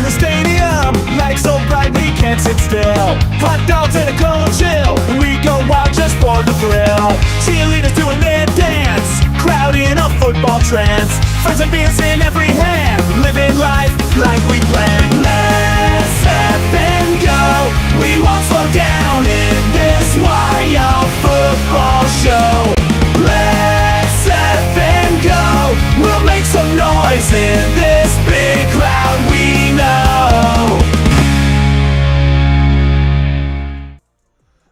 the stadium, lights so bright we can't sit still. Hot dogs and a cold chill, we go wild just for the thrill. Cheerleaders doing their dance, crowd in a football trance. Friends and beers in every hand, living life like we planned. Let's step and go, we won't slow down in this wild football show. Let's step and go, we'll make some noise in this big crowd we know.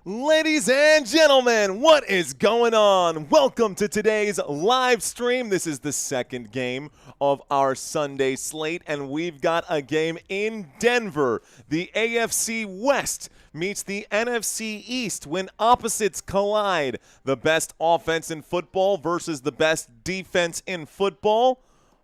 Ladies and gentlemen, what is going on? Welcome to today's live stream. This is the second game of our Sunday slate, and we've got a game in Denver. The AFC West meets the NFC East when opposites collide. The best offense in football versus the best defense in football.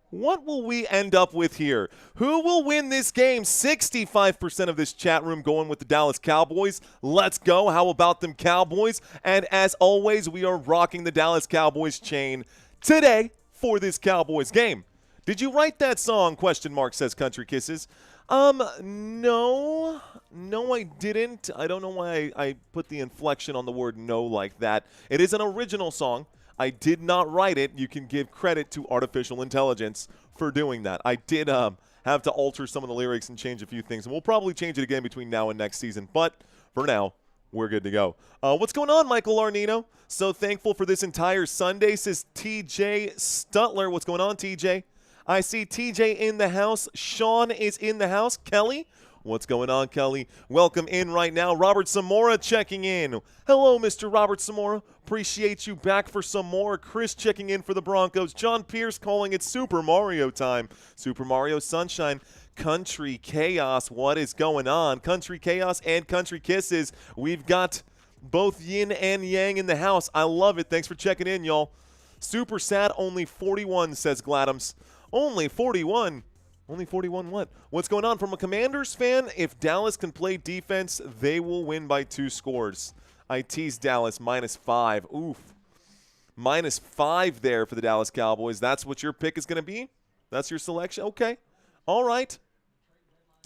What will we end up with here? Who will win this game? 65% of this chat room going with the Dallas Cowboys. Let's go. How about them Cowboys? And as always, we are rocking the Dallas Cowboys chain today for this Cowboys game. Did you write that song? Question mark, says Country Kisses. No, I didn't. I don't know why I put the inflection on the word no like that. It is an original song. I did not write it. You can give credit to artificial intelligence for doing that. I did have to alter some of the lyrics and change a few things, and we'll probably change it again between now and next season. But for now, we're good to go. What's going on, Michael Arnino? So thankful for this entire Sunday, says TJ Stutler. What's going on, TJ? I see TJ in the house. Sean is in the house. Kelly? What's going on, Kelly? Welcome in right now. Robert Zamora checking in. Hello, Mr. Robert Zamora. Appreciate you back for some more. Chris checking in for the Broncos. John Pierce calling it Super Mario time. Super Mario Sunshine. Country Chaos. What is going on? Country Chaos and Country Kisses. We've got both yin and yang in the house. I love it. Thanks for checking in, y'all. Super sad. Only 41, says Gladams. Only 41. Only 41 what? What's going on? From a Commanders fan, if Dallas can play defense, they will win by 2 scores. I tease Dallas -5. Oof. -5 there for the Dallas Cowboys. That's what your pick is going to be? That's your selection? Okay. All right.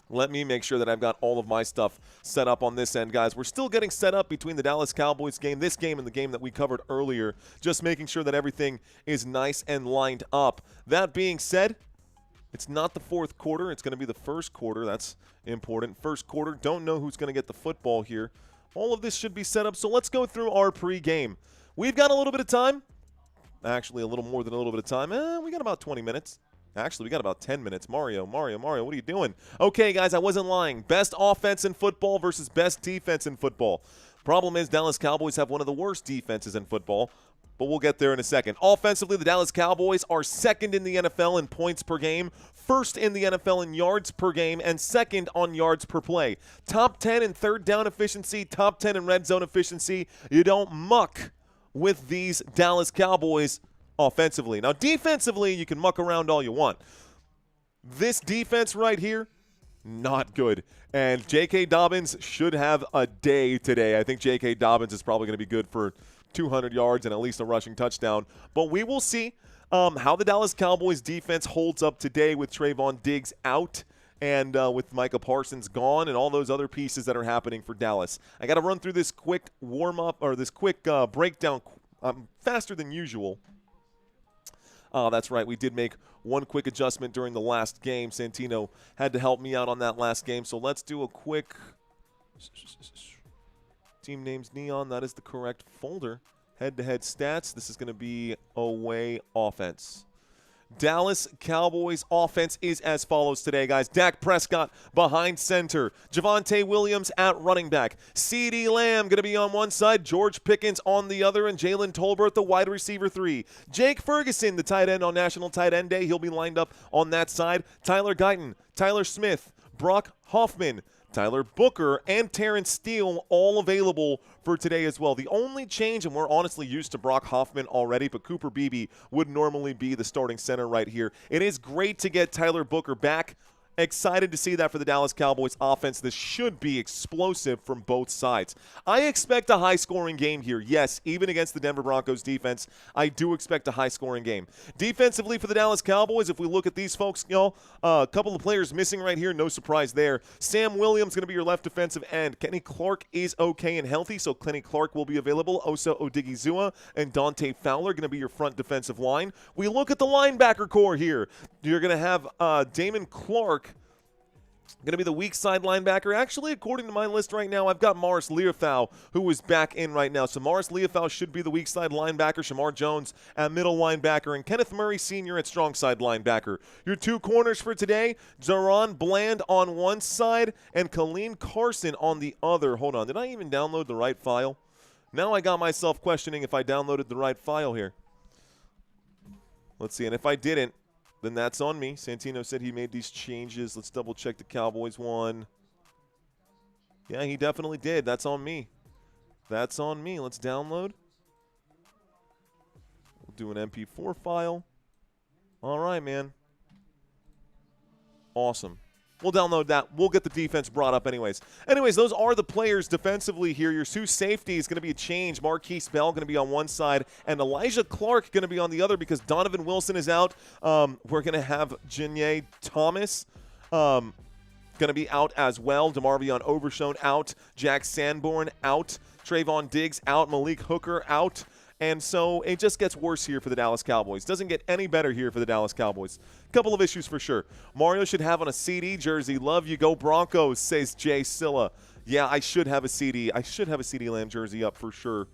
Let me make sure that I've got all of my stuff set up on this end, guys. We're still getting set up between the Dallas Cowboys game, this game, and the game that we covered earlier, just making sure that everything is nice and lined up. That being said, it's not the fourth quarter. It's going to be the first quarter. That's important. First quarter. Don't know who's going to get the football here. All of this should be set up. So let's go through our pregame. We've got a little bit of time. Actually, a little more than a little bit of time. We got about 20 minutes. Actually, we got about 10 minutes. Mario, what are you doing? Okay, guys, I wasn't lying. Best offense in football versus best defense in football. Problem is Dallas Cowboys have one of the worst defenses in football, but we'll get there in a second. Offensively, the Dallas Cowboys are second in the NFL in points per game, first in the NFL in yards per game, and second on yards per play. Top 10 in third down efficiency, top 10 in red zone efficiency. You don't muck with these Dallas Cowboys offensively. Now, defensively, you can muck around all you want. This defense right here, not good. And J.K. Dobbins should have a day today. I think J.K. Dobbins is probably going to be good for 200 yards and at least a rushing touchdown. But we will see how the Dallas Cowboys defense holds up today with Trayvon Diggs out and with Micah Parsons gone and all those other pieces that are happening for Dallas. I got to run through this quick warm-up or this quick breakdown faster than usual. That's right. We did make one quick adjustment during the last game. Santino had to help me out on that last game. So let's do a quick team names Neon. That is the correct folder. Head-to-head stats. This is going to be away offense. Dallas Cowboys offense is as follows today, guys. Dak Prescott behind center. Javonte Williams at running back. CeeDee Lamb going to be on one side. George Pickens on the other. And Jalen Tolbert, the wide receiver 3. Jake Ferguson, the tight end on National Tight End Day. He'll be lined up on that side. Tyler Guyton, Tyler Smith, Brock Hoffman, Tyler Booker, and Terrence Steele all available for today as well. The only change, and we're honestly used to Brock Hoffman already, but Cooper Beebe would normally be the starting center right here. It is great to get Tyler Booker back Excited to see that for the Dallas Cowboys offense. This should be explosive from both sides. I expect a high-scoring game here. Yes, even against the Denver Broncos defense, I do expect a high-scoring game. Defensively for the Dallas Cowboys, if we look at these folks, y'all, a couple of players missing right here. No surprise there. Sam Williams going to be your left defensive end. Kenny Clark is okay and healthy, so Kenny Clark will be available. Osa Odigizua and Dante Fowler going to be your front defensive line. We look at the linebacker core here. You're going to have Damon Clark going to be the weak side linebacker. Actually, according to my list right now, I've got Morris Leofau, who is back in right now. So Morris Leofau should be the weak side linebacker, Shamar Jones at middle linebacker, and Kenneth Murray Sr. at strong side linebacker. Your two corners for today, Jaron Bland on one side and Colleen Carson on the other. Hold on, did I even download the right file? Now I got myself questioning if I downloaded the right file here. Let's see, and if I didn't, then that's on me. Santino said he made these changes. Let's double check the Cowboys one. Yeah, he definitely did. That's on me. That's on me. Let's download. We'll do an MP4 file. All right, man. Awesome. We'll download that. We'll get the defense brought up anyways. Anyways, those are the players defensively here. Your two safeties going to be a change. Marquise Bell going to be on one side and Elijah Clark going to be on the other because Donovan Wilson is out. We're going to have Janae Thomas going to be out as well. DeMarvion Overshone out. Jack Sanborn out. Trayvon Diggs out. Malik Hooker out. And so it just gets worse here for the Dallas Cowboys. Doesn't get any better here for the Dallas Cowboys. Couple of issues for sure. Mario should have on a CD jersey. Love you, go Broncos, says Jay Silla. Yeah, I should have a CD. I should have a CD Lamb jersey up for sure.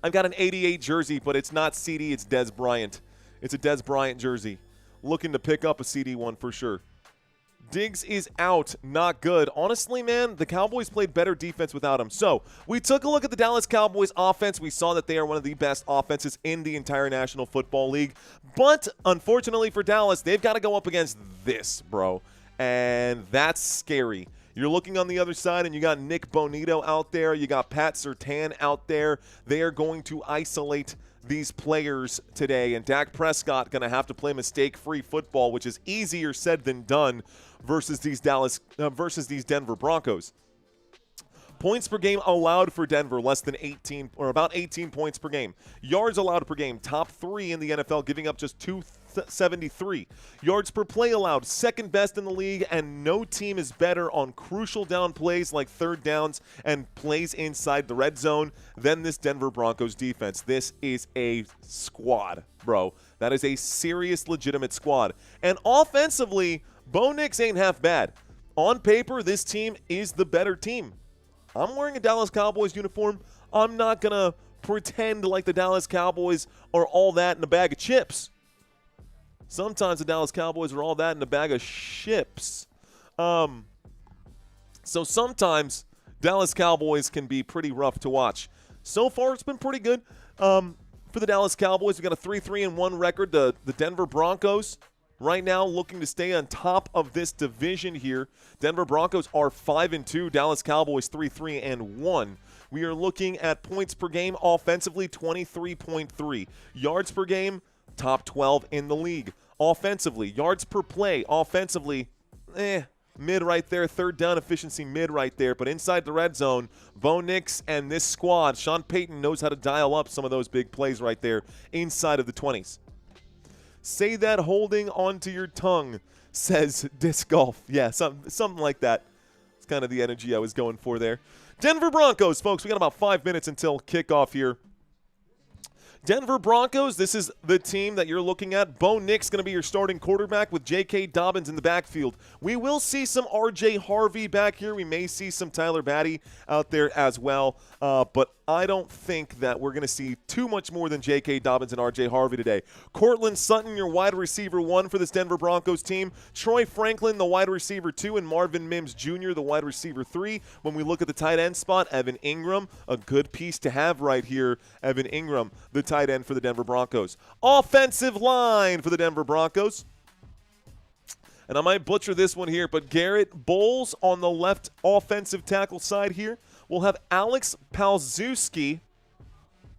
I've got an 88 jersey, but it's not CD. It's Dez Bryant. It's a Dez Bryant jersey. Looking to pick up a CD one for sure. Diggs is out. Not good. Honestly, man, the Cowboys played better defense without him. So we took a look at the Dallas Cowboys offense. We saw that they are one of the best offenses in the entire National Football League. But unfortunately for Dallas, they've got to go up against this, bro. And that's scary. You're looking on the other side, and you got Nick Bonito out there. You got Pat Surtain out there. They are going to isolate these players today, and Dak Prescott going to have to play mistake-free football, which is easier said than done versus these Denver Broncos. Points per game allowed for Denver, less than 18 or about 18 points per game. Yards allowed per game, top 3 in the NFL, giving up just 273. Yards per play allowed, second best in the league, and no team is better on crucial down plays like third downs and plays inside the red zone than this Denver Broncos defense. This is a squad, bro. That is a serious, legitimate squad. And offensively, Bo Nix ain't half bad. On paper, this team is the better team. I'm wearing a Dallas Cowboys uniform. I'm not going to pretend like the Dallas Cowboys are all that in a bag of chips. Sometimes the Dallas Cowboys are all that in a bag of chips. So sometimes Dallas Cowboys can be pretty rough to watch. So far, it's been pretty good for the Dallas Cowboys. We've got a 3-3-1 record. The Denver Broncos right now looking to stay on top of this division here. Denver Broncos are 5-2. Dallas Cowboys 3-3-1. We are looking at points per game offensively, 23.3. Yards per game, top 12 in the league. Offensively, yards per play, offensively, mid right there. Third down efficiency, mid right there. But inside the red zone, Bo Nix and this squad, Sean Payton knows how to dial up some of those big plays right there inside of the 20s. Say that holding onto your tongue, says Disc Golf. Yeah, something like that. It's kind of the energy I was going for there. Denver Broncos, folks. We got about 5 minutes until kickoff here. Denver Broncos, this is the team that you're looking at. Bo Nix going to be your starting quarterback with J.K. Dobbins in the backfield. We will see some R.J. Harvey back here. We may see some Tyler Batty out there as well. But I don't think that we're going to see too much more than J.K. Dobbins and R.J. Harvey today. Cortland Sutton, your wide receiver 1 for this Denver Broncos team. Troy Franklin, the wide receiver 2, and Marvin Mims Jr., the wide receiver 3. When we look at the tight end spot, Evan Ingram, a good piece to have right here. Evan Ingram, the tight end for the Denver Broncos. Offensive line for the Denver Broncos. And I might butcher this one here, but Garrett Bowles on the left offensive tackle side here. We'll have Alex Palzewski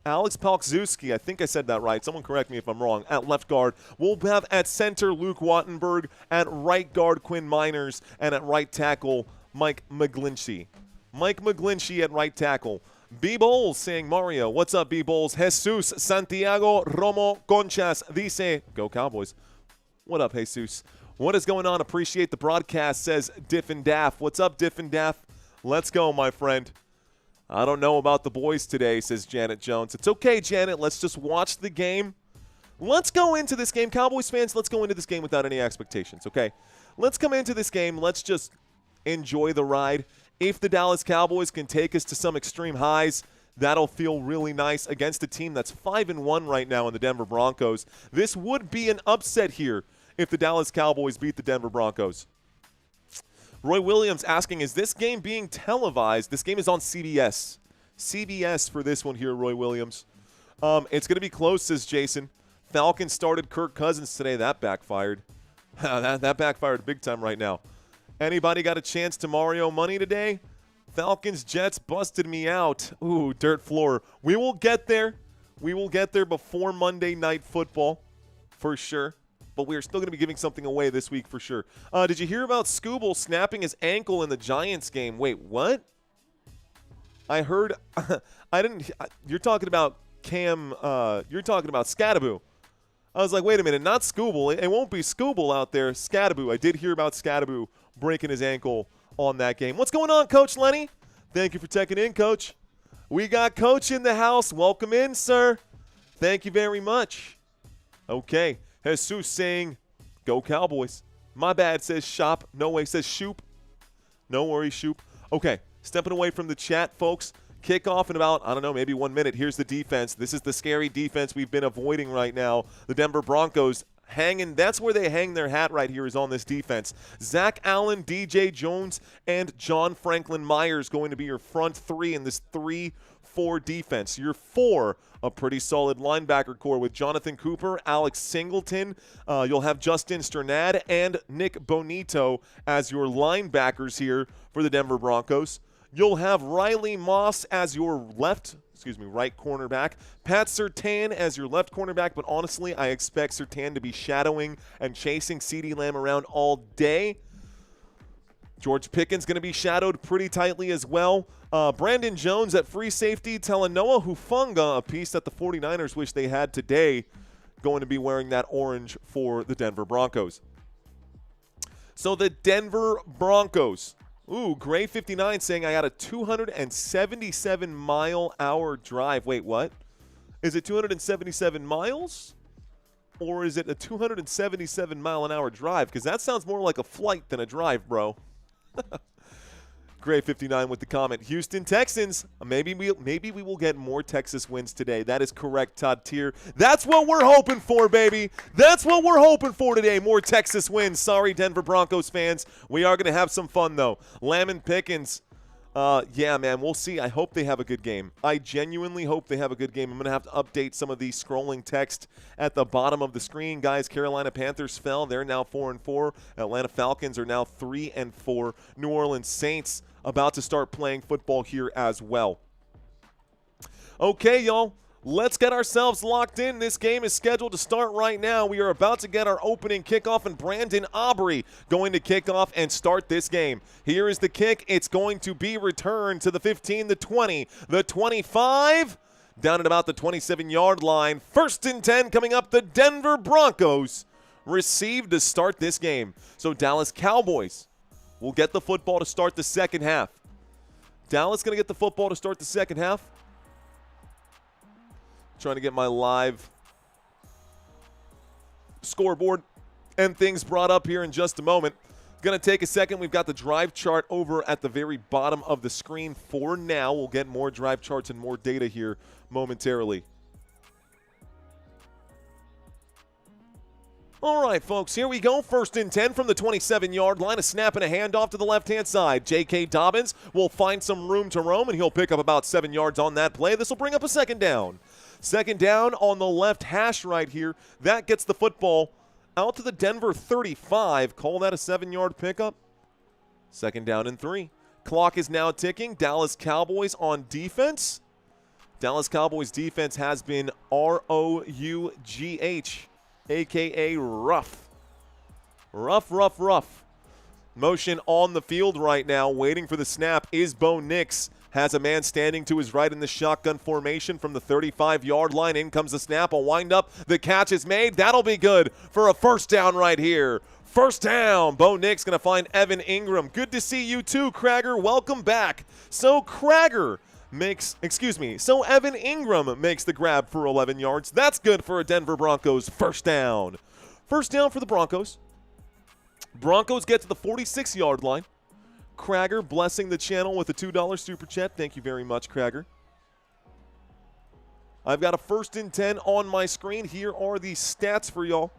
Alex Palkzewski, I think I said that right. Someone correct me if I'm wrong. At left guard. We'll have at center Luke Wattenberg, at right guard Quinn Miners, and at right tackle Mike McGlinchey. Mike McGlinchey at right tackle. B. Bowles saying, Mario, what's up, B. Bowles? Jesus Santiago Romo Conchas dice, go Cowboys. What up, Jesus? What is going on? Appreciate the broadcast, says Diff and Daff. What's up, Diff and Daff? Let's go, my friend. I don't know about the boys today, says Janet Jones. It's okay, Janet. Let's just watch the game. Let's go into this game. Cowboys fans, let's go into this game without any expectations, okay? Let's come into this game. Let's just enjoy the ride. If the Dallas Cowboys can take us to some extreme highs, that'll feel really nice against a team that's 5-1 right now in the Denver Broncos. This would be an upset here if the Dallas Cowboys beat the Denver Broncos. Roy Williams asking, is this game being televised? This game is on CBS. CBS for this one here, Roy Williams. It's going to be close, says Jason. Falcons started Kirk Cousins today. That backfired. that backfired big time right now. Anybody got a chance to Mario Money today? Falcons, Jets busted me out. Ooh, dirt floor. We will get there. We will get there before Monday Night Football for sure. But we are still going to be giving something away this week for sure. Did you hear about Scooble snapping his ankle in the Giants game? Wait, what? I heard. I didn't. You're talking about Cam. You're talking about Scadaboo. I was like, wait a minute, not Scooble. It won't be Scooble out there. Scadaboo. I did hear about Scadaboo breaking his ankle on that game. What's going on, Coach Lenny? Thank you for checking in, Coach. We got Coach in the house. Welcome in, sir. Thank you very much. Okay. Jesus saying, go Cowboys. My bad, says Shop. No way, says Shoop. No worries, Shoop. Okay, stepping away from the chat, folks. Kickoff in about, I don't know, maybe 1 minute. Here's the defense. This is the scary defense we've been avoiding right now. The Denver Broncos hanging. That's where they hang their hat right here, is on this defense. Zach Allen, DJ Jones, and John Franklin Myers going to be your front three in this 3-4 defense. Your four, a pretty solid linebacker core with Jonathan Cooper, Alex Singleton. You'll have Justin Sternad and Nick Bonito as your linebackers here for the Denver Broncos. You'll have Riley Moss as your right cornerback. Pat Surtain as your left cornerback, but honestly, I expect Surtain to be shadowing and chasing CeeDee Lamb around all day. George Pickens going to be shadowed pretty tightly as well. Brandon Jones at free safety. Talanoa Hufanga, a piece that the 49ers wish they had today, going to be wearing that orange for the Denver Broncos. So the Denver Broncos. Ooh, Gray 59 saying I got a 277-mile-hour drive. Wait, what? Is it 277 miles? Or is it a 277-mile-an-hour drive? Because that sounds more like a flight than a drive, bro. Gray 59 with the comment. Houston Texans. Maybe we will get more Texas wins today. That is correct, Todd Tier. That's what we're hoping for, baby. That's what we're hoping for today. More Texas wins. Sorry, Denver Broncos fans. We are going to have some fun, though. Lamb and Pickens. Yeah, man, we'll see. I hope they have a good game. I genuinely hope they have a good game. I'm going to have to update some of the scrolling text at the bottom of the screen. Guys, Carolina Panthers fell. They're now 4-4. Atlanta Falcons are now 3-4. New Orleans Saints about to start playing football here as well. Okay, y'all. Let's get ourselves locked in. This game is scheduled to start right now. We are about to get our opening kickoff, and Brandon Aubrey going to kick off and start this game. Here is the kick. It's going to be returned to the 15, the 20, the 25, down at about the 27-yard line. 1st and 10 coming up. The Denver Broncos receive to start this game. So Dallas Cowboys will get the football to start the second half. Dallas going to get the football to start the second half. Trying to get my live scoreboard and things brought up here in just a moment. Going to take a second. We've got the drive chart over at the very bottom of the screen for now. We'll get more drive charts and more data here momentarily. All right, folks, here we go. 1st and 10 from the 27-yard line. A snap and a handoff to the left-hand side. J.K. Dobbins will find some room to roam, and he'll pick up about 7 yards on that play. This will bring up a second down. Second down on the left hash right here. That gets the football out to the Denver 35. Call that a 7-yard pickup. Second down and 3. Clock is now ticking. Dallas Cowboys on defense. Dallas Cowboys defense has been ROUGH, a.k.a. rough. Rough. Motion on the field right now, waiting for the snap, is Bo Nix. Has a man standing to his right in the shotgun formation from the 35-yard line. In comes the snap, a windup. The catch is made. That'll be good for a first down right here. First down. Bo Nix going to find Evan Ingram. Good to see you too, Krager. Welcome back. So Evan Ingram makes the grab for 11 yards. That's good for a Denver Broncos first down. First down for the Broncos. Broncos get to the 46-yard line. Krager blessing the channel with a $2 super chat. Thank you very much, Krager. I've got a 1st and 10 on my screen. Here are the stats for y'all.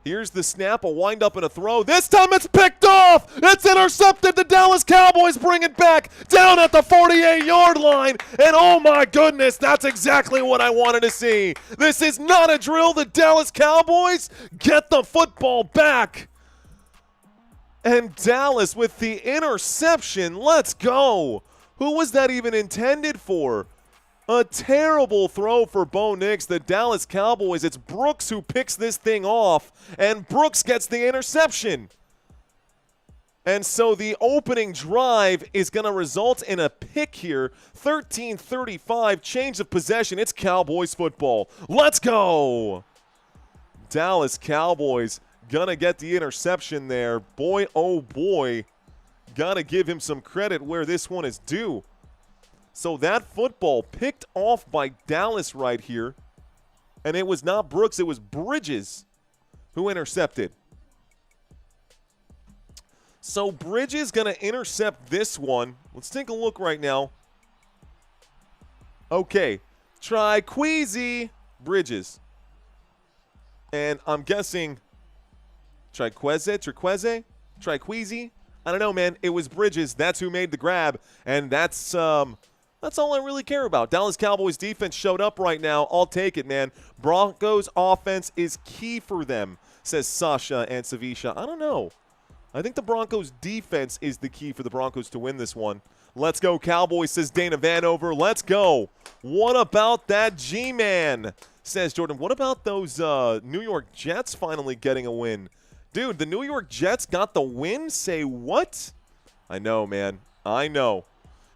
Here's the snap, a windup and a throw. This time it's picked off. It's intercepted. The Dallas Cowboys bring it back down at the 48-yard line. And oh my goodness, that's exactly what I wanted to see. This is not a drill. The Dallas Cowboys get the football back. And Dallas with the interception. Let's go. Who was that even intended for? A terrible throw for Bo Nix. The Dallas Cowboys, it's Brooks who picks this thing off, and Brooks gets the interception. And so the opening drive is going to result in a pick here. 13:35, change of possession. It's Cowboys football. Let's go. Dallas Cowboys going to get the interception there. Boy, oh boy. Got to give him some credit where this one is due. So that football picked off by Dallas right here. And it was not Brooks, it was Bridges who intercepted. So Bridges going to intercept this one. Let's take a look right now. Okay, Triquezy Bridges. And I'm guessing Triquezy? I don't know, man. It was Bridges. That's who made the grab. And that's all I really care about. Dallas Cowboys defense showed up right now. I'll take it, man. Broncos offense is key for them, says Sasha and Savisha. I don't know. I think the Broncos defense is the key for the Broncos to win this one. Let's go, Cowboys, says Dana Vanover. Let's go. What about that G-Man, says Jordan. What about those New York Jets finally getting a win? Dude, the New York Jets got the win? Say what? I know, man. I know.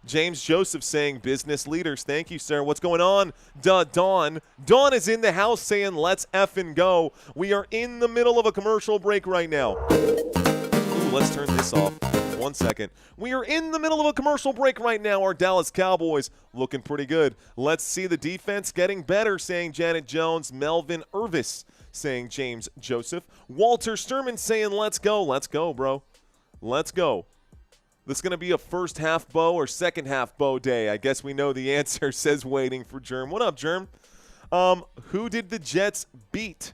James Joseph saying business leaders. Thank you, sir. What's going on? Dawn. Dawn is in the house saying let's effing go. We are in the middle of a commercial break right now. Ooh, let's turn this off. 1 second. We are in the middle of a commercial break right now. Our Dallas Cowboys looking pretty good. Let's see the defense getting better, saying Janet Jones. Melvin Irvis saying James Joseph. Walter Sturman saying let's go. Let's go, bro. Let's go. This is going to be a first half Bo or second half Bo day. I guess we know the answer, says waiting for Germ. What up, Germ? Who did the Jets beat?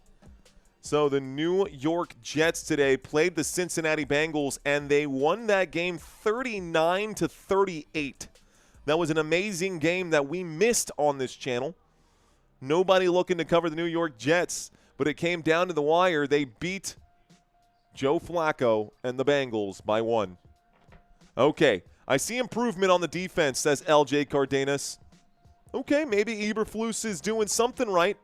So the New York Jets today played the Cincinnati Bengals, and they won that game 39-38. That was an amazing game that we missed on this channel. Nobody looking to cover the New York Jets, but it came down to the wire. They beat Joe Flacco and the Bengals by 1. Okay, I see improvement on the defense, says LJ Cardenas. Okay, maybe Eberflus is doing something right.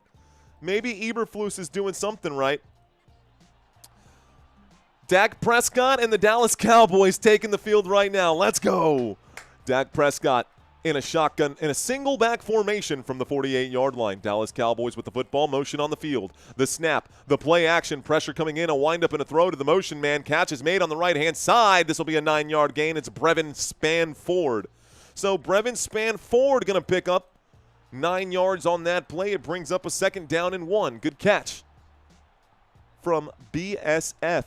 Dak Prescott and the Dallas Cowboys taking the field right now. Let's go. Dak Prescott in a shotgun, in a single back formation from the 48-yard line. Dallas Cowboys with the football, motion on the field. The snap, the play action, pressure coming in, a windup and a throw to the motion man. Catch is made on the right-hand side. This will be a 9-yard gain. It's Brevin Spanford. So Brevin Spanford going to pick up 9 yards on that play. It brings up a 2nd down and 1. Good catch from BSF.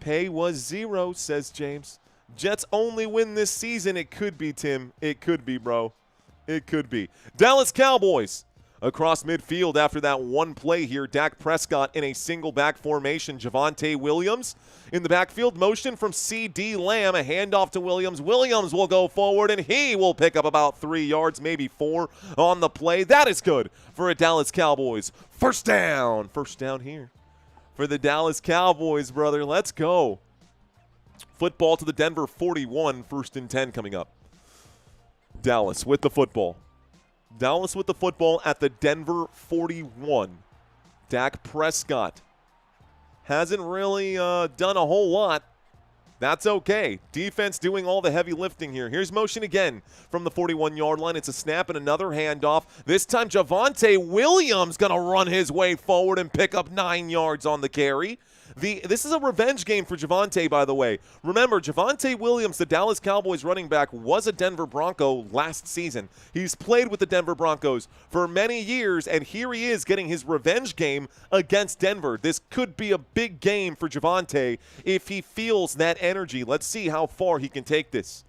Pay was 0, says James. Jets only win this season. It could be, Tim. It could be, bro. It could be. Dallas Cowboys across midfield after that one play here. Dak Prescott in a single back formation. Javonte Williams in the backfield. Motion from C.D. Lamb. A handoff to Williams. Williams will go forward, and he will pick up about 3 yards, maybe 4 on the play. That is good for a Dallas Cowboys. First down. First down here for the Dallas Cowboys, brother. Let's go. Football to the Denver 41, 1st and 10 coming up. Dallas with the football. Dallas with the football at the Denver 41. Dak Prescott hasn't really done a whole lot. That's okay. Defense doing all the heavy lifting here. Here's motion again from the 41-yard line. It's a snap and another handoff. This time Javonte Williams going to run his way forward and pick up 9 yards on the carry. This is a revenge game for Javonte, by the way. Remember, Javonte Williams, the Dallas Cowboys running back, was a Denver Bronco last season. He's played with the Denver Broncos for many years, and here he is getting his revenge game against Denver. This could be a big game for Javonte if he feels that energy. Let's see how far he can take this.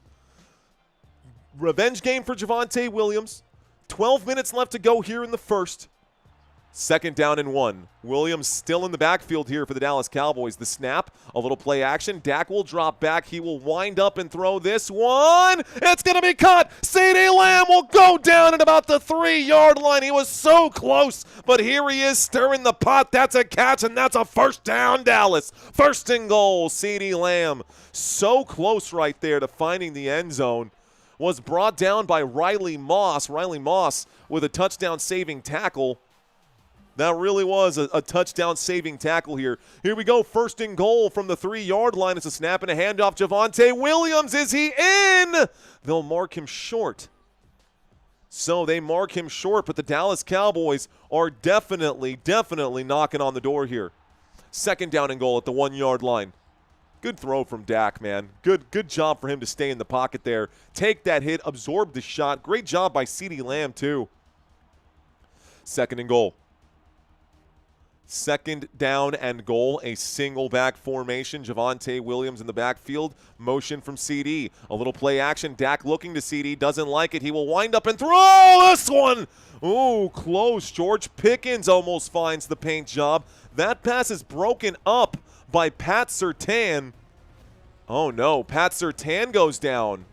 Revenge game for Javonte Williams. 12 minutes left to go here in the first. 2nd down and 1. Williams still in the backfield here for the Dallas Cowboys. The snap, a little play action. Dak will drop back. He will wind up and throw this one. It's going to be caught. CeeDee Lamb will go down at about the 3-yard line. He was so close, but here he is stirring the pot. That's a catch, and that's a first down, Dallas. 1st and goal, CeeDee Lamb. So close right there to finding the end zone. Was brought down by Riley Moss. Riley Moss with a touchdown-saving tackle. That really was a touchdown-saving tackle here. Here we go, 1st and goal from the 3-yard line. It's a snap and a handoff. Javonte Williams, is he in? They'll mark him short. So they mark him short, but the Dallas Cowboys are definitely knocking on the door here. 2nd down and goal at the 1-yard line. Good throw from Dak, man. Good job for him to stay in the pocket there. Take that hit, absorb the shot. Great job by CeeDee Lamb, too. 2nd and goal. 2nd down and goal, a single back formation. Javonte Williams in the backfield. Motion from CD. A little play action. Dak looking to CD. Doesn't like it. He will wind up and throw this one. Ooh, close. George Pickens almost finds the paint job. That pass is broken up by Pat Surtain. Oh, no. Pat Surtain goes down.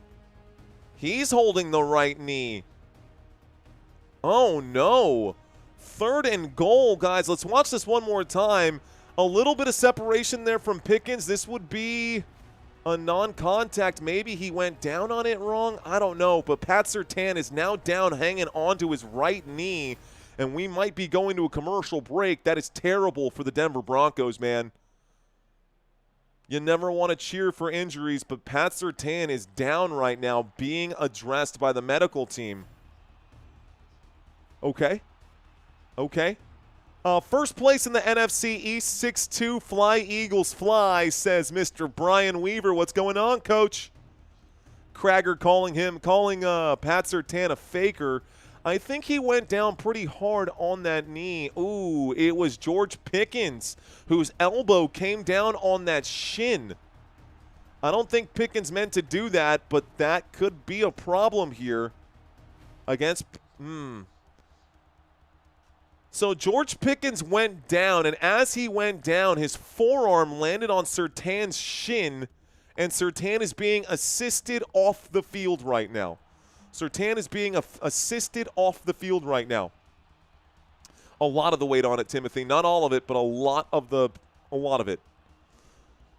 He's holding the right knee. Oh, no. 3rd and goal, guys. Let's watch this one more time. A little bit of separation there from Pickens. This would be a non-contact. Maybe he went down on it wrong. I don't know. But Pat Surtain is now down, hanging onto his right knee. And we might be going to a commercial break. That is terrible for the Denver Broncos, man. You never want to cheer for injuries, but Pat Surtain is down right now, being addressed by the medical team. Okay. First place in the NFC East, 6-2, fly Eagles fly, says Mr. Brian Weaver. What's going on, Coach? Cragger calling Pat Surtain a faker. I think he went down pretty hard on that knee. Ooh, it was George Pickens whose elbow came down on that shin. I don't think Pickens meant to do that, but that could be a problem here against So George Pickens went down, and as he went down, his forearm landed on Surtain's shin, and Surtain is being assisted off the field right now. Surtain is being assisted off the field right now. A lot of the weight on it, Timothy. Not all of it, but a lot of it.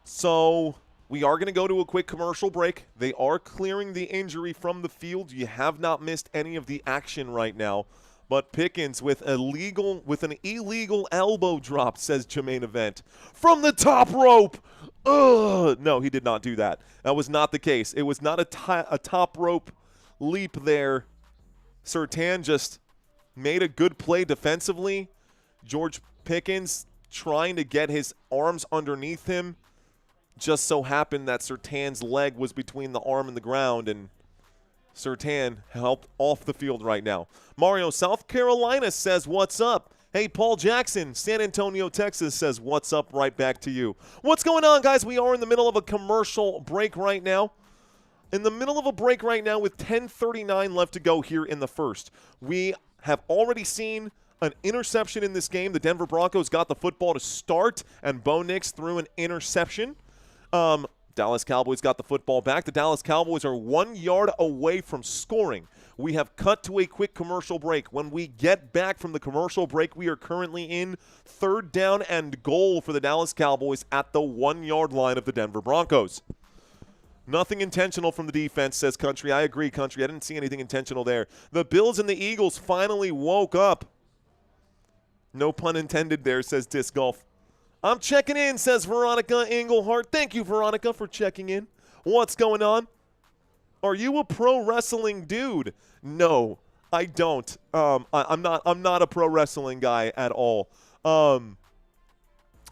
So we are going to go to a quick commercial break. They are clearing the injury from the field. You have not missed any of the action right now. But Pickens with an illegal elbow drop, says Jermaine Event. From the top rope. Ugh. No, he did not do that. That was not the case. It was not a top rope leap there. Surtain just made a good play defensively. George Pickens trying to get his arms underneath him. Just so happened that Surtain's leg was between the arm and the ground, and Surtain helped off the field right now. Mario, South Carolina says, what's up? Hey, Paul Jackson, San Antonio, Texas says, what's up? Right back to you. What's going on, guys? We are in the middle of a commercial break right now. In the middle of a break right now with 10:39 left to go here in the first. We have already seen an interception in this game. The Denver Broncos got the football to start, and Bo Nix threw an interception. Dallas Cowboys got the football back. The Dallas Cowboys are 1 yard away from scoring. We have cut to a quick commercial break. When we get back from the commercial break, we are currently in 3rd down and goal for the Dallas Cowboys at the 1 yard line of the Denver Broncos. Nothing intentional from the defense, says Country. I agree, Country. I didn't see anything intentional there. The Bills and the Eagles finally woke up. No pun intended there, says Disc Golf. I'm checking in, says Veronica Englehart. Thank you, Veronica, for checking in. What's going on? Are you a pro wrestling dude? No, I don't. I'm not a pro wrestling guy at all. I'll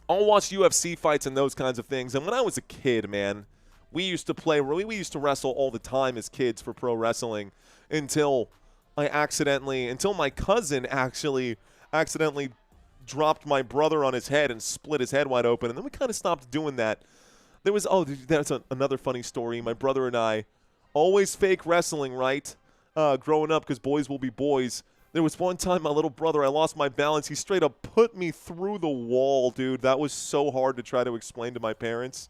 watch UFC fights and those kinds of things. And when I was a kid, man, we used to wrestle all the time as kids for pro wrestling until my cousin actually dropped my brother on his head and split his head wide open. And then we kind of stopped doing that. That's another funny story. My brother and I always fake wrestling, right? Growing up, because boys will be boys. There was one time my little brother, I lost my balance. He straight up put me through the wall, dude. That was so hard to try to explain to my parents.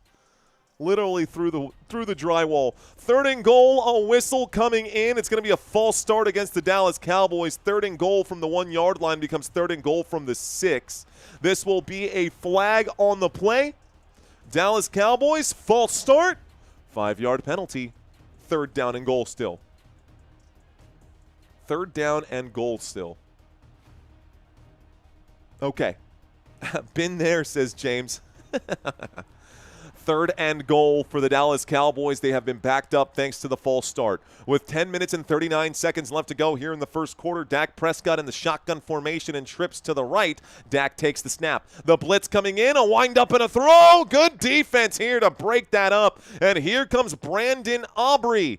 Literally through the drywall. 3rd and goal, a whistle coming in. It's going to be a false start against the Dallas Cowboys. 3rd and goal from the 1-yard line becomes 3rd and goal from the 6. This will be a flag on the play. Dallas Cowboys, false start. 5-yard penalty. 3rd down and goal still. 3rd down and goal still. Okay. Been there, says James. 3rd and goal for the Dallas Cowboys. They have been backed up thanks to the false start. With 10 minutes and 39 seconds left to go here in the first quarter, Dak Prescott in the shotgun formation and trips to the right. Dak takes the snap. The blitz coming in, a wind-up and a throw. Good defense here to break that up. And here comes Brandon Aubrey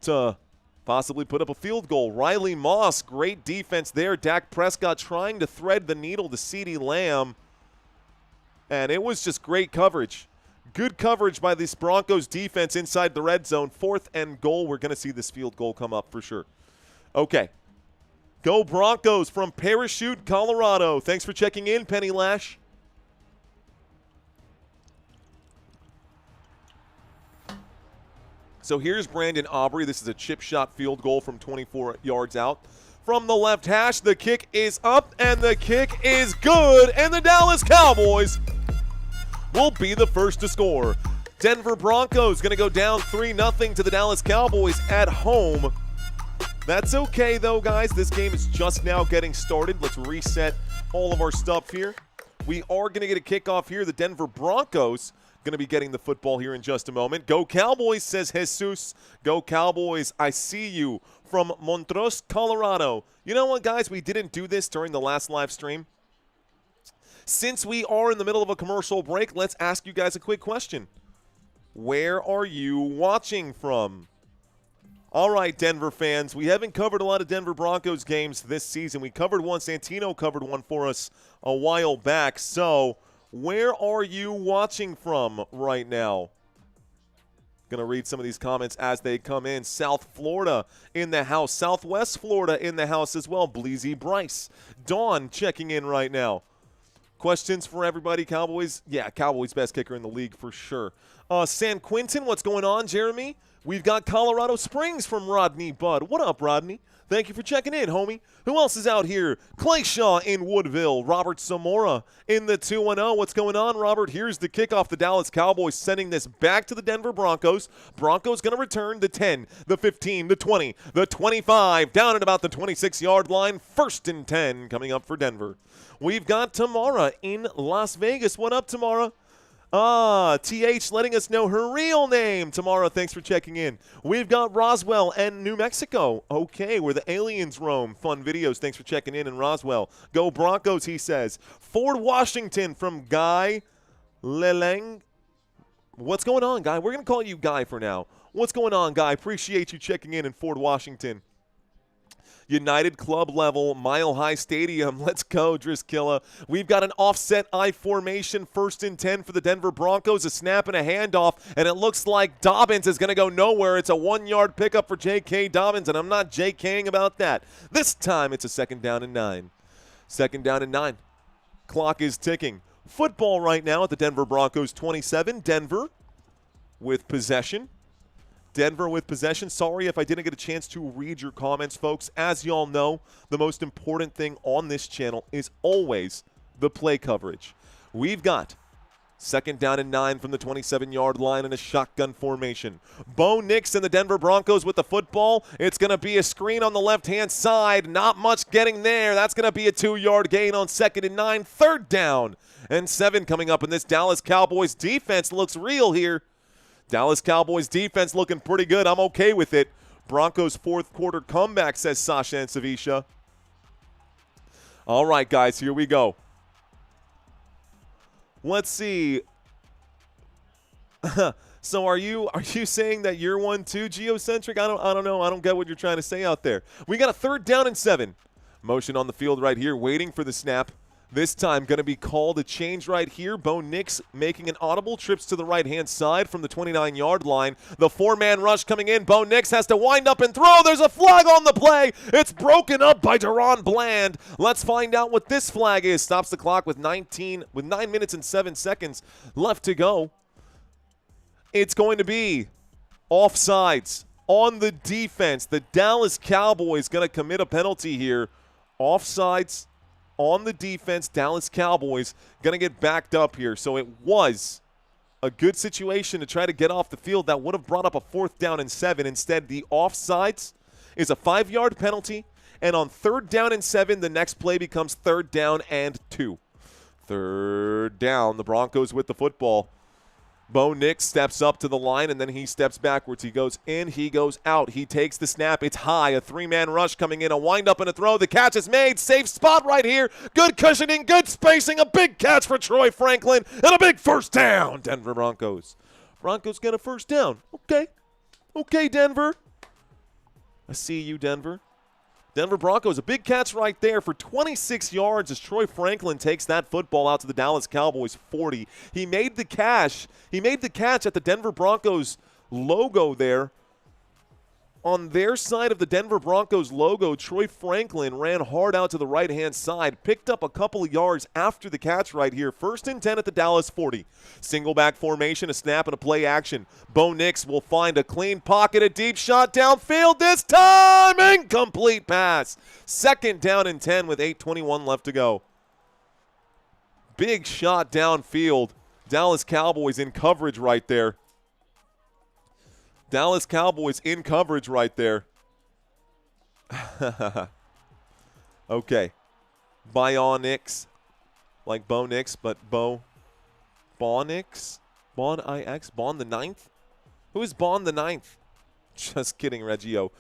to possibly put up a field goal. Riley Moss, great defense there. Dak Prescott trying to thread the needle to CeeDee Lamb. And it was just great coverage. Good coverage by this Broncos defense inside the red zone. 4th and goal. We're going to see this field goal come up for sure. Okay. Go Broncos from Parachute, Colorado. Thanks for checking in, Penny Lash. So here's Brandon Aubrey. This is a chip shot field goal from 24 yards out. From the left hash, the kick is up, and the kick is good, and the Dallas Cowboys will be the first to score. Denver Broncos going to go down 3-0 to the Dallas Cowboys at home. That's okay, though, guys. This game is just now getting started. Let's reset all of our stuff here. We are going to get a kickoff here. The Denver Broncos going to be getting the football here in just a moment. Go Cowboys, says Jesus. Go Cowboys. I see you from Montrose, Colorado. You know what, guys? We didn't do this during the last live stream. Since we are in the middle of a commercial break, let's ask you guys a quick question. Where are you watching from? All right, Denver fans, we haven't covered a lot of Denver Broncos games this season. We covered one. Santino covered one for us a while back. So where are you watching from right now? Going to read some of these comments as they come in. South Florida in the house. Southwest Florida in the house as well. Bleezy Bryce. Dawn checking in right now. Questions for everybody, Cowboys? Yeah, Cowboys best kicker in the league for sure. San Quentin, what's going on, Jeremy? We've got Colorado Springs from Rodney Budd. What up, Rodney? Thank you for checking in, homie. Who else is out here? Clay Shaw in Woodville. Robert Zamora in the 2-0. What's going on, Robert? Here's the kickoff. The Dallas Cowboys sending this back to the Denver Broncos. Broncos going to return the 10, the 15, the 20, the 25, down at about the 26-yard line. 1st and 10 coming up for Denver. We've got Tamara in Las Vegas. What up, Tamara? TH letting us know her real name. Tamara, thanks for checking in. We've got Roswell and New Mexico. Okay, where the aliens roam. Fun videos. Thanks for checking in Roswell. Go Broncos, he says. Ford, Washington from Guy Leleng. What's going on, Guy? We're going to call you Guy for now. What's going on, Guy? Appreciate you checking in Ford, Washington. United Club level, Mile High Stadium. Let's go, Driskilla. We've got an offset I formation, 1st and 10 for the Denver Broncos, a snap and a handoff, and it looks like Dobbins is going to go nowhere. It's a 1-yard pickup for J.K. Dobbins, and I'm not JKing about that. This time it's a 2nd down and 9. 2nd down and 9. Clock is ticking. Football right now at the Denver Broncos 27. Denver with possession. Denver with possession. Sorry if I didn't get a chance to read your comments, folks. As y'all know, the most important thing on this channel is always the play coverage. We've got Second down and 9 from the 27-yard line in a shotgun formation. Bo Nix and the Denver Broncos with the football. It's going to be a screen on the left-hand side. Not much getting there. That's going to be a 2-yard gain on 2nd and 9. 3rd down and 7 coming up, and this Dallas Cowboys defense looks real here. Dallas Cowboys defense looking pretty good. I'm okay with it. Broncos fourth quarter comeback, says Sasha and Savisha. All right, guys, here we go. Let's see. So are you saying that you're one too, geocentric? I don't know. I don't get what you're trying to say out there. We got a 3rd down and 7. Motion on the field right here, waiting for the snap. This time going to be called a change right here. Bo Nix making an audible, trips to the right-hand side from the 29-yard line. The 4-man rush coming in. Bo Nix has to wind up and throw. There's a flag on the play. It's broken up by Deron Bland. Let's find out what this flag is. Stops the clock with 9 minutes and 7 seconds left to go. It's going to be offsides on the defense. The Dallas Cowboys going to commit a penalty here. Offsides on the defense. Dallas Cowboys going to get backed up here. So it was a good situation to try to get off the field. That would have brought up a 4th down and 7. Instead, the offsides is a 5-yard penalty. And on 3rd down and 7, the next play becomes 3rd down and 2. 3rd down, the Broncos with the football. Bo Nix steps up to the line, and then he steps backwards. He goes in, he goes out. He takes the snap. It's high. A 3-man rush coming in. A wind-up and a throw. The catch is made. Safe spot right here. Good cushioning, good spacing. A big catch for Troy Franklin, and a big 1st down. Denver Broncos. Broncos get a 1st down. Okay. Okay, Denver. I see you, Denver. Denver Broncos, a big catch right there for 26 yards as Troy Franklin takes that football out to the Dallas Cowboys 40. He made the catch at the Denver Broncos logo there. On their side of the Denver Broncos logo, Troy Franklin ran hard out to the right-hand side, picked up a couple of yards after the catch right here. 1st and 10 at the Dallas 40. Single back formation, a snap, and a play action. Bo Nix will find a clean pocket, a deep shot downfield this time. Incomplete pass. 2nd down and 10 with 8:21 left to go. Big shot downfield. Dallas Cowboys in coverage right there. Dallas Cowboys in coverage right there. Okay. Bionics. Like Bo Nix, but Bonix? Bon-I-X? Bon the 9th? Who is Bon the 9th? Just kidding, Reggio.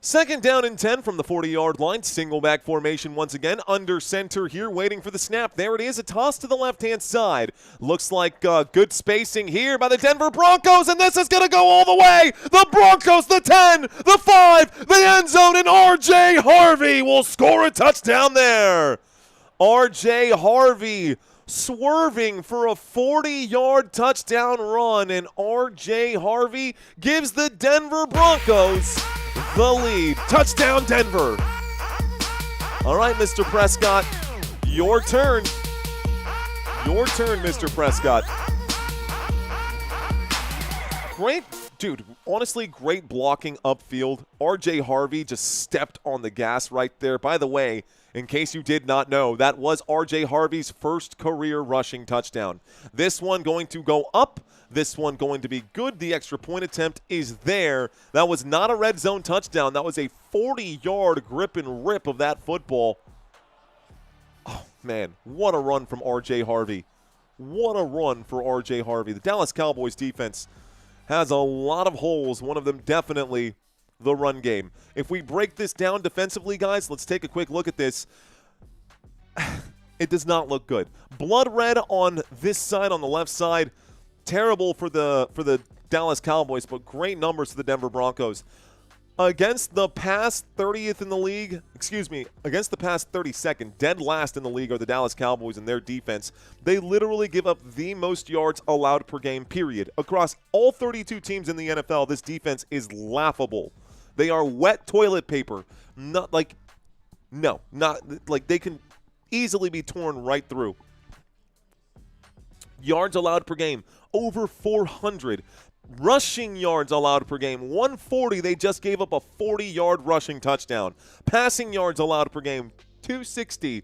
2nd down and 10 from the 40-yard line. Single back formation once again. Under center here, waiting for the snap. There it is, a toss to the left-hand side. Looks like good spacing here by the Denver Broncos, and this is going to go all the way. The Broncos, the 10, the 5, the end zone, and R.J. Harvey will score a touchdown there. R.J. Harvey swerving for a 40-yard touchdown run, and R.J. Harvey gives the Denver Broncos the lead. Touchdown, Denver. All right, Mr. Prescott, your turn. Your turn, Mr. Prescott. Great, dude, honestly, great blocking upfield. R.J. Harvey just stepped on the gas right there. By the way, in case you did not know, that was R.J. Harvey's 1st career rushing touchdown. This one going to go up. This one going to be good. The extra point attempt is there. That was not a red zone touchdown. That was a 40-yard grip and rip of that football. Oh, man, what a run from R.J. Harvey. What a run for R.J. Harvey. The Dallas Cowboys defense has a lot of holes. One of them definitely the run game. If we break this down defensively, guys, let's take a quick look at this. It does not look good. Blood red on this side, on the left side. Terrible for the Dallas Cowboys, but great numbers for the Denver Broncos. Against the past 30th in the league, against the past 32nd, dead last in the league are the Dallas Cowboys and their defense. They literally give up the most yards allowed per game, period. Across all 32 teams in the NFL, this defense is laughable. They are wet toilet paper. Not like they can easily be torn right through. Yards allowed per game, over 400. Rushing yards allowed per game, 140. They just gave up a 40-yard rushing touchdown. Passing yards allowed per game, 260.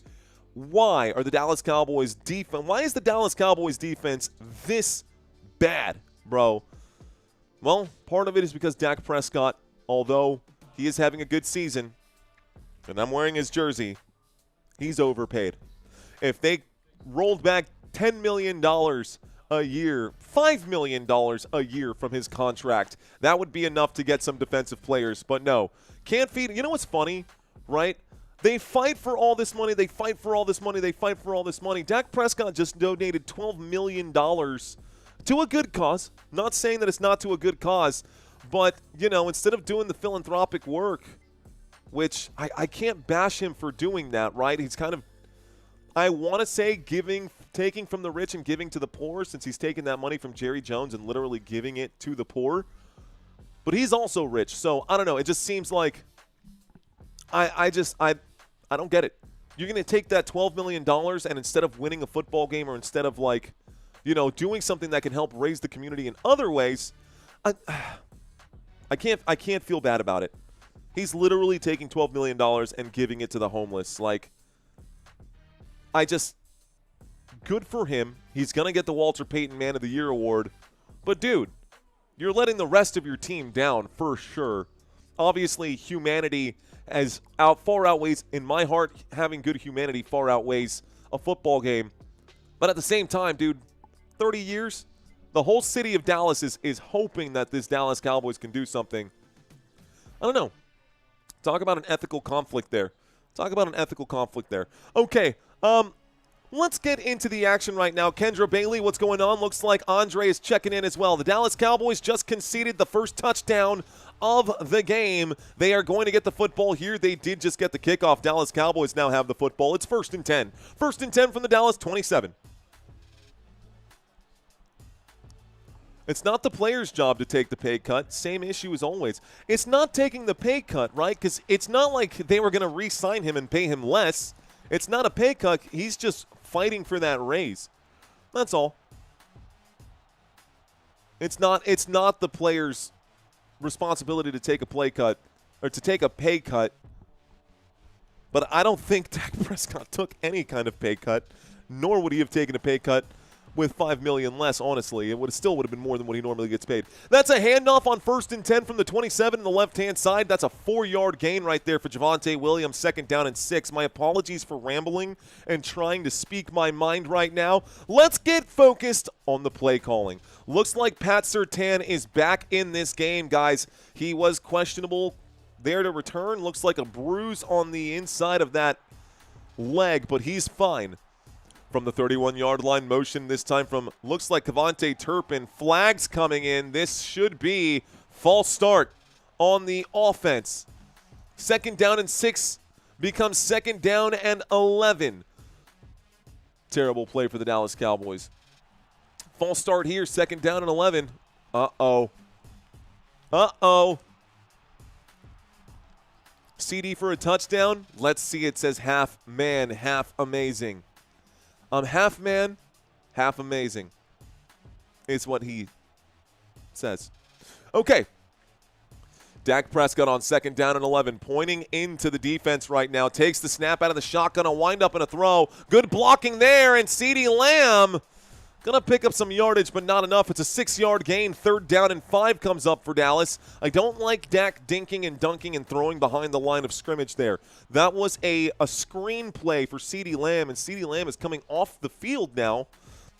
why are the Dallas Cowboys defense? Why is the Dallas Cowboys defense this bad, bro? Well, part of it is because Dak Prescott, although he is having a good season, and I'm wearing his jersey, he's overpaid. If they rolled back $10 million a year, $5 million a year from his contract, that would be enough to get some defensive players. But no, can't feed. You know what's funny, right? They fight for all this money. They fight for all this money. They fight for all this money. Dak Prescott just donated $12 million to a good cause. Not saying that it's not to a good cause, but, you know, instead of doing the philanthropic work, which I can't bash him for doing that, right? He's kind of, I want to say taking from the rich and giving to the poor, since he's taking that money from Jerry Jones and literally giving it to the poor. But he's also rich, so I don't know. It just seems like I don't get it. You're going to take that $12 million and instead of winning a football game or instead of, like, you know, doing something that can help raise the community in other ways, I can't feel bad about it. He's literally taking $12 million and giving it to the homeless. Like, good for him. He's going to get the Walter Payton Man of the Year award. But, dude, you're letting the rest of your team down for sure. Obviously, humanity far outweighs, in my heart, having good humanity far outweighs a football game. But at the same time, dude, 30 years, the whole city of Dallas is hoping that this Dallas Cowboys can do something. I don't know. Talk about an ethical conflict there. Okay, let's get into the action right now. Kendra Bailey, what's going on? Looks like Andre is checking in as well. The Dallas Cowboys just conceded the first touchdown of the game. They are going to get the football here. They did just get the kickoff. Dallas Cowboys now have the football. It's 1st and 10. 1st and 10 from the Dallas 27. It's not the player's job to take the pay cut. Same issue as always. It's not taking the pay cut, right? Because it's not like they were going to re-sign him and pay him less. It's not a pay cut. He's just fighting for that raise. That's all. It's not the player's responsibility to take a play cut or to take a pay cut. But I don't think Dak Prescott took any kind of pay cut, nor would he have taken a pay cut with $5 million less, honestly. It still would have been more than what he normally gets paid. That's a handoff on 1st and 10 from the 27 on the left-hand side. That's a 4-yard gain right there for Javonte Williams, 2nd down and 6. My apologies for rambling and trying to speak my mind right now. Let's get focused on the play calling. Looks like Pat Surtain is back in this game, guys. He was questionable there to return. Looks like a bruise on the inside of that leg, but he's fine. From the 31-yard line, motion this time from, looks like Kevontae Turpin. Flags coming in. This should be false start on the offense. 2nd down and 6 becomes 2nd down and 11. Terrible play for the Dallas Cowboys. False start here, 2nd down and 11. Uh-oh. CD for a touchdown. Let's see. It says half man, half amazing. Half man, half amazing is what he says. Okay. Dak Prescott on 2nd down and 11, pointing into the defense right now. Takes the snap out of the shotgun, a wind up and a throw. Good blocking there, and CeeDee Lamb going to pick up some yardage, but not enough. It's a 6-yard gain. 3rd down and 5 comes up for Dallas. I don't like Dak dinking and dunking and throwing behind the line of scrimmage there. That was a screen play for CeeDee Lamb, and CeeDee Lamb is coming off the field now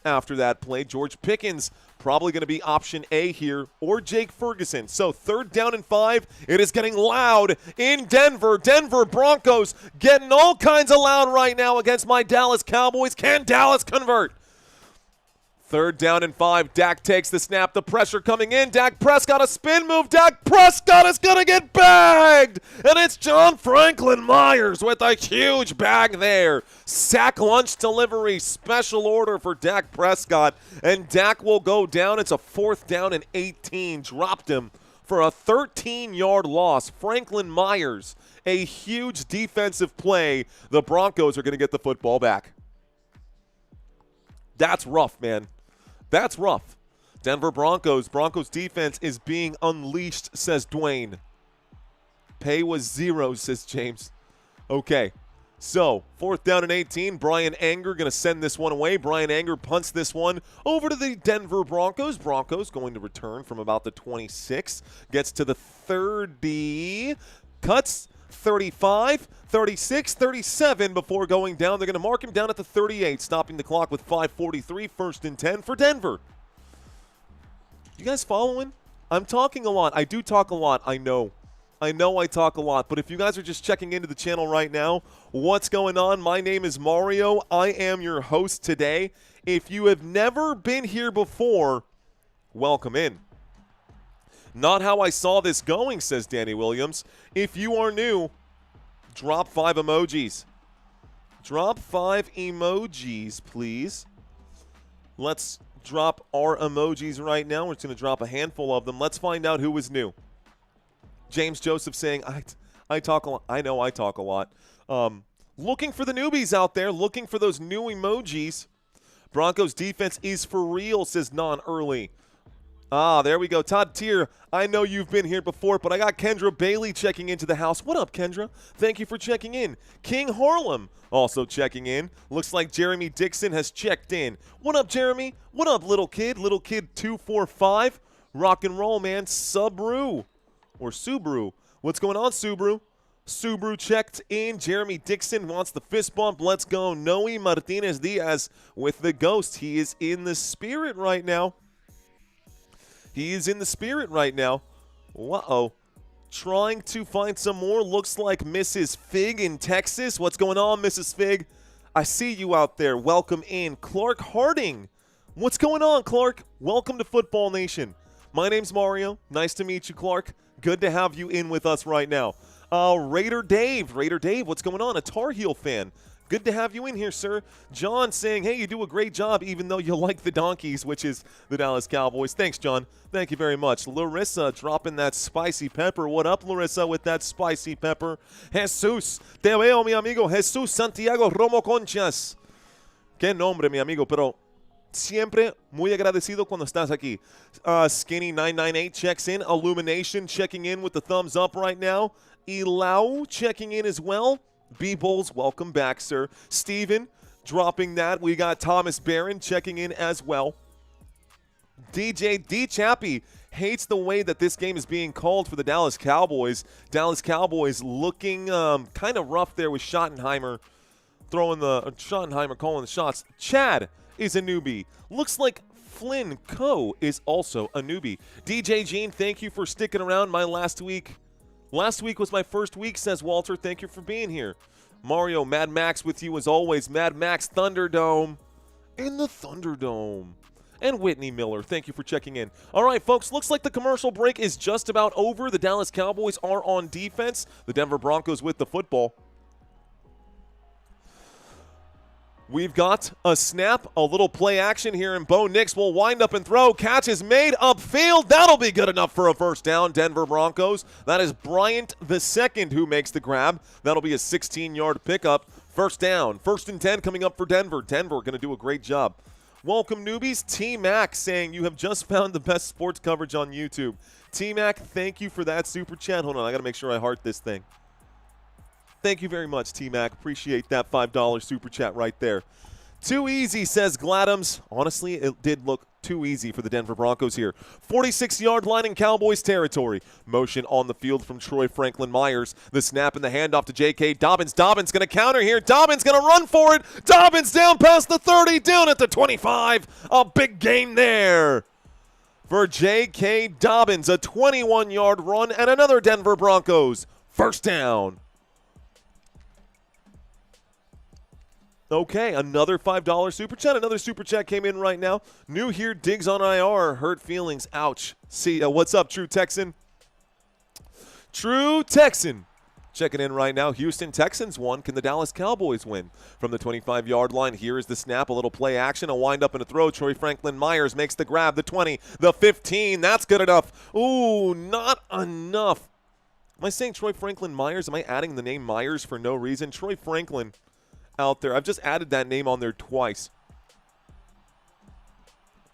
after that play. George Pickens probably going to be option A here, or Jake Ferguson. So 3rd down and 5. It is getting loud in Denver. Denver Broncos getting all kinds of loud right now against my Dallas Cowboys. Can Dallas convert? 3rd down and 5. Dak takes the snap. The pressure coming in. Dak Prescott, a spin move. Dak Prescott is going to get bagged. And it's John Franklin Myers with a huge bag there. Sack lunch delivery. Special order for Dak Prescott. And Dak will go down. It's a 4th down and 18. Dropped him for a 13-yard loss. Franklin Myers, a huge defensive play. The Broncos are going to get the football back. That's rough, man. That's rough. Denver Broncos defense is being unleashed, says Dwayne. Pay was 0, says James. Okay. So, 4th down and 18. Brian Anger going to send this one away. Brian Anger punts this one over to the Denver Broncos. Broncos going to return from about the 26. Gets to the 30. Cuts 35, 36, 37 before going down. They're going to mark him down at the 38, stopping the clock with 5:43. 1st and 10 for Denver. You guys following? I'm talking a lot. I do talk a lot. I know I talk a lot, but if you guys are just checking into the channel right now, what's going on? My name is Mario. I am your host today. If you have never been here before, welcome in. Not how I saw this going, says Danny Williams. If you are new, drop 5 emojis. Drop 5 emojis, please. Let's drop our emojis right now. We're just going to drop a handful of them. Let's find out who is new. James Joseph saying, I talk a lot. I know I talk a lot. Looking for the newbies out there, looking for those new emojis. Broncos defense is for real, says non-early. There we go. Todd Tier, I know you've been here before, but I got Kendra Bailey checking into the house. What up, Kendra? Thank you for checking in. King Harlem also checking in. Looks like Jeremy Dixon has checked in. What up, Jeremy? What up, little kid? Little kid 245. Rock and roll, man. Subaru. Or Subaru. What's going on, Subaru? Subaru checked in. Jeremy Dixon wants the fist bump. Let's go. Noe Martinez Diaz with the ghost. He is in the spirit right now. He is in the spirit right now. Uh-oh. Trying to find some more. Looks like Mrs. Fig in Texas. What's going on, Mrs. Fig? I see you out there. Welcome in. Clark Harding. What's going on, Clark? Welcome to Football Nation. My name's Mario. Nice to meet you, Clark. Good to have you in with us right now. Raider Dave. Raider Dave, what's going on? A Tar Heel fan. Good to have you in here, sir. John saying, hey, you do a great job even though you like the Donkeys, which is the Dallas Cowboys. Thanks, John. Thank you very much. Larissa dropping that spicy pepper. What up, Larissa, with that spicy pepper? Jesus, te veo, mi amigo. Jesus Santiago Romo Conchas. Qué nombre, mi amigo, pero siempre muy agradecido cuando estás aquí. Skinny998 checks in. Illumination checking in with the thumbs up right now. Elau checking in as well. B-Bulls, welcome back, sir. Steven dropping that. We got Thomas Barron checking in as well. DJ D. Chappie hates the way that this game is being called for the Dallas Cowboys. Dallas Cowboys looking kind of rough there with Schottenheimer calling the shots. Chad is a newbie. Looks like Flynn Coe is also a newbie. DJ Gene, thank you for sticking around last week was my first week, says Walter. Thank you for being here. Mario, Mad Max with you as always. Mad Max Thunderdome in the Thunderdome. And Whitney Miller, thank you for checking in. All right, folks, looks like the commercial break is just about over. The Dallas Cowboys are on defense. The Denver Broncos with the football. We've got a snap, a little play action here, and Bo Nix will wind up and throw. Catch is made upfield. That'll be good enough for a first down, Denver Broncos. That is Bryant II who makes the grab. That'll be a 16-yard pickup. First down. 1st and 10 coming up for Denver. Denver going to do a great job. Welcome, newbies. T-Mac saying you have just found the best sports coverage on YouTube. T-Mac, thank you for that super chat. Hold on, I got to make sure I heart this thing. Thank you very much, T-Mac. Appreciate that $5 super chat right there. Too easy, says Gladams. Honestly, it did look too easy for the Denver Broncos here. 46-yard line in Cowboys territory. Motion on the field from Troy Franklin Myers. The snap and the handoff to J.K. Dobbins. Dobbins going to counter here. Dobbins going to run for it. Dobbins down past the 30, down at the 25. A big gain there for J.K. Dobbins. A 21-yard run and another Denver Broncos first down. Okay, another $5 super chat. Another super chat came in right now. New here, Diggs on IR. Hurt feelings. Ouch. See, what's up, True Texan? True Texan. Checking in right now. Houston Texans won. Can the Dallas Cowboys win? From the 25-yard line, here is the snap. A little play action. A wind up and a throw. Troy Franklin Myers makes the grab. The 20, the 15. That's good enough. Ooh, not enough. Am I saying Troy Franklin Myers? Am I adding the name Myers for no reason? Troy Franklin out there. I've just added that name on there twice.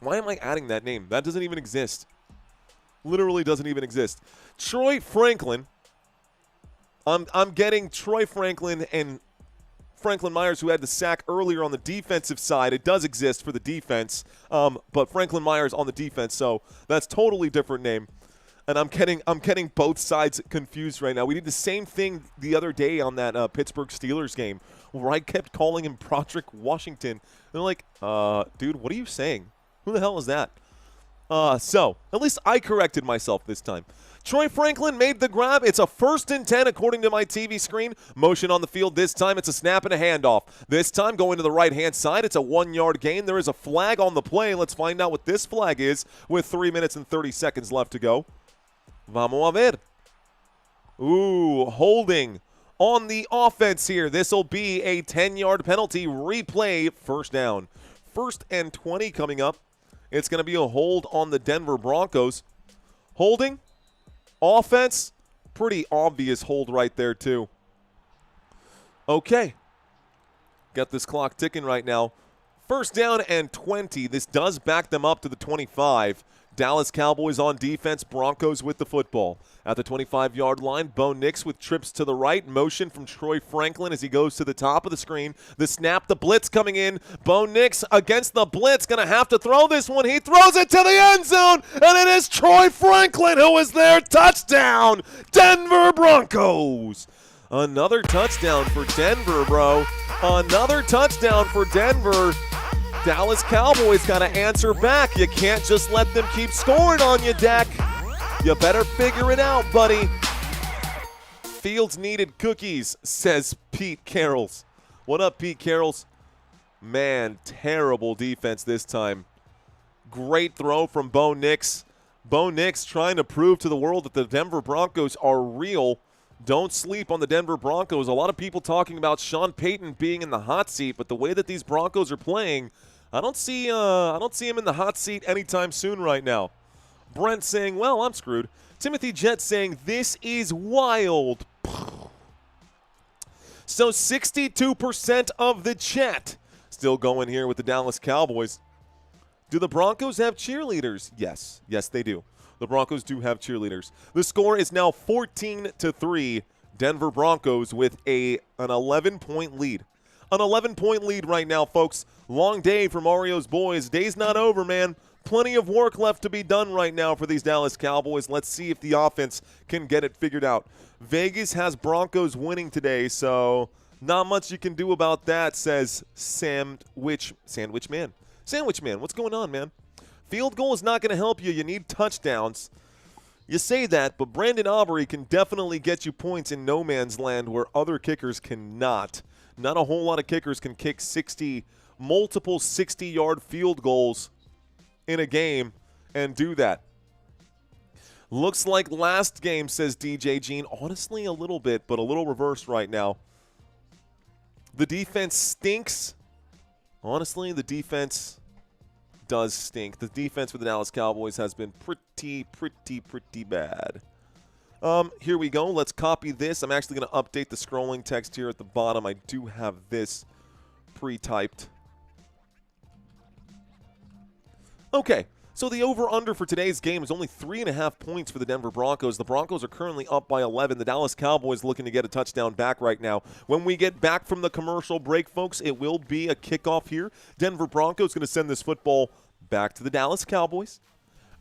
Why am I adding that name? That doesn't even exist. Literally doesn't even exist. Troy Franklin. I'm getting Troy Franklin and Franklin Myers, who had the sack earlier on the defensive side. It does exist for the defense, but Franklin Myers on the defense, so that's totally different name. And I'm getting both sides confused right now. We did the same thing the other day on that Pittsburgh Steelers game where I kept calling him Broderick Washington. And they're like, dude, what are you saying? Who the hell is that? So at least I corrected myself this time. Troy Franklin made the grab. It's a 1st and 10 according to my TV screen. Motion on the field this time. It's a snap and a handoff. This time going to the right-hand side. It's a 1-yard gain. There is a flag on the play. Let's find out what this flag is with 3 minutes and 30 seconds left to go. Vamos a ver. Ooh, holding on the offense here. This will be a 10-yard penalty. Replay, first down. 1st and 20 coming up. It's going to be a hold on the Denver Broncos. Holding. Offense. Pretty obvious hold right there, too. Okay. Got this clock ticking right now. 1st down and 20. This does back them up to the 25. Dallas Cowboys on defense, Broncos with the football. At the 25-yard line, Bo Nix with trips to the right. Motion from Troy Franklin as he goes to the top of the screen. The snap, the blitz coming in. Bo Nix against the blitz, going to have to throw this one. He throws it to the end zone, and it is Troy Franklin who is there. Touchdown, Denver Broncos. Another touchdown for Denver, bro. Another touchdown for Denver. Dallas Cowboys got to answer back. You can't just let them keep scoring on you, Dak. You better figure it out, buddy. Fields needed cookies, says Pete Carrolls. What up, Pete Carrolls? Man, terrible defense this time. Great throw from Bo Nix. Bo Nix trying to prove to the world that the Denver Broncos are real. Don't sleep on the Denver Broncos. A lot of people talking about Sean Payton being in the hot seat, but the way that these Broncos are playing, I don't see him in the hot seat anytime soon right now. Brent saying, well, I'm screwed. Timothy Jett saying, this is wild. So 62% of the chat still going here with the Dallas Cowboys. Do the Broncos have cheerleaders? Yes. Yes, they do. The Broncos do have cheerleaders. The score is now 14-3. Denver Broncos with an 11-point lead. An 11-point lead right now, folks. Long day for Mario's boys. Day's not over, man. Plenty of work left to be done right now for these Dallas Cowboys. Let's see if the offense can get it figured out. Vegas has Broncos winning today, so not much you can do about that, says Sandwich Man. Sandwich Man, what's going on, man? Field goal is not going to help you. You need touchdowns. You say that, but Brandon Aubrey can definitely get you points in no man's land where other kickers cannot. Not a whole lot of kickers can kick multiple 60-yard field goals in a game and do that. Looks like last game, says DJ Gene. Honestly, a little bit, but a little reversed right now. The defense stinks. Honestly, the defense does stink. The defense for the Dallas Cowboys has been pretty bad. Here we go. Let's copy this. I'm actually going to update the scrolling text here at the bottom. I do have this pre-typed. Okay, so the over-under for today's game is only 3.5 points for the Denver Broncos. The Broncos are currently up by 11. The Dallas Cowboys looking to get a touchdown back right now. When we get back from the commercial break, folks, it will be a kickoff here. Denver Broncos going to send this football back to the Dallas Cowboys.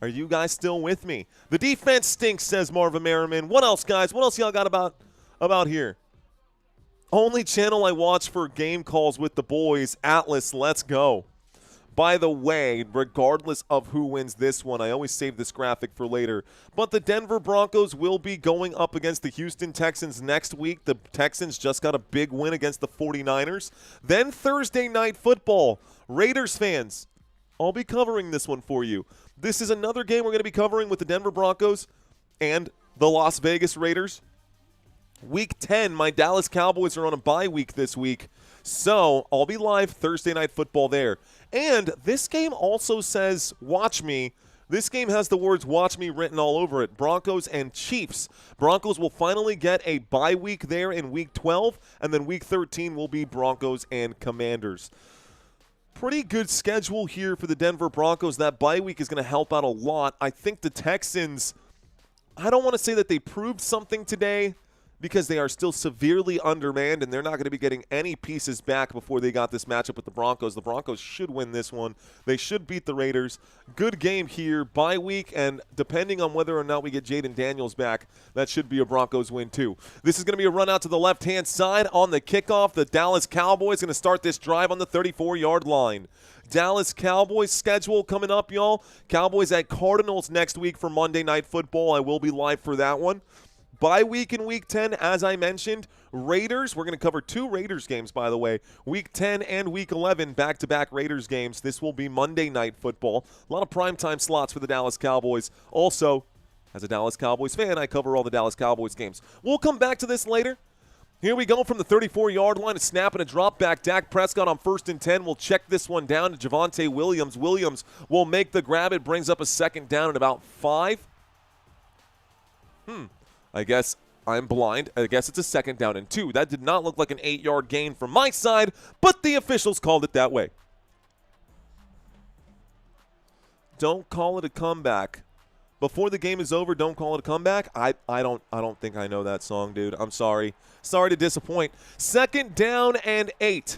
Are you guys still with me? The defense stinks, says Marvin Merriman. What else, guys? What else y'all got about here? Only channel I watch for game calls with the boys, Atlas, let's go. By the way, regardless of who wins this one, I always save this graphic for later, but the Denver Broncos will be going up against the Houston Texans next week. The Texans just got a big win against the 49ers. Then Thursday Night Football. Raiders fans, I'll be covering this one for you. This is another game we're going to be covering with the Denver Broncos and the Las Vegas Raiders. Week 10, my Dallas Cowboys are on a bye week this week, so I'll be live Thursday Night Football there. And this game also says, watch me. This game has the words watch me written all over it. Broncos and Chiefs. Broncos will finally get a bye week there in Week 12, and then Week 13 will be Broncos and Commanders. Pretty good schedule here for the Denver Broncos. That bye week is going to help out a lot. I think the Texans, I don't want to say that they proved something today. because they are still severely undermanned, and they're not going to be getting any pieces back before they got this matchup with the Broncos. The Broncos should win this one. They should beat the Raiders. Good game here, bye week, and depending on whether or not we get Jaden Daniels back, that should be a Broncos win too. This is going to be a run out to the left-hand side on the kickoff. The Dallas Cowboys going to start this drive on the 34-yard line. Dallas Cowboys schedule coming up, y'all. Cowboys at Cardinals next week for Monday Night Football. I will be live for that one. Bye week in Week 10, as I mentioned. Raiders, we're going to cover 2 Raiders games, by the way. Week 10 and Week 11, back-to-back Raiders games. This will be Monday Night Football. A lot of primetime slots for the Dallas Cowboys. Also, as a Dallas Cowboys fan, I cover all the Dallas Cowboys games. We'll come back to this later. Here we go from the 34-yard line, a snap and a drop back. Dak Prescott on 1st and 10 will check this one down to Javonte Williams. Williams will make the grab. It brings up a 2nd down at about 5. I guess I'm blind. I guess it's a 2nd down and 2. That did not look like an 8-yard gain from my side, but the officials called it that way. Don't call it a comeback. Before the game is over, don't call it a comeback. I don't think I know that song, dude. I'm sorry. Sorry to disappoint. 2nd down and 8.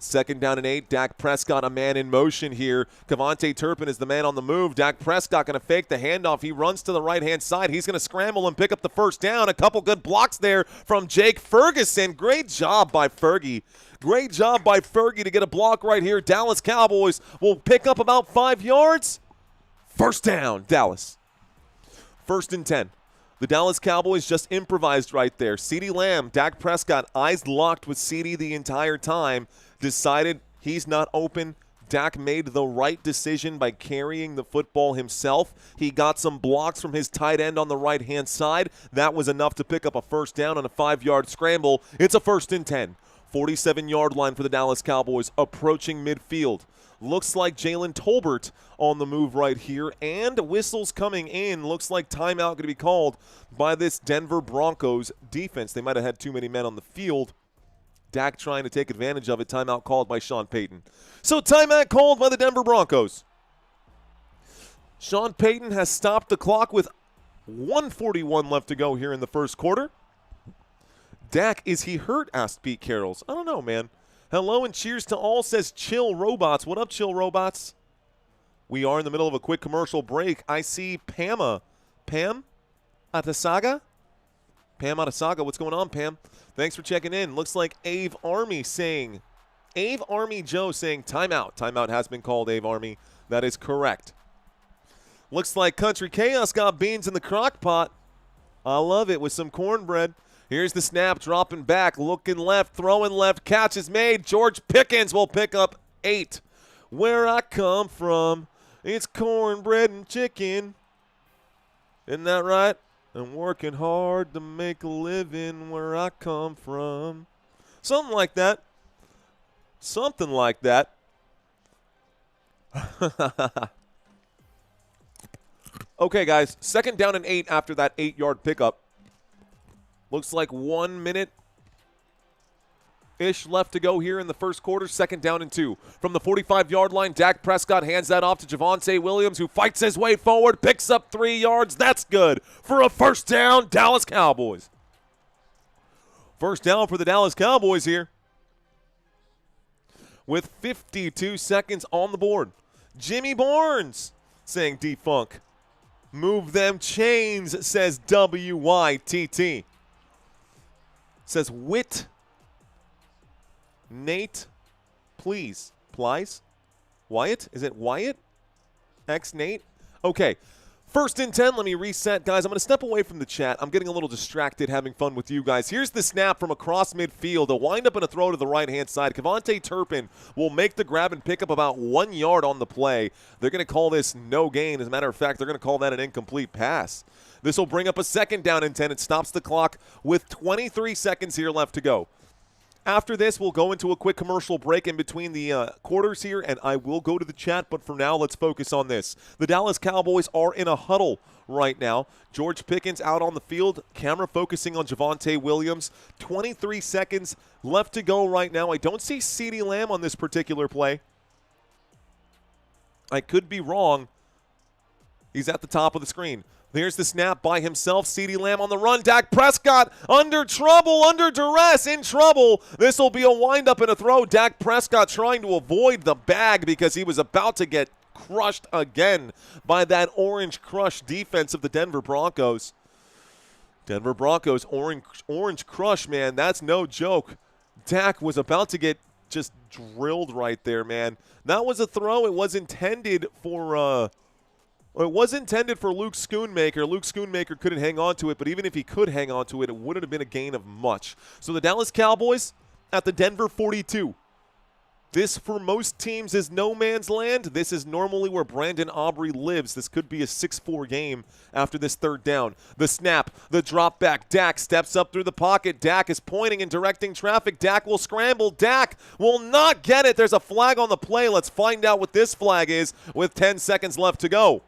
2nd down and 8. Dak Prescott, a man in motion here. Kevontae Turpin is the man on the move. Dak Prescott going to fake the handoff. He runs to the right-hand side. He's going to scramble and pick up the 1st down. A couple good blocks there from Jake Ferguson. Great job by Fergie. Great job by Fergie to get a block right here. Dallas Cowboys will pick up about 5 yards. 1st down, Dallas. 1st and 10. The Dallas Cowboys just improvised right there. CeeDee Lamb, Dak Prescott, eyes locked with CeeDee the entire time. Decided he's not open. Dak made the right decision by carrying the football himself. He got some blocks from his tight end on the right-hand side. That was enough to pick up a 1st down on a 5-yard scramble. It's a 1st and 10. 47-yard line for the Dallas Cowboys approaching midfield. Looks like Jalen Tolbert on the move right here, and whistles coming in. Looks like timeout going to be called by this Denver Broncos defense. They might have had too many men on the field. Dak trying to take advantage of it. Timeout called by Sean Payton. So timeout called by the Denver Broncos. Sean Payton has stopped the clock with 1:41 left to go here in the 1st quarter. Dak, is he hurt? Asked Pete Carrolls. I don't know, man. Hello and cheers to all, says Chill Robots. What up, Chill Robots? We are in the middle of a quick commercial break. I see Pam Atasaga? Pam Atasaga, what's going on, Pam? Thanks for checking in. Looks like Ave Army Joe saying timeout. Timeout has been called, Ave Army. That is correct. Looks like Country Chaos got beans in the crock pot. I love it with some cornbread. Here's the snap, dropping back, looking left, throwing left, catch is made. George Pickens will pick up 8. Where I come from, it's cornbread and chicken. Isn't that right? I'm working hard to make a living where I come from. Something like that. Something like that. Okay, guys, 2nd down and 8 after that 8-yard pickup. Looks like 1 minute-ish left to go here in the 1st quarter. 2nd down and 2. From the 45-yard line, Dak Prescott hands that off to Javonte Williams, who fights his way forward, picks up 3 yards. That's good for a 1st down, Dallas Cowboys. 1st down for the Dallas Cowboys here. With 52 seconds on the board. Jimmy Barnes saying defunk. Move them chains, says WYTT. Says Wit. Nate, please. Plies? Wyatt? Is it Wyatt? Nate? Okay. 1st and 10. Let me reset, guys. I'm going to step away from the chat. I'm getting a little distracted having fun with you guys. Here's the snap from across midfield. A wind-up and a throw to the right-hand side. Kevontae Turpin will make the grab and pick up about 1 yard on the play. They're going to call this no gain. As a matter of fact, they're going to call that an incomplete pass. This will bring up a 2nd down and 10. It stops the clock with 23 seconds here left to go. After this, we'll go into a quick commercial break in between the quarters here, and I will go to the chat, but for now, let's focus on this. The Dallas Cowboys are in a huddle right now. George Pickens out on the field, camera focusing on Javonte Williams. 23 seconds left to go right now. I don't see CeeDee Lamb on this particular play. I could be wrong. He's at the top of the screen. Here's the snap by himself. CeeDee Lamb on the run. Dak Prescott under trouble, under duress, in trouble. This will be a windup and a throw. Dak Prescott trying to avoid the bag because he was about to get crushed again by that orange crush defense of the Denver Broncos. Denver Broncos, orange crush, man. That's no joke. Dak was about to get just drilled right there, man. That was a throw. It was intended for Luke Schoonmaker. Luke Schoonmaker couldn't hang on to it, but even if he could hang on to it, it wouldn't have been a gain of much. So the Dallas Cowboys at the Denver 42. This, for most teams, is no man's land. This is normally where Brandon Aubrey lives. This could be a 6-4 game after this third down. The snap, the drop back. Dak steps up through the pocket. Dak is pointing and directing traffic. Dak will scramble. Dak will not get it. There's a flag on the play. Let's find out what this flag is with 10 seconds left to go.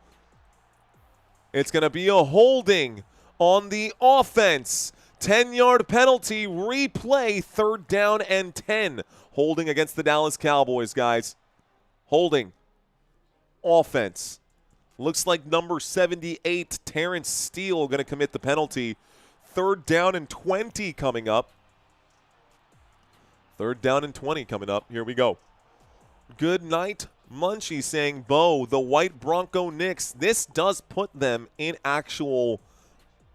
It's going to be a holding on the offense. 10-yard penalty, replay, 3rd down and 10. Holding against the Dallas Cowboys, guys. Holding. Offense. Looks like number 78, Terrence Steele, going to commit the penalty. 3rd down and 20 coming up. 3rd down and 20 coming up. Here we go. Good night, Munchie saying, Bo, the white Bronco Knicks, this does put them in actual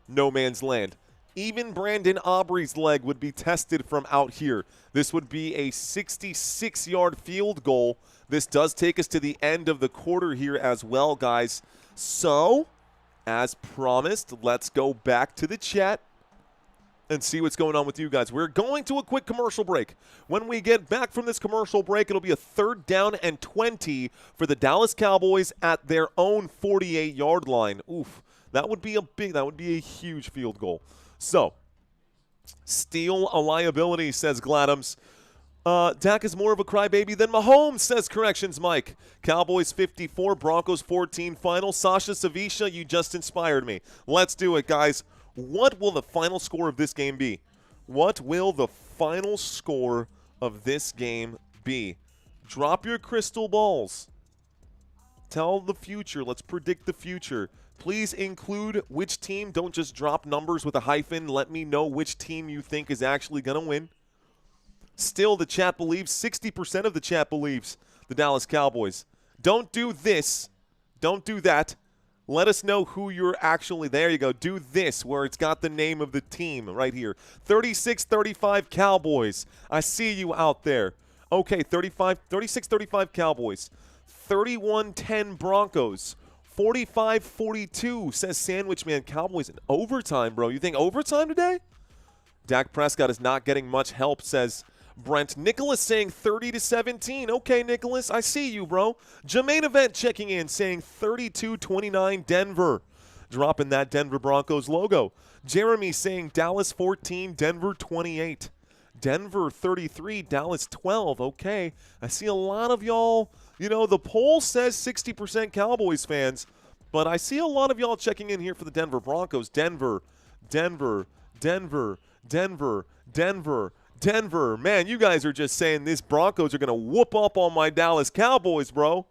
no man's land. Even Brandon Aubrey's leg would be tested from out here. This would be a 66-yard field goal. This does take us to the end of the quarter here as well, guys. So, as promised, let's go back to the chat and see what's going on with you guys. We're going to a quick commercial break. When we get back from this commercial break, it'll be a 3rd down and 20 for the Dallas Cowboys at their own 48-yard line. Oof, that would be a huge field goal. So, Steele a liability, says Gladams. Dak is more of a crybaby than Mahomes, says Corrections Mike. Cowboys 54, Broncos 14 final. Sasha Savisha, you just inspired me. Let's do it, guys. What will the final score of this game be? What will the final score of this game be? Drop your crystal balls. Tell the future. Let's predict the future. Please include which team. Don't just drop numbers with a hyphen. Let me know which team you think is actually going to win. Still, the chat believes, 60% of the chat believes the Dallas Cowboys. Don't do this. Don't do that. Let us know who you're actually. There you go. Do this where it's got the name of the team right here. 36-35 Cowboys. I see you out there. Okay, 36-35 Cowboys. 31-10 Broncos. 45-42, says Sandwich Man. Cowboys in overtime, bro. You think overtime today? Dak Prescott is not getting much help, says Brent. Nicholas saying 30-17. Okay, Nicholas, I see you, bro. Jermaine Event checking in, saying 32-29 Denver. Dropping that Denver Broncos logo. Jeremy saying Dallas 14, Denver 28. Denver 33, Dallas 12. Okay, I see a lot of y'all. You know, the poll says 60% Cowboys fans, but I see a lot of y'all checking in here for the Denver Broncos. Denver, Denver, Denver, Denver, Denver, Denver. Man, you guys are just saying these Broncos are going to whoop up on my Dallas Cowboys, bro.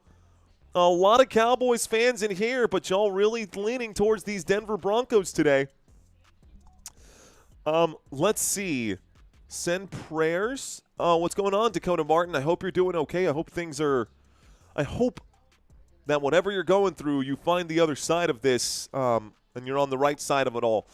A lot of Cowboys fans in here, but y'all really leaning towards these Denver Broncos today. Let's see. Send prayers. What's going on, Dakota Martin? I hope you're doing okay. I hope that whatever you're going through, you find the other side of this, and you're on the right side of it all.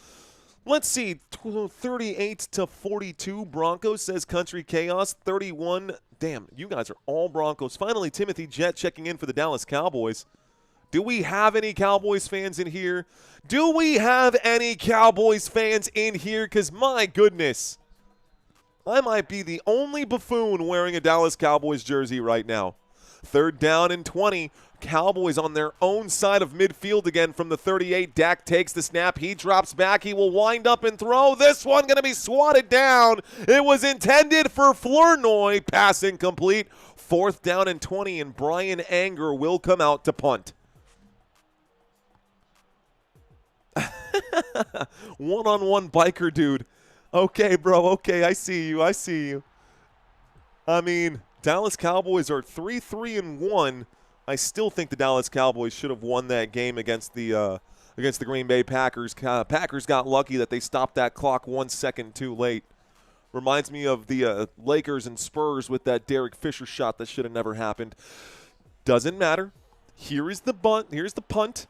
Let's see, 38-42 Broncos, says Country Chaos. 31, damn, you guys are all Broncos. Finally, Timothy Jett checking in for the Dallas Cowboys. Do we have any Cowboys fans in here? Do we have any Cowboys fans in here? Because my goodness, I might be the only buffoon wearing a Dallas Cowboys jersey right now. 3rd down and 20. Cowboys on their own side of midfield again from the 38. Dak takes the snap. He drops back. He will wind up and throw. This one going to be swatted down. It was intended for Flournoy. Pass incomplete. 4th down and 20, and Brian Anger will come out to punt. One-on-one biker dude. Okay, bro. Okay, I see you. I see you. I mean, Dallas Cowboys are 3-3-1 I still think the Dallas Cowboys should have won that game against the Green Bay Packers. Packers got lucky that they stopped that clock 1 second too late. Reminds me of the Lakers and Spurs with that Derek Fisher shot that should have never happened. Doesn't matter. Here is the bunt. Here's the punt.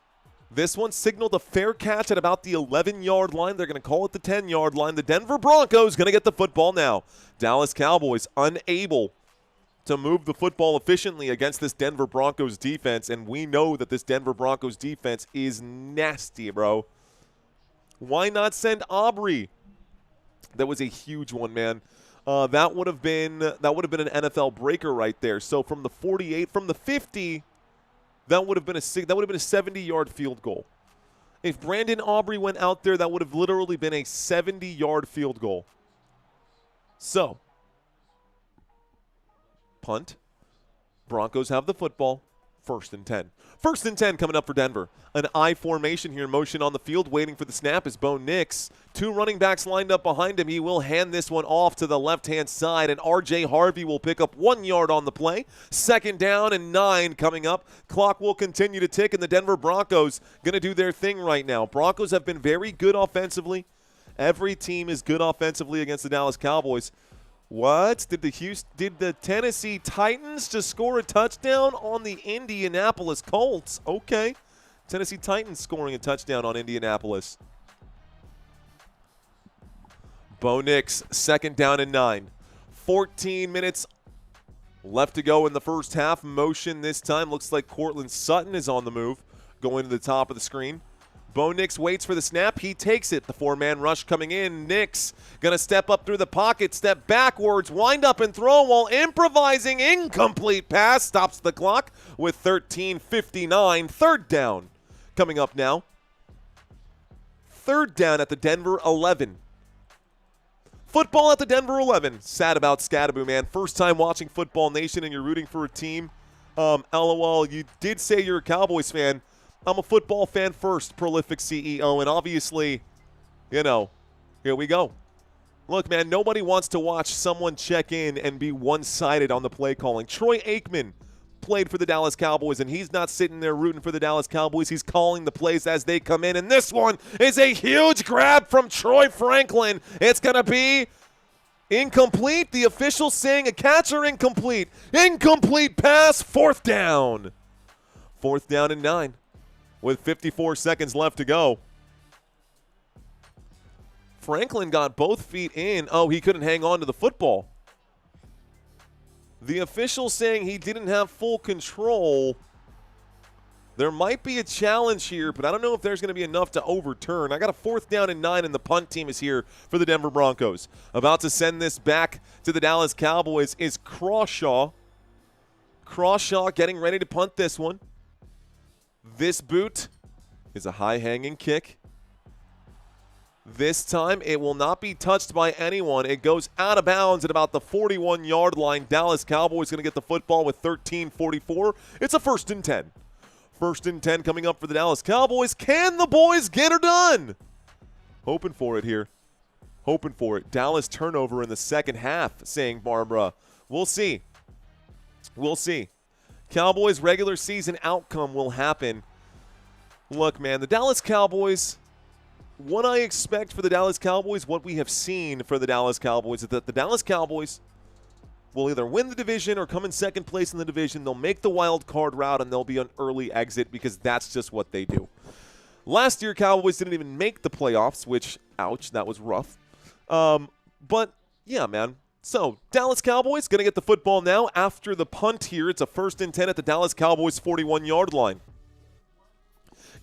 This one signaled a fair catch at about the 11-yard line. They're going to call it the 10-yard line. The Denver Broncos going to get the football now. Dallas Cowboys unable to move the football efficiently against this Denver Broncos defense, and we know that this Denver Broncos defense is nasty, bro. Why not send Aubrey? That was a huge one, man. That would have been an NFL breaker right there. So from the 48, from the 50, that would have been a 70-yard field goal. If Brandon Aubrey went out there, that would have literally been a 70-yard field goal. So, punt. Broncos have the football. 1st and 10. 1st and 10 coming up for Denver. An I formation here, motion on the field, waiting for the snap is Bo Nix. 2 running backs lined up behind him. He will hand this one off to the left-hand side, and R.J. Harvey will pick up 1 yard on the play. 2nd down and 9 coming up. Clock will continue to tick, and the Denver Broncos going to do their thing right now. Broncos have been very good offensively. Every team is good offensively against the Dallas Cowboys. What? Did the Tennessee Titans just score a touchdown on the Indianapolis Colts? Okay. Tennessee Titans scoring a touchdown on Indianapolis. Bo Nix, 2nd down and 9. 14 minutes left to go in the first half. Motion this time. Looks like Cortland Sutton is on the move, going to the top of the screen. Bo Nix waits for the snap. He takes it. The 4-man rush coming in. Nix going to step up through the pocket, step backwards, wind up and throw while improvising. Incomplete pass. Stops the clock with 13:59. 3rd down coming up now. 3rd down at the Denver 11. Football at the Denver 11. Sad about Scadaboo, man. First time watching Football Nation and you're rooting for a team. LOL, you did say you're a Cowboys fan. I'm a football fan first, prolific CEO, and obviously, here we go. Look, man, nobody wants to watch someone check in and be one-sided on the play calling. Troy Aikman played for the Dallas Cowboys, and he's not sitting there rooting for the Dallas Cowboys. He's calling the plays as they come in, and this one is a huge grab from Troy Franklin. It's going to be incomplete. The official saying a catch or incomplete. Incomplete pass, 4th down. 4th down and 9. With 54 seconds left to go. Franklin got both feet in. Oh, he couldn't hang on to the football. The official saying he didn't have full control. There might be a challenge here, but I don't know if there's going to be enough to overturn. I got a 4th down and 9, and the punt team is here for the Denver Broncos. About to send this back to the Dallas Cowboys is Crawshaw. Crawshaw getting ready to punt this one. This boot is a high-hanging kick. This time, it will not be touched by anyone. It goes out of bounds at about the 41-yard line. Dallas Cowboys going to get the football with 13:44. It's a 1st and 10. 1st and 10 coming up for the Dallas Cowboys. Can the boys get her done? Hoping for it here. Hoping for it. Dallas turnover in the second half, saying Barbara. We'll see. We'll see. Cowboys regular season outcome will happen. Look, man, the Dallas Cowboys, what I expect for the Dallas Cowboys, what we have seen for the Dallas Cowboys, is that the Dallas Cowboys will either win the division or come in 2nd place in the division. They'll make the wild card route, and they'll be an early exit because that's just what they do. Last year, Cowboys didn't even make the playoffs, which, ouch, that was rough. But, yeah, man. So, Dallas Cowboys going to get the football now after the punt here. It's a 1st and 10 at the Dallas Cowboys 41-yard line.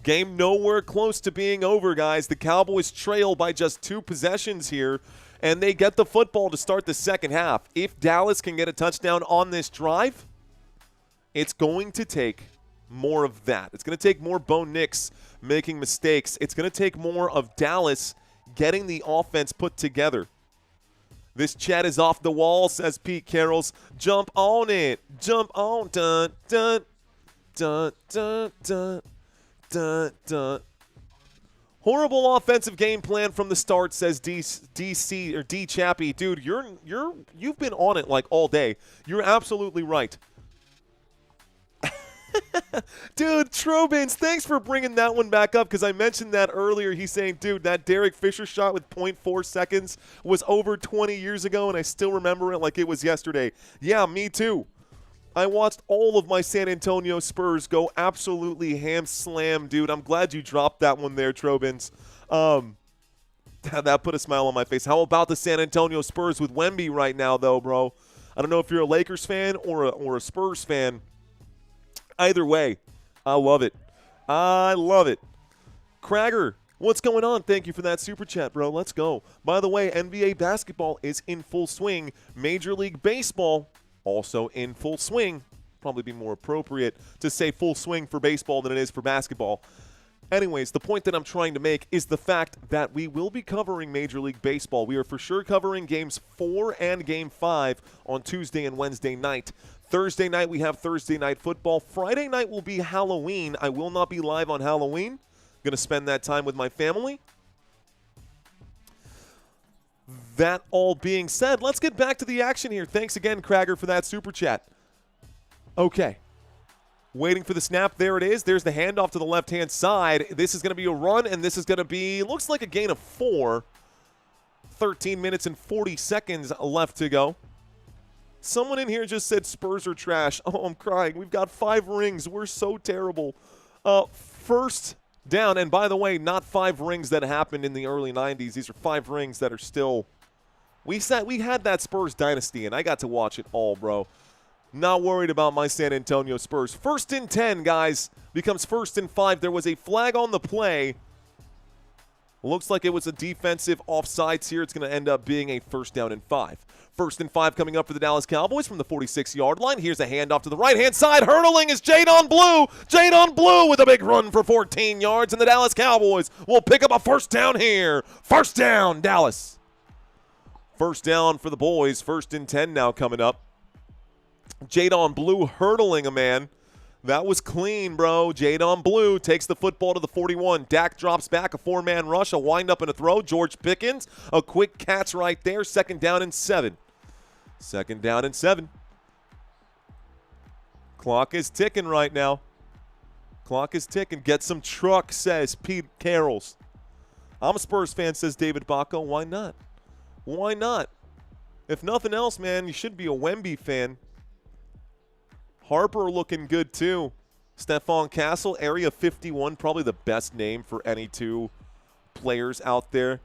Game nowhere close to being over, guys. The Cowboys trail by just 2 possessions here, and they get the football to start the second half. If Dallas can get a touchdown on this drive, it's going to take more of that. It's going to take more Bo Nix making mistakes. It's going to take more of Dallas getting the offense put together. This chat is off the wall, says Pete Carrolls. Jump on it. Jump on. Dun, dun, dun, dun, dun, dun, dun. Horrible offensive game plan from the start, says DC or D Chappie. Dude, you've been on it like all day. You're absolutely right. Dude, Trobins, thanks for bringing that one back up because I mentioned that earlier. He's saying, dude, that Derek Fisher shot with 0.4 seconds was over 20 years ago, and I still remember it like it was yesterday. Yeah, me too. I watched all of my San Antonio Spurs go absolutely ham-slam, dude. I'm glad you dropped that one there, Trobins. That put a smile on my face. How about the San Antonio Spurs with Wemby right now, though, bro? I don't know if you're a Lakers fan or a Spurs fan. Either way, I love it. I love it. Cragger, what's going on? Thank you for that super chat, bro. Let's go. By the way, NBA basketball is in full swing. Major League Baseball also in full swing. Probably be more appropriate to say full swing for baseball than it is for basketball. Anyways, the point that I'm trying to make is the fact that we will be covering Major League Baseball. We are for sure covering Games 4 and Game 5 on Tuesday and Wednesday night. Thursday night, we have Thursday Night Football. Friday night will be Halloween. I will not be live on Halloween. Going to spend that time with my family. That all being said, let's get back to the action here. Thanks again, Cragger, for that super chat. Okay. Waiting for the snap. There it is. There's the handoff to the left-hand side. This is going to be a run, and this is going to be, looks like a gain of 4. 13 minutes and 40 seconds left to go. Someone in here just said Spurs are trash. Oh, I'm crying. We've got 5 rings. We're so terrible. First down, and by the way, not 5 rings that happened in the early 90s. These are 5 rings that are still – we had that Spurs dynasty, and I got to watch it all, bro. Not worried about my San Antonio Spurs. 1st and 10, guys, becomes 1st and 5. There was a flag on the play. Looks like it was a defensive offsides here. It's going to end up being a 1st down and 5. 1st and 5 coming up for the Dallas Cowboys from the 46-yard line. Here's a handoff to the right-hand side. Hurdling is Jadon Blue. Jadon Blue with a big run for 14 yards, and the Dallas Cowboys will pick up a 1st down here. 1st down, Dallas. 1st down for the boys. 1st and 10 now coming up. Jadon Blue hurdling a man. That was clean, bro. Jadon Blue takes the football to the 41. Dak drops back, a 4-man rush, a wind-up and a throw. George Pickens, a quick catch right there. 2nd down and 7. 2nd down and 7. Clock is ticking right now. Clock is ticking. Get some truck, says Pete Carrolls. I'm a Spurs fan, says David Bacco. Why not? Why not? If nothing else, man, you should be a Wemby fan. Harper looking good, too. Stephon Castle, Area 51, probably the best name for any 2 players out there.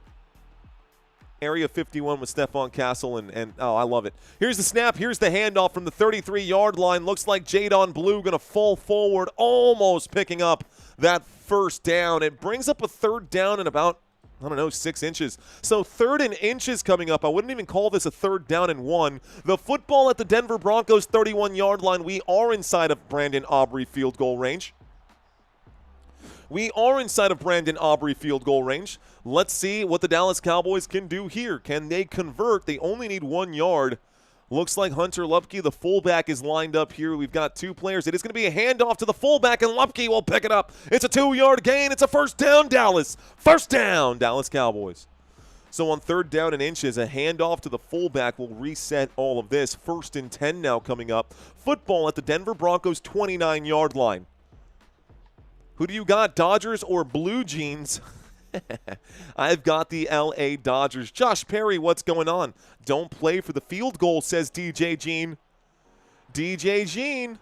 Area 51 with Stephon Castle, and oh, I love it. Here's the snap. Here's the handoff from the 33-yard line. Looks like Jadon Blue going to fall forward, almost picking up that 1st down. It brings up a 3rd down and about, I don't know, 6 inches. So 3rd and inches coming up. I wouldn't even call this a 3rd down and 1. The football at the Denver Broncos 31-yard line. We are inside of Brandon Aubrey field goal range. We are inside of Brandon Aubrey field goal range. Let's see what the Dallas Cowboys can do here. Can they convert? They only need 1 yard. Looks like Hunter Lupke, the fullback, is lined up here. We've got 2 players. It is going to be a handoff to the fullback, and Lupke will pick it up. It's a 2-yard gain. It's a 1st down, Dallas. 1st down, Dallas Cowboys. So on 3rd down and inches, a handoff to the fullback will reset all of this. 1st and 10 now coming up. Football at the Denver Broncos 29-yard line. Who do you got, Dodgers or Blue Jeans? I've got the L.A. Dodgers. Josh Perry, what's going on? Don't play for the field goal, says DJ Jean. DJ Jean.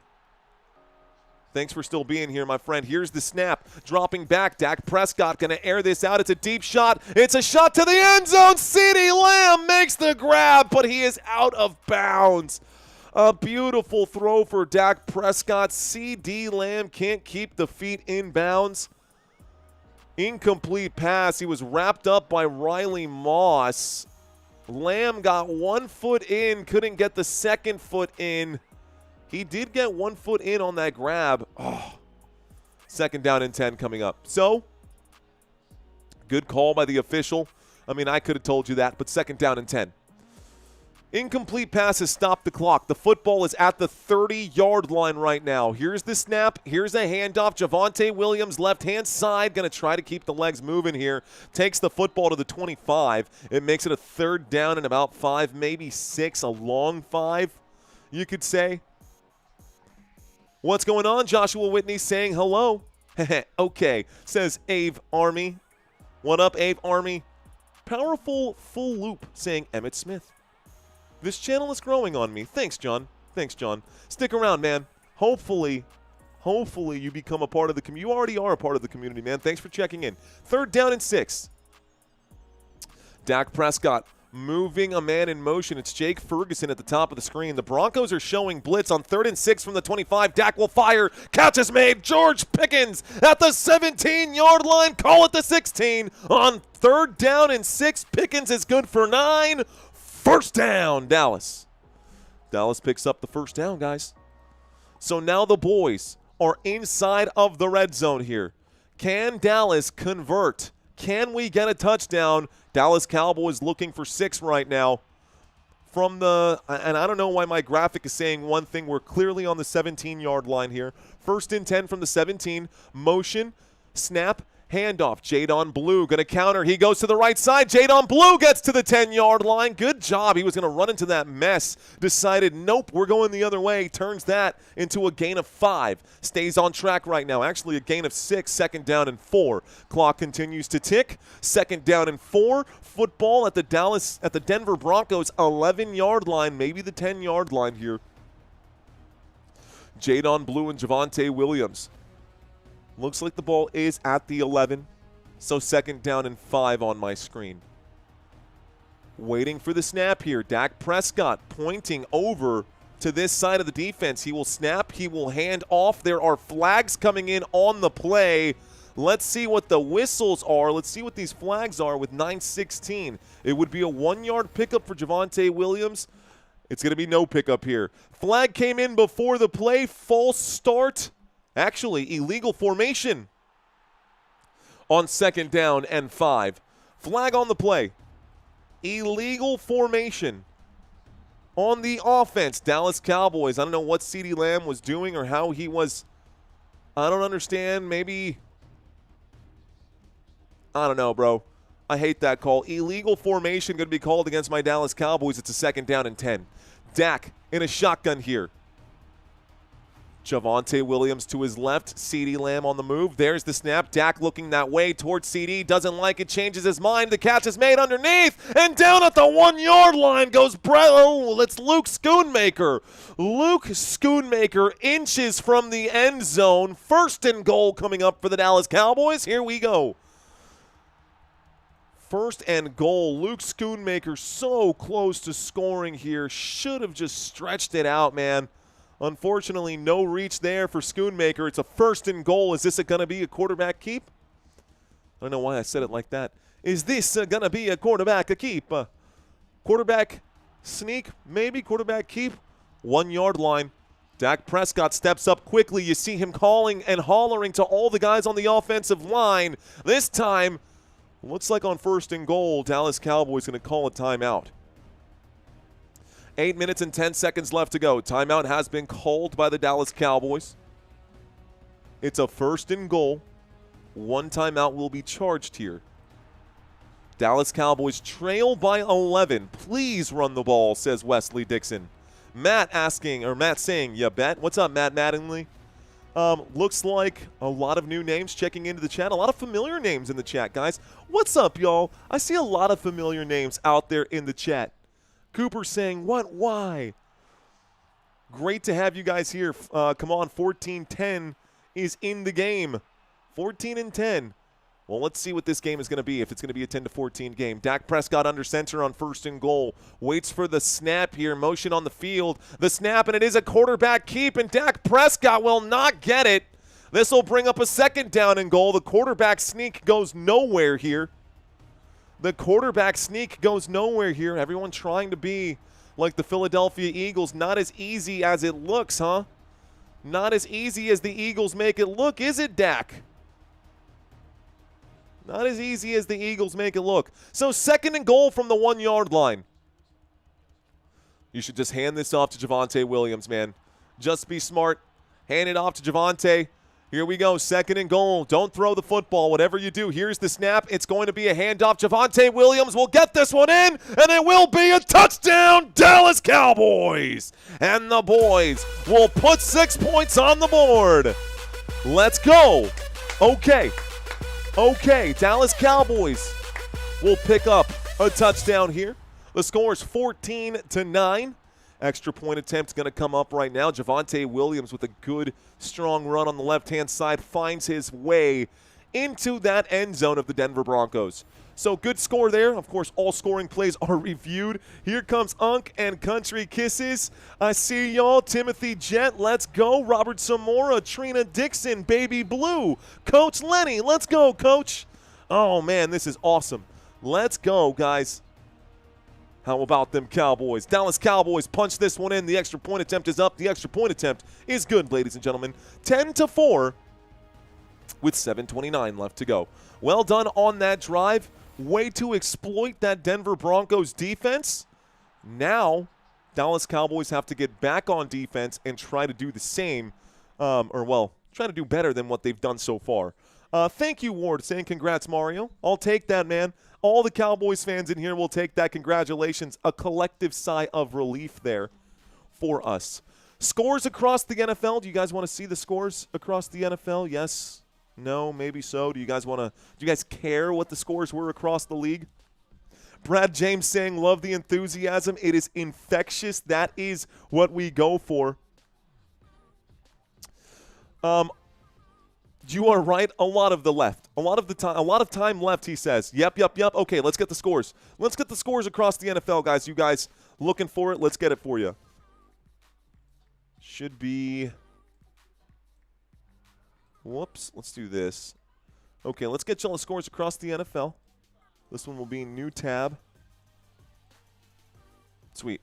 Thanks for still being here, my friend. Here's the snap. Dropping back. Dak Prescott going to air this out. It's a deep shot. It's a shot to the end zone. CeeDee Lamb makes the grab, but he is out of bounds. A beautiful throw for Dak Prescott. CeeDee Lamb can't keep the feet in bounds. Incomplete pass. He was wrapped up by Riley Moss. Lamb got 1 foot in, couldn't get the 2nd foot in. He did get 1 foot in on that grab. Oh. 2nd down and 10 coming up. So, good call by the official. I mean, I could have told you that, but 2nd down and 10. Incomplete pass has stopped the clock. The football is at the 30-yard line right now. Here's the snap. Here's a handoff. Javonte Williams, left-hand side, going to try to keep the legs moving here. Takes the football to the 25. It makes it a 3rd down and about 5, maybe 6, a long 5, you could say. What's going on? Joshua Whitney saying hello. Okay, says Ave Army. What up, Ave Army? Powerful Full Loop saying Emmett Smith. This channel is growing on me. Thanks, John. Thanks, John. Stick around, man. Hopefully you become a part of the community. You already are a part of the community, man. Thanks for checking in. 3rd down and 6. Dak Prescott moving a man in motion. It's Jake Ferguson at the top of the screen. The Broncos are showing blitz on 3rd and 6 from the 25. Dak will fire. Catch is made. George Pickens at the 17-yard line. Call it the 16. On 3rd down and 6, Pickens is good for 9. First down, Dallas. Dallas picks up the first down, guys. So now the boys are inside of the red zone here. Can Dallas convert? Can we get a touchdown? Dallas Cowboys looking for 6 right now. And I don't know why my graphic is saying one thing. We're clearly on the 17-yard line here. 1st and 10 from the 17. Motion, snap, handoff. Jadon Blue going to counter. He goes to the right side. Jadon Blue gets to the 10-yard line. Good job. He was going to run into that mess. Decided, nope, we're going the other way. Turns that into a gain of 5. Stays on track right now. Actually, a gain of 6. 2nd down and 4. Clock continues to tick. 2nd down and 4. Football at the Denver Broncos 11-yard line, maybe the 10-yard line here. Jadon Blue and Javonte Williams. Looks like the ball is at the 11, so 2nd down and 5 on my screen. Waiting for the snap here. Dak Prescott pointing over to this side of the defense. He will snap. He will hand off. There are flags coming in on the play. Let's see what the whistles are. Let's see what these flags are with 9:16. It would be a 1-yard pickup for Javonte Williams. It's going to be no pickup here. Flag came in before the play. False start. Actually, illegal formation on 2nd down and 5. Flag on the play. Illegal formation on the offense. Dallas Cowboys. I don't know what CeeDee Lamb was doing or how he was. I don't understand. Maybe. I don't know, bro. I hate that call. Illegal formation going to be called against my Dallas Cowboys. It's a 2nd down and 10. Dak in a shotgun here. Javonte Williams to his left. CeeDee Lamb on the move. There's the snap. Dak looking that way towards CeeDee. Doesn't like it. Changes his mind. The catch is made underneath. And down at the 1-yard line goes it's Luke Schoonmaker. Luke Schoonmaker inches from the end zone. 1st and goal coming up for the Dallas Cowboys. Here we go. 1st and goal. Luke Schoonmaker so close to scoring here. Should have just stretched it out, man. Unfortunately, no reach there for Schoonmaker. It's a 1st and goal. Is this going to be a quarterback keep? I don't know why I said it like that. Is this going to be a quarterback keep? Quarterback sneak, maybe. Quarterback keep. 1-yard line. Dak Prescott steps up quickly. You see him calling and hollering to all the guys on the offensive line. This time, looks like on 1st and goal, Dallas Cowboys going to call a timeout. 8 minutes and 10 seconds left to go. Timeout has been called by the Dallas Cowboys. It's a 1st and goal. 1 timeout will be charged here. Dallas Cowboys trail by 11. Please run the ball, says Wesley Dixon. Matt saying, you bet. What's up, Matt Mattingly? Looks like a lot of new names checking into the chat. A lot of familiar names in the chat, guys. What's up, y'all? I see a lot of familiar names out there in the chat. Cooper saying, what? Why? Great to have you guys here. Come on, 14-10 is in the game. 14-10. Well, let's see what this game is going to be, if it's going to be a 10-14 game. Dak Prescott under center on 1st and goal. Waits for the snap here. Motion on the field. The snap, and it is a quarterback keep, and Dak Prescott will not get it. This will bring up a 2nd down and goal. The quarterback sneak goes nowhere here. Everyone trying to be like the Philadelphia Eagles. Not as easy as it looks, huh? Not as easy as the Eagles make it look, is it, Dak? Not as easy as the Eagles make it look. So 2nd and goal from the 1-yard line. You should just hand this off to Javonte Williams, man. Just be smart. Hand it off to Javonte. Here we go, 2nd and goal. Don't throw the football, whatever you do. Here's the snap. It's going to be a handoff. Javonte Williams will get this one in, and it will be a touchdown, Dallas Cowboys. And the boys will put 6 points on the board. Let's go. Okay, Dallas Cowboys will pick up a touchdown here. The score is 14-9. Extra point attempt going to come up right now. Javonte Williams with a good, strong run on the left-hand side finds his way into that end zone of the Denver Broncos. So good score there. Of course, all scoring plays are reviewed. Here comes Unk and Country Kisses. I see y'all. Timothy Jett, let's go. Robert Zamora, Trina Dixon, Baby Blue. Coach Lenny, let's go, Coach. Oh, man, this is awesome. Let's go, guys. How about them Cowboys? Dallas Cowboys punch this one in. The extra point attempt is up. The extra point attempt is good, ladies and gentlemen. 10-4 with 7:29 left to go. Well done on that drive. Way to exploit that Denver Broncos defense. Now, Dallas Cowboys have to get back on defense and try to do the same, try to do better than what they've done so far. Thank you, Ward, saying congrats, Mario. I'll take that, man. All the Cowboys fans in here will take that. Congratulations. A collective sigh of relief there for us. Scores across the NFL. Do you guys want to see the scores across the NFL? Yes? No? Maybe so? Do you guys care what the scores were across the league? Brad James saying, love the enthusiasm. It is infectious. That is what we go for. You are right. A lot of time left, he says. Yep. Okay, let's get the scores. Let's get the scores across the NFL, guys. You guys looking for it? Let's get it for you. Should be. Whoops. Let's do this. Okay, let's get y'all the scores across the NFL. This one will be new tab. Sweet.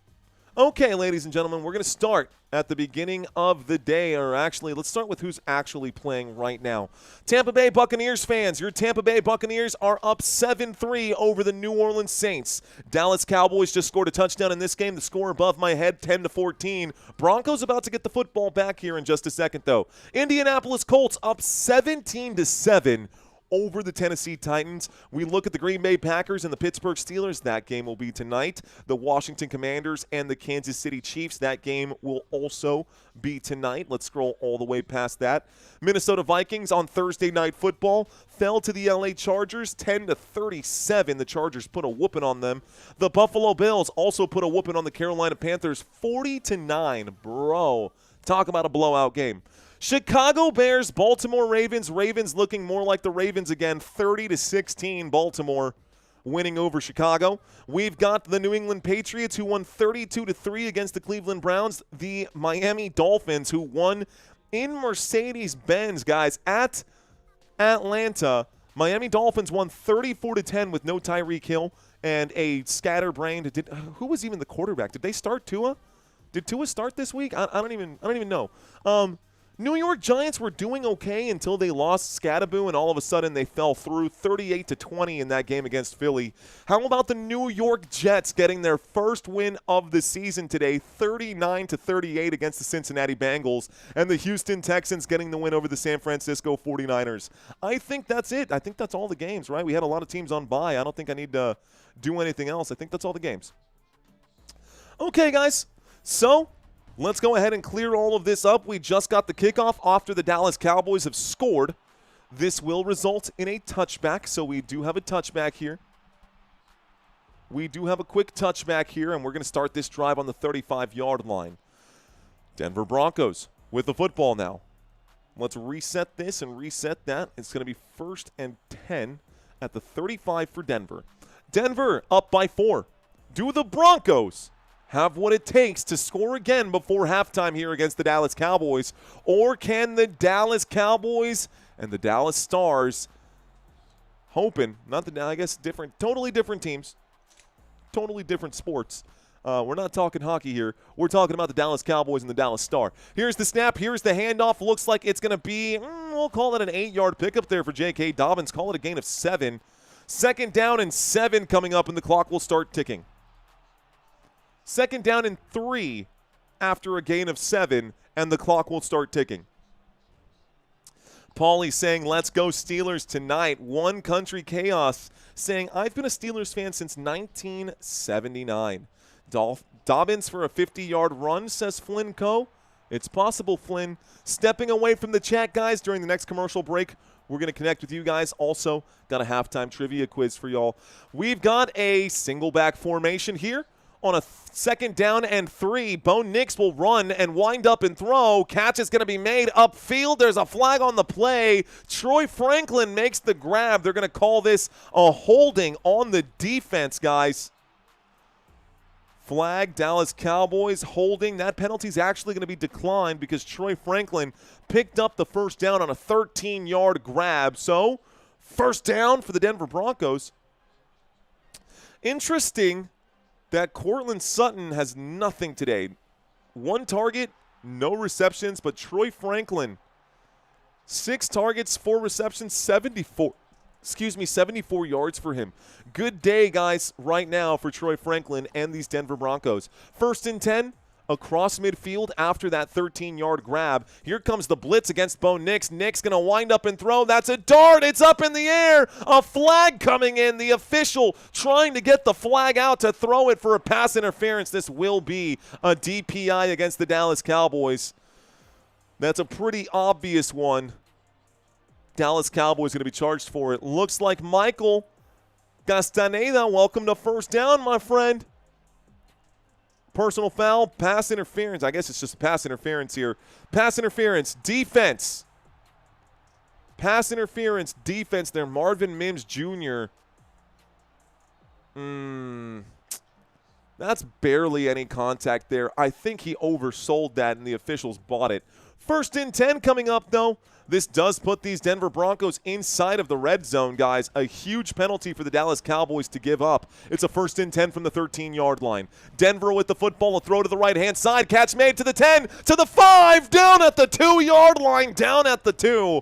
Okay, ladies and gentlemen, we're going to start at the beginning of the day, or actually, let's start with who's actually playing right now. Tampa Bay Buccaneers fans, your Tampa Bay Buccaneers are up 7-3 over the New Orleans Saints. Dallas Cowboys just scored a touchdown in this game. The score above my head, 10-14. Broncos about to get the football back here in just a second, though. Indianapolis Colts up 17-7 over the Tennessee Titans. We look at the Green Bay Packers and the Pittsburgh Steelers. That game will be tonight. The Washington Commanders and the Kansas City Chiefs. That game will also be tonight. Let's scroll all the way past that. Minnesota Vikings on Thursday Night Football fell to the LA Chargers 10-37. The Chargers put a whooping on them. The Buffalo Bills also put a whooping on the Carolina Panthers 40-9. Bro, talk about a blowout game. Chicago Bears, Baltimore Ravens. Ravens looking more like the Ravens again, 30-16. Baltimore winning over Chicago. We've got the New England Patriots who won 32-3 against the Cleveland Browns. The Miami Dolphins who won in Mercedes-Benz, guys, at Atlanta. Miami Dolphins won 34-10 with no Tyreek Hill and a scatterbrained. Who was even the quarterback? Did they start Tua? Did Tua start this week? I don't even know. New York Giants were doing okay until they lost Scatterboo, and all of a sudden they fell through 38-20 in that game against Philly. How about the New York Jets getting their first win of the season today, 39-38 against the Cincinnati Bengals, and the Houston Texans getting the win over the San Francisco 49ers. I think that's it. I think that's all the games, right? We had a lot of teams on bye. I don't think I need to do anything else. I think that's all the games. Okay, guys. So let's go ahead and clear all of this up. We just got the kickoff after the Dallas Cowboys have scored. This will result in a touchback, so we do have a touchback here. We do have a quick touchback here, and we're going to start this drive on the 35-yard line. Denver Broncos with the football now. Let's reset this and reset that. It's going to be 1st and 10 at the 35 for Denver. Denver up by 4. Do the Broncos have what it takes to score again before halftime here against the Dallas Cowboys? Or can the Dallas Cowboys and the Dallas Stars, hoping, totally different teams, totally different sports. We're not talking hockey here. We're talking about the Dallas Cowboys and the Dallas Star. Here's the snap. Here's the handoff. Looks like it's going to be, we'll call it an 8-yard pickup there for J.K. Dobbins. Call it a gain of 7. 2nd down and 7 coming up, and the clock will start ticking. 2nd down and 3 after a gain of 7, and the clock will start ticking. Paulie saying, let's go Steelers tonight. One Country Chaos saying, I've been a Steelers fan since 1979. Dobbins for a 50-yard run, says Flynn Co. It's possible, Flynn. Stepping away from the chat, guys, during the next commercial break. We're going to connect with you guys. Also, got a halftime trivia quiz for y'all. We've got a single back formation here. On a 2nd down and 3, Bo Nix will run and wind up and throw. Catch is going to be made upfield. There's a flag on the play. Troy Franklin makes the grab. They're going to call this a holding on the defense, guys. Flag, Dallas Cowboys holding. That penalty is actually going to be declined because Troy Franklin picked up the first down on a 13-yard grab. So, first down for the Denver Broncos. Interesting that Cortland Sutton has nothing today. 1 target, no receptions, but Troy Franklin, 6 targets, 4 receptions, 74 yards for him. Good day, guys, right now for Troy Franklin and these Denver Broncos. 1st and 10, across midfield after that 13-yard grab. Here comes the blitz against Bo Nix. Nix going to wind up and throw. That's a dart. It's up in the air. A flag coming in. The official trying to get the flag out to throw it for a pass interference. This will be a DPI against the Dallas Cowboys. That's a pretty obvious one. Dallas Cowboys going to be charged for it. Looks like Michael Castaneda, welcome to first down, my friend. Personal foul, pass interference. I guess it's just pass interference here. Pass interference, defense. Pass interference, defense there. Marvin Mims Jr. That's barely any contact there. I think he oversold that and the officials bought it. 1st and 10 coming up, though. This does put these Denver Broncos inside of the red zone, guys. A huge penalty for the Dallas Cowboys to give up. It's a 1st and 10 from the 13-yard line. Denver with the football, a throw to the right-hand side. Catch made to the 10, to the 5, down at the 2-yard line, down at the 2.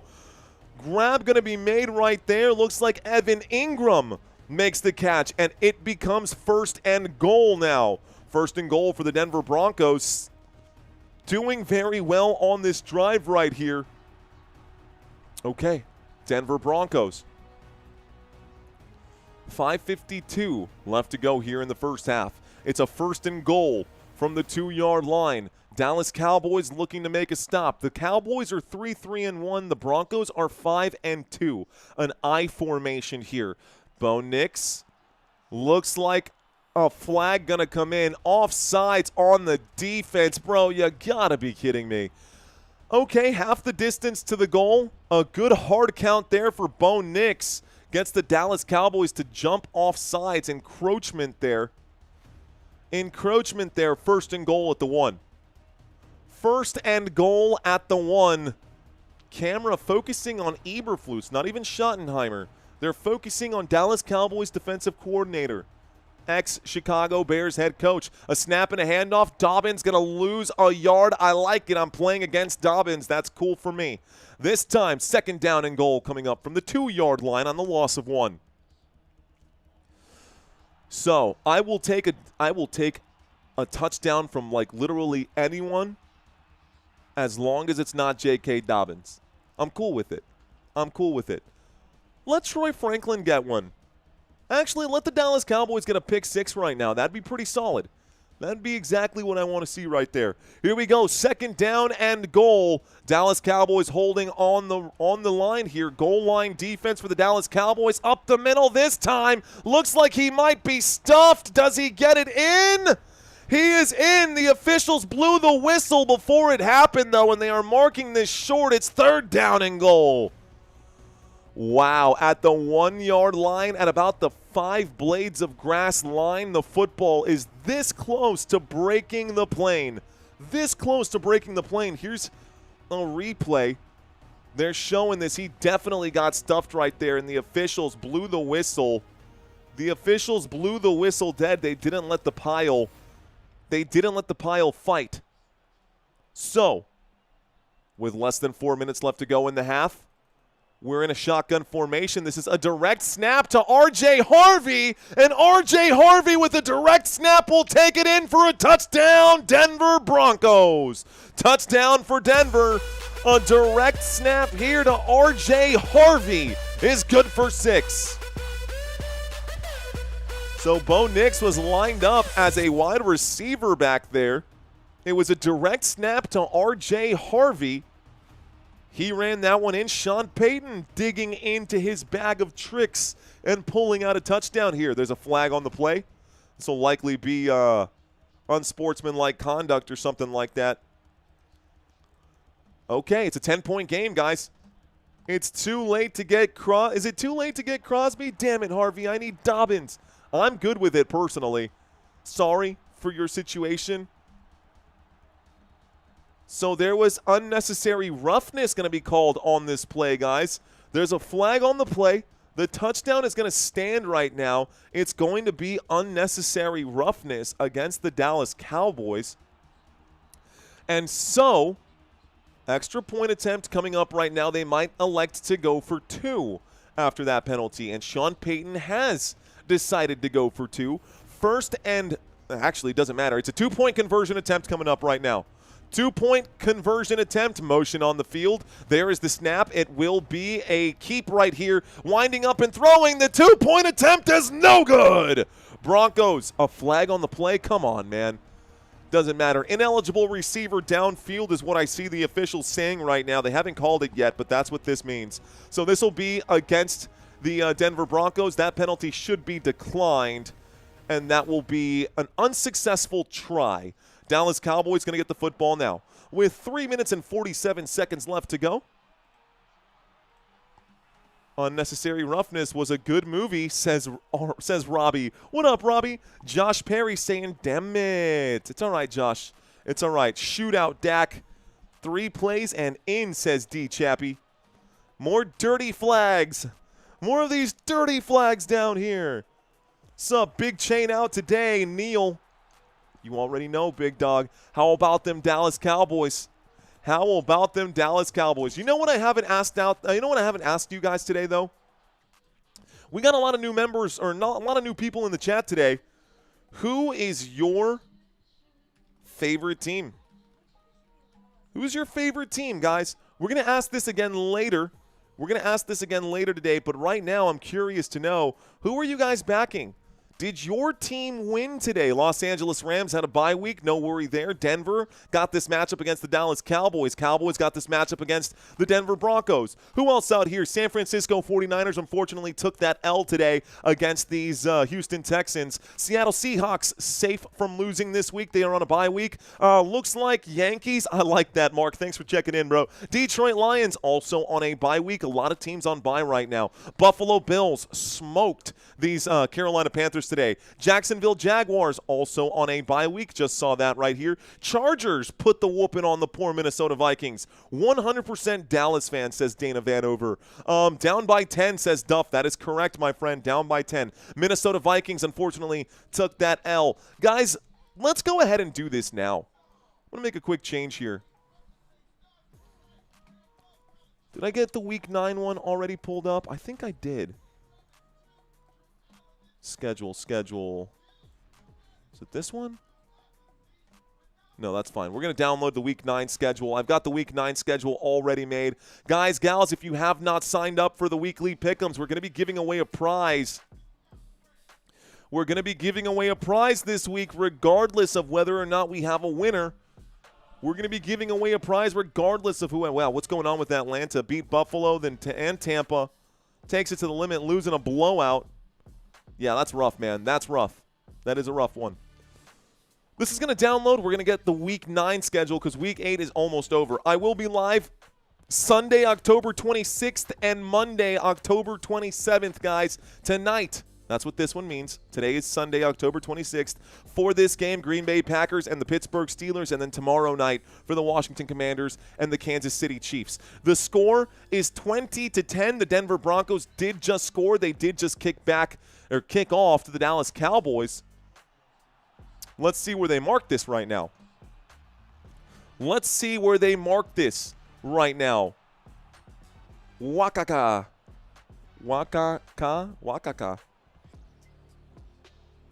Grab going to be made right there. Looks like Evan Ingram makes the catch, and it becomes 1st and goal now. 1st and goal for the Denver Broncos. Doing very well on this drive right here. Okay, Denver Broncos. 5:52 left to go here in the first half. It's a 1st and goal from the 2-yard line. Dallas Cowboys looking to make a stop. The Cowboys are 3-1. The Broncos are 5-2. An I formation here. Bo Nix looks like a flag gonna come in. Offsides on the defense. Bro, you gotta be kidding me. Okay, half the distance to the goal. A good hard count there for Bo Nix. Gets the Dallas Cowboys to jump off sides. Encroachment there. 1st and goal at the 1. 1st and goal at the 1. Camera focusing on Eberflus, not even Schottenheimer. They're focusing on Dallas Cowboys defensive coordinator. Ex-Chicago Bears head coach. A snap and a handoff. Dobbins going to lose a yard. I like it. I'm playing against Dobbins. That's cool for me. This time, 2nd down and goal coming up from the 2-yard line on the loss of 1. So I will take a touchdown from like literally anyone as long as it's not J.K. Dobbins. I'm cool with it. Let Troy Franklin get one. Actually, let the Dallas Cowboys get a pick 6 right now. That'd be pretty solid. That'd be exactly what I want to see right there. Here we go, 2nd down and goal. Dallas Cowboys holding on the line here. Goal line defense for the Dallas Cowboys. Up the middle this time. Looks like he might be stuffed. Does he get it in? He is in. The officials blew the whistle before it happened, though, and they are marking this short. It's 3rd down and goal. Wow, at the 1-yard line, at about the 5 blades of grass line, the football is this close to breaking the plane. Here's a replay. They're showing this. He definitely got stuffed right there, and the officials blew the whistle. Dead. They didn't let the pile fight. So, with less than 4 minutes left to go in the half, we're in a shotgun formation. This is a direct snap to R.J. Harvey, and R.J. Harvey with a direct snap will take it in for a touchdown, Denver Broncos. Touchdown for Denver. A direct snap here to RJ Harvey is good for 6. So Bo Nix was lined up as a wide receiver back there. It was a direct snap to RJ Harvey. He ran that one in. Sean Payton digging into his bag of tricks and pulling out a touchdown here. There's a flag on the play. This will likely be unsportsmanlike conduct or something like that. Okay, it's a 10-point game, guys. It's too late to get Is it too late to get Crosby? Damn it, Harvey. I need Dobbins. I'm good with it personally. Sorry for your situation. So there was unnecessary roughness going to be called on this play, guys. There's a flag on the play. The touchdown is going to stand right now. It's going to be unnecessary roughness against the Dallas Cowboys. And so, extra point attempt coming up right now. They might elect to go for 2 after that penalty. And Sean Payton has decided to go for 2. First and, actually, it doesn't matter. It's a 2-point conversion attempt coming up right now. 2-point conversion attempt, motion on the field. There is the snap. It will be a keep right here. Winding up and throwing. The 2-point attempt is no good. Broncos, a flag on the play. Come on, man. Doesn't matter. Ineligible receiver downfield is what I see the officials saying right now. They haven't called it yet, but that's what this means. So this will be against the Denver Broncos. That penalty should be declined, and that will be an unsuccessful try. Dallas Cowboys going to get the football now. With 3 minutes and 47 seconds left to go. Unnecessary roughness was a good movie, says Robbie. What up, Robbie? Josh Perry saying, damn it. It's all right, Josh. It's all right. Shootout, Dak. 3 plays and in, says D. Chappie. More dirty flags. More of these dirty flags down here. Sup, big chain out today, Neil. You already know, big dog. How about them Dallas Cowboys? How about them Dallas Cowboys? You know what I haven't asked you guys today, though? We got a lot of new members, or not a lot of new people in the chat today. Who is your favorite team? Who's your favorite team, guys? We're going to ask this again later. We're going to ask this again later today, but right now I'm curious to know, who are you guys backing? Did your team win today? Los Angeles Rams had a bye week. No worry there. Denver got this matchup against the Dallas Cowboys. Cowboys got this matchup against the Denver Broncos. Who else out here? San Francisco 49ers unfortunately took that L today against these Houston Texans. Seattle Seahawks safe from losing this week. They are on a bye week. Looks like Yankees. I like that, Mark. Thanks for checking in, bro. Detroit Lions also on a bye week. A lot of teams on bye right now. Buffalo Bills smoked these Carolina Panthers today. Jacksonville Jaguars also on a bye week. Just saw that right here. Chargers put the whooping on the poor Minnesota Vikings. 100% Dallas fan, says Dana Vanover. Down by 10, says Duff. That is correct, my friend. Down by 10. Minnesota Vikings, unfortunately, took that L. Guys, let's go ahead and do this now. I'm going to make a quick change here. Did I get the Week 9 one already pulled up? I think I did. Schedule. Is it this one? No, that's fine. We're going to download the Week 9 schedule. I've got the Week 9 schedule already made. Guys, gals, if you have not signed up for the weekly pick'ems, we're going to be giving away a prize. We're going to be giving away a prize this week regardless of whether or not we have a winner. We're going to be giving away a prize regardless of who. Wow, what's going on with Atlanta? Beat Buffalo and Tampa. Takes it to the limit, losing a blowout. Yeah, that's rough, man. That's rough. That is a rough one. This is going to download. We're going to get the Week 9 schedule because Week 8 is almost over. I will be live Sunday, October 26th and Monday, October 27th, guys. Tonight, that's what this one means. Today is Sunday, October 26th. For this game, Green Bay Packers and the Pittsburgh Steelers, and then tomorrow night for the Washington Commanders and the Kansas City Chiefs. The score is 20-10. The Denver Broncos did just score. They did just kick off to the Dallas Cowboys. Let's see where they mark this right now. Wakaka.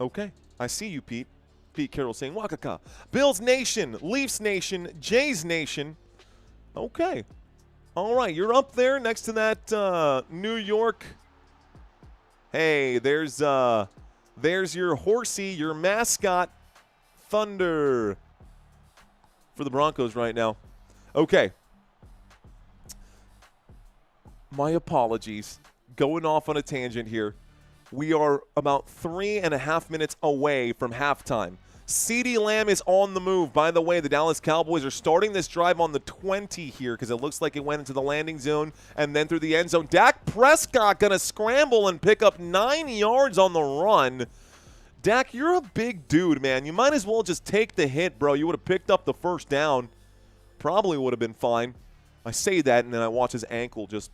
Okay, I see you, Pete. Pete Carroll saying Wakaka. Bills Nation, Leafs Nation, Jays Nation. Okay, All right, you're up there next to that New York. Hey, there's your horsey, your mascot, Thunder, for the Broncos right now. Okay. My apologies. Going off on a tangent here. We are about 3.5 minutes away from halftime. CeeDee Lamb is on the move. By the way, the Dallas Cowboys are starting this drive on the 20 here because it looks like it went into the landing zone and then through the end zone. Dak Prescott going to scramble and pick up 9 yards on the run. Dak, you're a big dude, man. You might as well just take the hit, bro. You would have picked up the first down. Probably would have been fine. I say that, and then I watch his ankle just...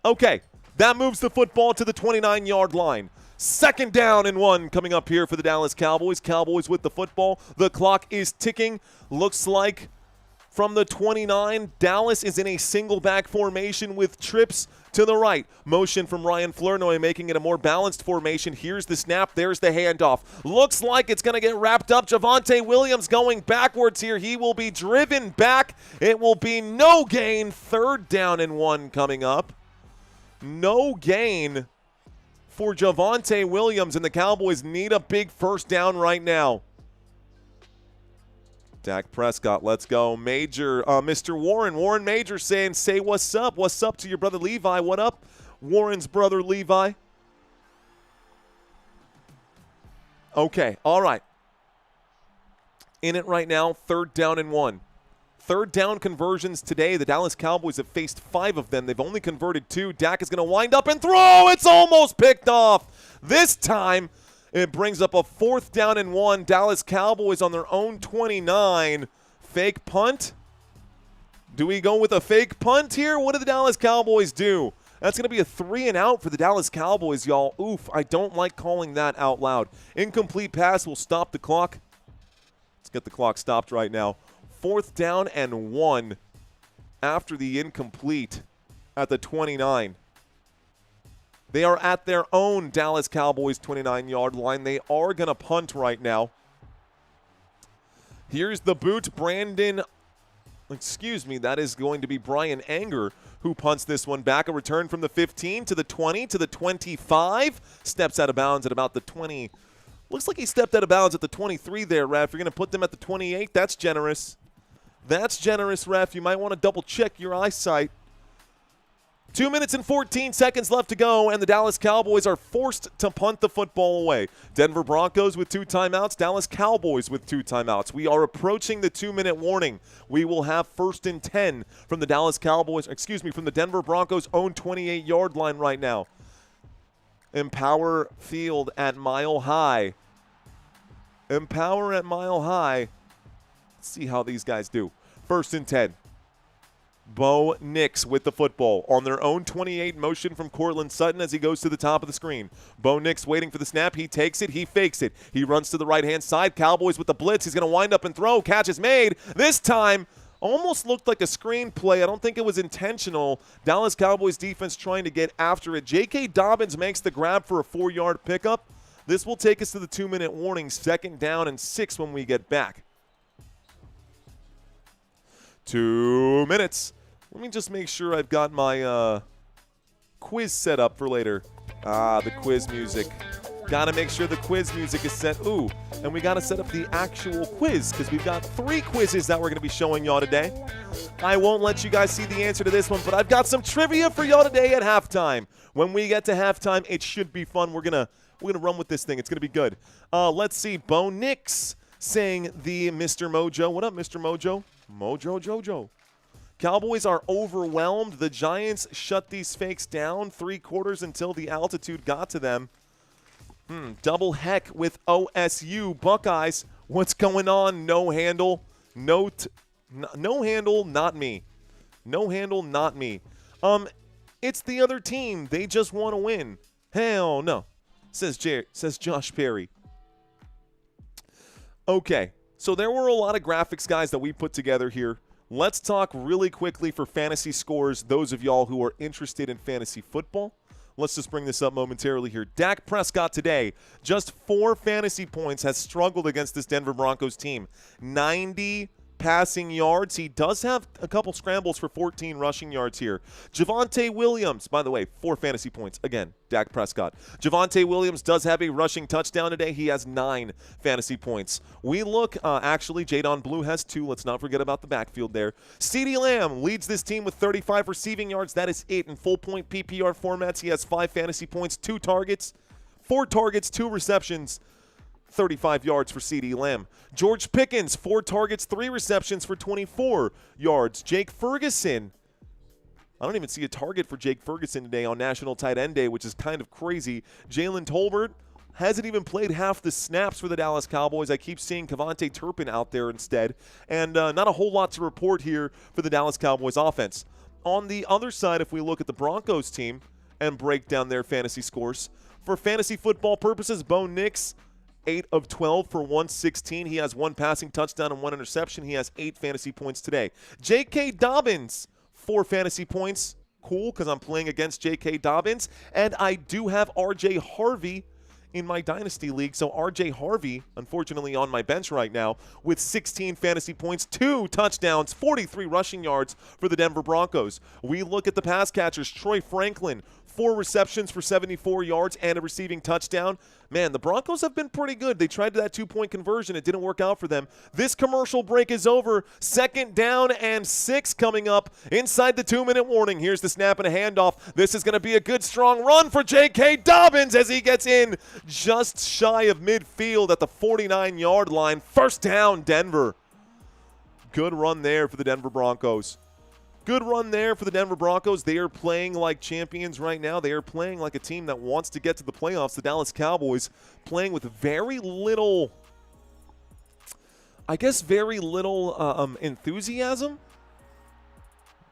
Okay, that moves the football to the 29-yard line. 2nd down and 1 coming up here for the Dallas Cowboys. Cowboys with the football. The clock is ticking. Looks like from the 29, Dallas is in a single back formation with trips to the right. Motion from Ryan Flournoy making it a more balanced formation. Here's the snap. There's the handoff. Looks like it's going to get wrapped up. Javonte Williams going backwards here. He will be driven back. It will be no gain. 3rd down and 1 coming up. No gain for Javonte Williams, and the Cowboys need a big first down right now. Dak Prescott, let's go. Major, Mr. Warren Major saying, say what's up. What's up to your brother Levi? What up, Warren's brother Levi? Okay, all right. In it right now, 3rd down and 1. 3rd down conversions today. The Dallas Cowboys have faced 5 of them. They've only converted 2. Dak is going to wind up and throw. It's almost picked off. This time, it brings up a 4th down and 1. Dallas Cowboys on their own 29. Fake punt. Do we go with a fake punt here? What do the Dallas Cowboys do? That's going to be a 3 and out for the Dallas Cowboys, y'all. Oof, I don't like calling that out loud. Incomplete pass will stop the clock. Let's get the clock stopped right now. 4th down and 1 after the incomplete at the 29. They are at their own Dallas Cowboys 29-yard line. They are going to punt right now. Here's the boot. That is going to be Brian Anger who punts this one back. A return from the 15 to the 20 to the 25. Steps out of bounds at about the 20. Looks like he stepped out of bounds at the 23 there, ref. You're going to put them at the 28. That's generous. That's generous, ref. You might want to double-check your eyesight. 2 minutes and 14 seconds left to go, and the Dallas Cowboys are forced to punt the football away. Denver Broncos with 2 timeouts, Dallas Cowboys with 2 timeouts. We are approaching the 2-minute warning. We will have 1st and 10 from the from the Denver Broncos' own 28-yard line right now. Empower Field at Mile High. Empower at Mile High. Let's see how these guys do. 1st and 10. Bo Nix with the football. On their own 28, motion from Cortland Sutton as he goes to the top of the screen. Bo Nix waiting for the snap. He takes it. He fakes it. He runs to the right-hand side. Cowboys with the blitz. He's going to wind up and throw. Catch is made. This time, almost looked like a screenplay. I don't think it was intentional. Dallas Cowboys defense trying to get after it. J.K. Dobbins makes the grab for a 4-yard pickup. This will take us to the 2-minute warning. 2nd down and 6 when we get back. 2 minutes. Let me just make sure I've got my quiz set up for later. The quiz music. Got to make sure the quiz music is set. Ooh, and we got to set up the actual quiz because we've got 3 quizzes that we're going to be showing y'all today. I won't let you guys see the answer to this one, but I've got some trivia for y'all today at halftime. When we get to halftime, it should be fun. We're gonna run with this thing. It's going to be good. Let's see. Bo Nix saying the Mr. Mojo. What up, Mr. Mojo? Mojo Jojo. Cowboys are overwhelmed. The Giants shut these fakes down 3 quarters until the altitude got to them. Double heck with OSU. Buckeyes, what's going on? No handle. No handle, not me. No handle, not me. It's the other team. They just want to win. Hell no, says Josh Perry. Okay, so there were a lot of graphics, guys, that we put together here. Let's talk really quickly for fantasy scores, those of y'all who are interested in fantasy football. Let's just bring this up momentarily here. Dak Prescott today, just 4 fantasy points, has struggled against this Denver Broncos team. 90 passing yards. He does have a couple scrambles for 14 rushing yards here. Javonte Williams, by the way, 4 fantasy points. Again, Dak Prescott. Javonte Williams does have a rushing touchdown today. He has 9 fantasy points. We look, actually, Jadon Blue has 2. Let's not forget about the backfield there. CeeDee Lamb leads this team with 35 receiving yards. That is it in full-point PPR formats. He has 5 fantasy points, 2 targets, 4 targets, 2 receptions, 35 yards for CeeDee Lamb. George Pickens, 4 targets, 3 receptions for 24 yards. Jake Ferguson, I don't even see a target for Jake Ferguson today on National Tight End Day, which is kind of crazy. Jalen Tolbert hasn't even played half the snaps for the Dallas Cowboys. I keep seeing Kevontae Turpin out there instead. And not a whole lot to report here for the Dallas Cowboys offense. On the other side, if we look at the Broncos team and break down their fantasy scores, for fantasy football purposes, Bo Nix, 8 of 12 for 116. He has 1 passing touchdown and 1 interception. He has 8 fantasy points today. J.K. Dobbins, 4 fantasy points. Cool, because I'm playing against J.K. Dobbins. And I do have R.J. Harvey in my Dynasty League. So R.J. Harvey, unfortunately, on my bench right now with 16 fantasy points, 2 touchdowns, 43 rushing yards for the Denver Broncos. We look at the pass catchers. Troy Franklin, 4 receptions for 74 yards and a receiving touchdown. Man, the Broncos have been pretty good. They tried that 2-point conversion. It didn't work out for them. This commercial break is over. 2nd down and 6 coming up inside the 2-minute warning. Here's the snap and a handoff. This is going to be a good, strong run for J.K. Dobbins as he gets in just shy of midfield at the 49-yard line. 1st down, Denver. Good run there for the Denver Broncos. Good run there for the Denver Broncos. They are playing like champions right now. They are playing like a team that wants to get to the playoffs. The Dallas Cowboys playing with very little, enthusiasm.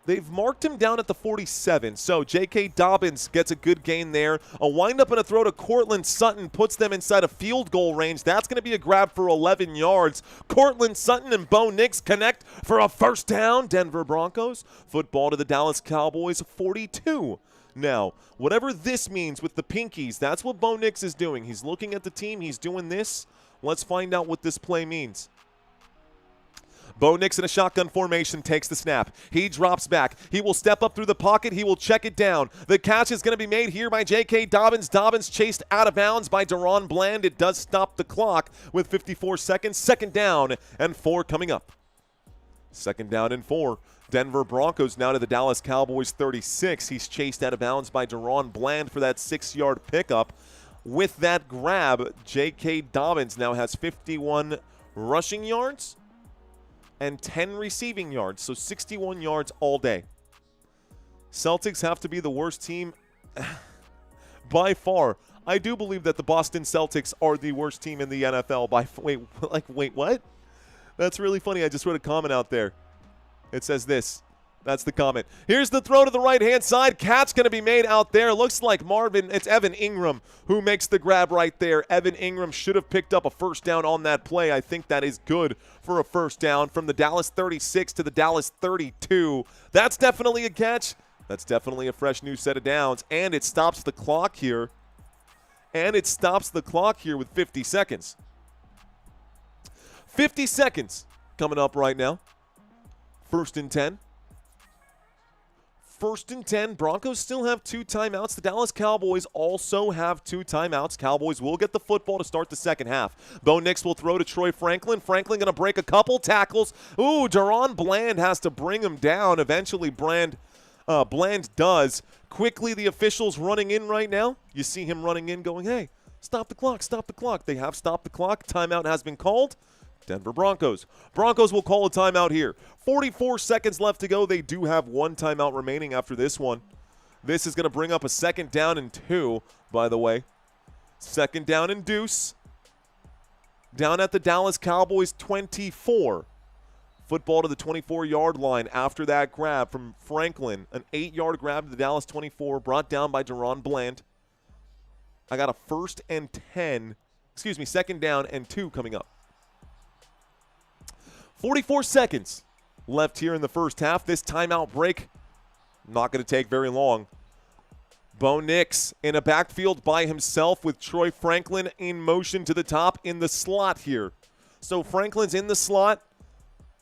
They've marked him down at the 47. So J.K. Dobbins gets a good gain there. A windup and a throw to Cortland Sutton puts them inside a field goal range. That's going to be a grab for 11 yards. Cortland Sutton and Bo Nix connect for a 1st down. Denver Broncos. Football to the Dallas Cowboys, 42. Now, whatever this means with the pinkies, that's what Bo Nix is doing. He's looking at the team. He's doing this. Let's find out what this play means. Bo Nix in a shotgun formation takes the snap. He drops back. He will step up through the pocket. He will check it down. The catch is going to be made here by J.K. Dobbins. Dobbins chased out of bounds by Deron Bland. It does stop the clock with 54 seconds. 2nd down and 4 coming up. 2nd down and 4. Denver Broncos now to the Dallas Cowboys 36. He's chased out of bounds by Deron Bland for that 6-yard pickup. With that grab, J.K. Dobbins now has 51 rushing yards and 10 receiving yards, so 61 yards all day. Celtics have to be the worst team by far. I do believe that the Boston Celtics are the worst team in the NFL by wait, what? That's really funny. I just read a comment out there. It says this. That's the comment. Here's the throw to the right-hand side. Catch going to be made out there. Looks like it's Evan Ingram who makes the grab right there. Evan Ingram should have picked up a 1st down on that play. I think that is good for a 1st down from the Dallas 36 to the Dallas 32. That's definitely a catch. That's definitely a fresh new set of downs. And it stops the clock here. With 50 seconds. 50 seconds coming up right now. 1st and 10. 1st and 10. Broncos still have 2 timeouts. The Dallas Cowboys also have 2 timeouts. Cowboys will get the football to start the 2nd half. Bo Nix will throw to Troy Franklin. Franklin going to break a couple tackles. Ooh, Deron Bland has to bring him down. Eventually, Bland does. Quickly, the officials running in right now. You see him running in going, hey, stop the clock, stop the clock. They have stopped the clock. Timeout has been called. Denver Broncos. Broncos will call a timeout here. 44 seconds left to go. They do have 1 timeout remaining after this one. This is going to bring up a 2nd down and 2, by the way. 2nd down and deuce. Down at the Dallas Cowboys 24. Football to the 24-yard line after that grab from Franklin. An 8-yard grab to the Dallas 24, brought down by Deron Bland. I got a 2nd down and 2 coming up. 44 seconds left here in the 1st half. This timeout break not going to take very long. Bo Nix in a backfield by himself with Troy Franklin in motion to the top in the slot here. So Franklin's in the slot.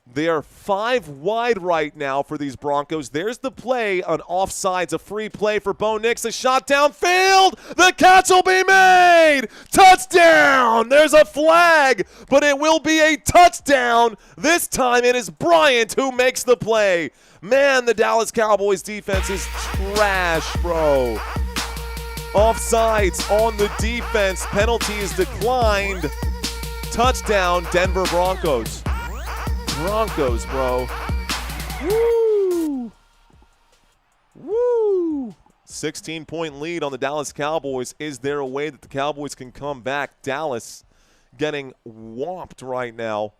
They are 5 wide right now for these Broncos. There's the play on offsides, a free play for Bo Nix, a shot downfield. The catch will be made. Touchdown. There's a flag, but it will be a touchdown. This time it is Bryant who makes the play. Man, the Dallas Cowboys defense is trash, bro. Offsides on the defense. Penalty is declined. Touchdown, Denver Broncos. Broncos, bro. Woo! Woo! 16-point lead on the Dallas Cowboys. Is there a way that the Cowboys can come back? Dallas getting whopped right now.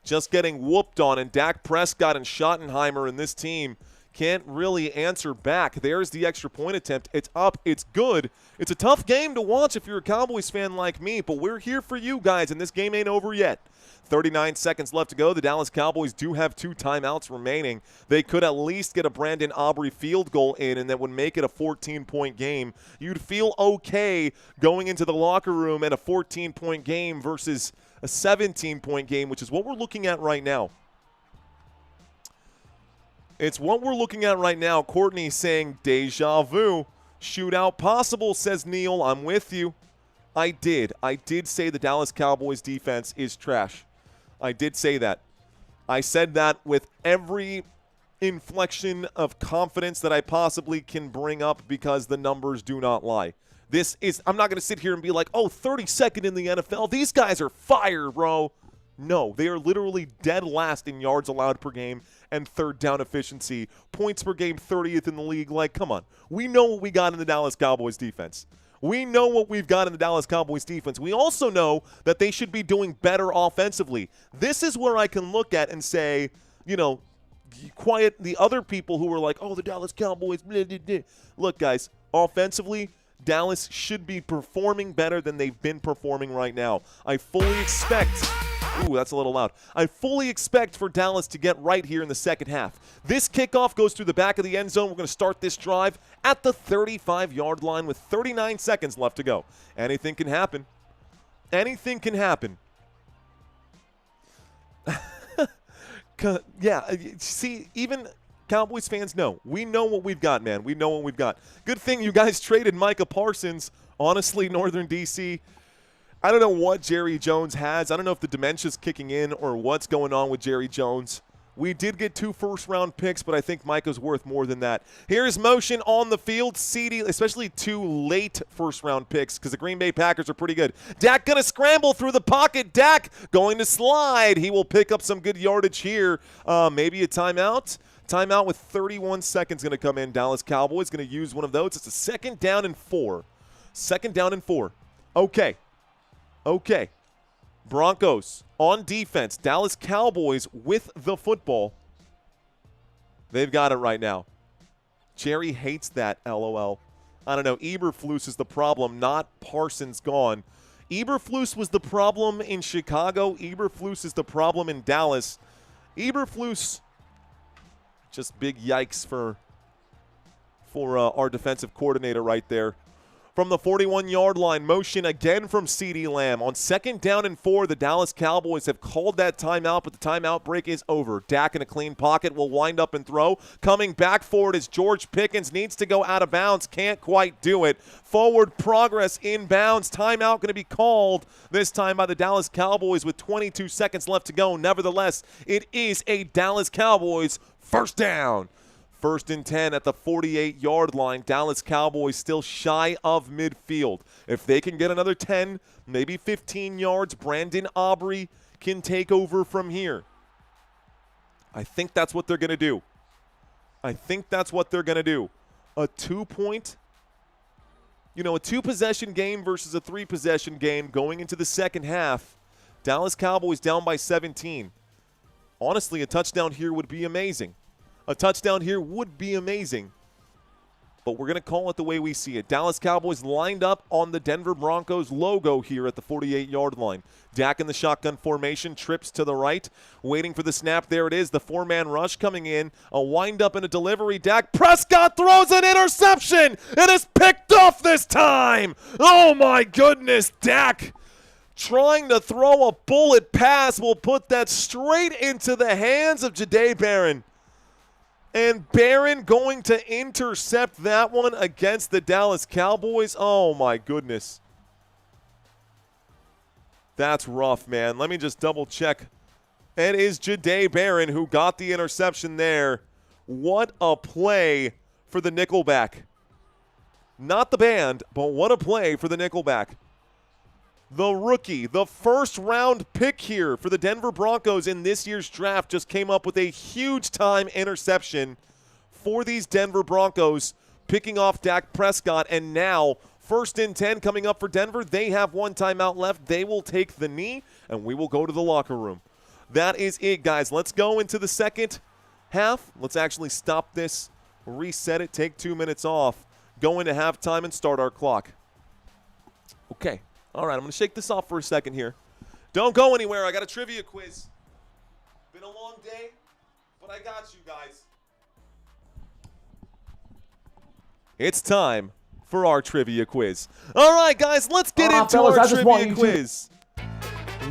Just getting whooped on, and Dak Prescott and Schottenheimer and this team can't really answer back. There's the extra point attempt. It's up. It's good. It's a tough game to watch if you're a Cowboys fan like me, but we're here for you guys, and this game ain't over yet. 39 seconds left to go. The Dallas Cowboys do have 2 timeouts remaining. They could at least get a Brandon Aubrey field goal in, and that would make it a 14-point game. You'd feel okay going into the locker room at a 14-point game versus a 17-point game, which is what we're looking at right now. It's what we're looking at right now. Courtney saying, deja vu. Shootout possible, says Neil. I'm with you. I did say the Dallas Cowboys defense is trash. I did say that. I said that with every inflection of confidence that I possibly can bring up because the numbers do not lie. I'm not going to sit here and be like, oh, 32nd in the NFL. These guys are fire, bro. No, they are literally dead last in yards allowed per game and third down efficiency. Points per game, 30th in the league. Like, come on. We know what we got in the Dallas Cowboys defense. We know what we've got in the Dallas Cowboys defense. We also know that they should be doing better offensively. This is where I can look at and say, quiet the other people who are like, oh, the Dallas Cowboys, blah, blah, blah. Look, guys, offensively, Dallas should be performing better than they've been performing right now. I fully expect Ooh, that's a little loud. I fully expect for Dallas to get right here in the second half. This kickoff goes through the back of the end zone. We're going to start this drive at the 35-yard line with 39 seconds left to go. Anything can happen. Anything can happen. Yeah, see, even Cowboys fans know. We know what we've got, man. We know what we've got. Good thing you guys traded Micah Parsons. Honestly, Northern D.C., I don't know what Jerry Jones has. I don't know if the dementia's kicking in or what's going on with Jerry Jones. We did get 2 first-round picks, but I think Micah's worth more than that. Here's motion on the field. CD, especially 2 late first-round picks because the Green Bay Packers are pretty good. Dak going to scramble through the pocket. Dak going to slide. He will pick up some good yardage here. Maybe a timeout. Timeout with 31 seconds going to come in. Dallas Cowboys going to use one of those. It's a 2nd down and 4. 2nd down and 4. Okay. Broncos on defense. Dallas Cowboys with the football. They've got it right now. Jerry hates that, LOL. I don't know. Eberflus is the problem, not Parsons gone. Eberflus was the problem in Chicago. Eberflus is the problem in Dallas. Eberflus, just big yikes for our defensive coordinator right there. From the 41-yard line, motion again from CeeDee Lamb. On 2nd down and 4, the Dallas Cowboys have called that timeout, but the timeout break is over. Dak in a clean pocket will wind up and throw. Coming back forward is George Pickens. Needs to go out of bounds. Can't quite do it. Forward progress inbounds. Timeout going to be called this time by the Dallas Cowboys with 22 seconds left to go. Nevertheless, it is a Dallas Cowboys first down. 1st and 10 at the 48-yard line. Dallas Cowboys still shy of midfield. If they can get another 10, maybe 15 yards, Brandon Aubrey can take over from here. I think that's what they're going to do. A 2-point, a 2-possession game versus a 3-possession game going into the second half. Dallas Cowboys down by 17. Honestly, a touchdown here would be amazing. But we're going to call it the way we see it. Dallas Cowboys lined up on the Denver Broncos logo here at the 48-yard line. Dak in the shotgun formation, trips to the right, waiting for the snap. There it is, the 4-man rush coming in. A wind-up and a delivery. Dak Prescott throws an interception. It is picked off this time. Oh, my goodness, Dak. trying to throw a bullet pass, will put that straight into the hands of Jahdae Barron. And Barron going to intercept that one against the Dallas Cowboys. Oh, my goodness. That's rough, man. Let me just double check. It is Jahdae Barron who got the interception there. What a play for the Nickelback. Not the band, but what a play for the Nickelback. The rookie, the first-round pick here for the Denver Broncos in this year's draft, just came up with a huge-time interception for these Denver Broncos, picking off Dak Prescott. And now, 1st and 10 coming up for Denver. They have one timeout left. They will take the knee, and we will go to the locker room. That is it, guys. Let's go into the second half. Let's actually stop this, reset it, take 2 minutes off, go into halftime, and start our clock. Okay. All right, I'm going to shake this off for a second here. Don't go anywhere. I got a trivia quiz. Been a long day, but I got you guys. It's time for our trivia quiz. All right, guys, let's get into our trivia quiz.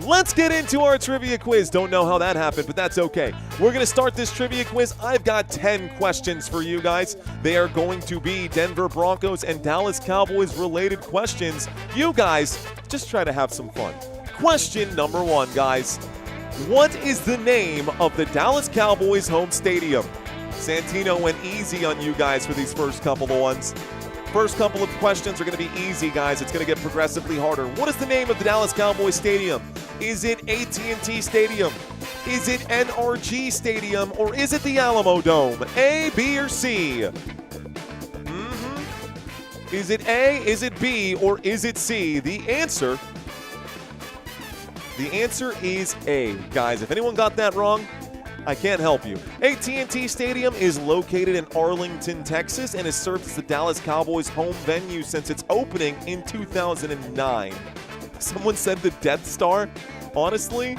Let's get into our trivia quiz. Don't know how that happened, but that's okay. We're going to start this trivia quiz. I've got 10 questions for you guys. They are going to be Denver Broncos and Dallas Cowboys related questions. You guys, just try to have some fun. Question number 1, guys. What is the name of the Dallas Cowboys home stadium? Santino went easy on you guys for these first couple of ones. First couple of questions are going to be easy, guys. It's going to get progressively harder. What is the name of the Dallas Cowboys stadium? Is it AT&T Stadium? Is it NRG Stadium? Or is it the Alamo Dome? A, B, or C? Is it A, is it B, or is it C? The answer is A. Guys, if anyone got that wrong, I can't help you. AT&T Stadium is located in Arlington, Texas, and has served as the Dallas Cowboys' home venue since its opening in 2009. Someone said the Death Star. Honestly,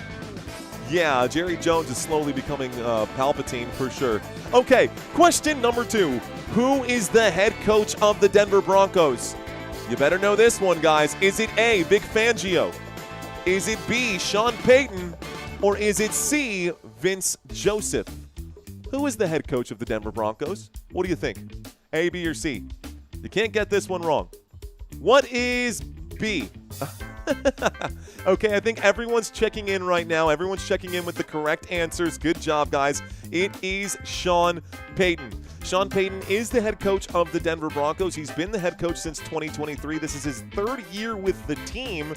yeah, Jerry Jones is slowly becoming Palpatine for sure. Okay, question number 2. Who is the head coach of the Denver Broncos? You better know this one, guys. Is it A, Vic Fangio? Is it B, Sean Payton? Or is it C, Vince Joseph? Who is the head coach of the Denver Broncos? What do you think? A, B, or C? You can't get this one wrong. What is B? Okay, I think everyone's checking in right now. Everyone's checking in with the correct answers. Good job, guys. It is Sean Payton. Sean Payton is the head coach of the Denver Broncos. He's been the head coach since 2023. This is his 3rd year with the team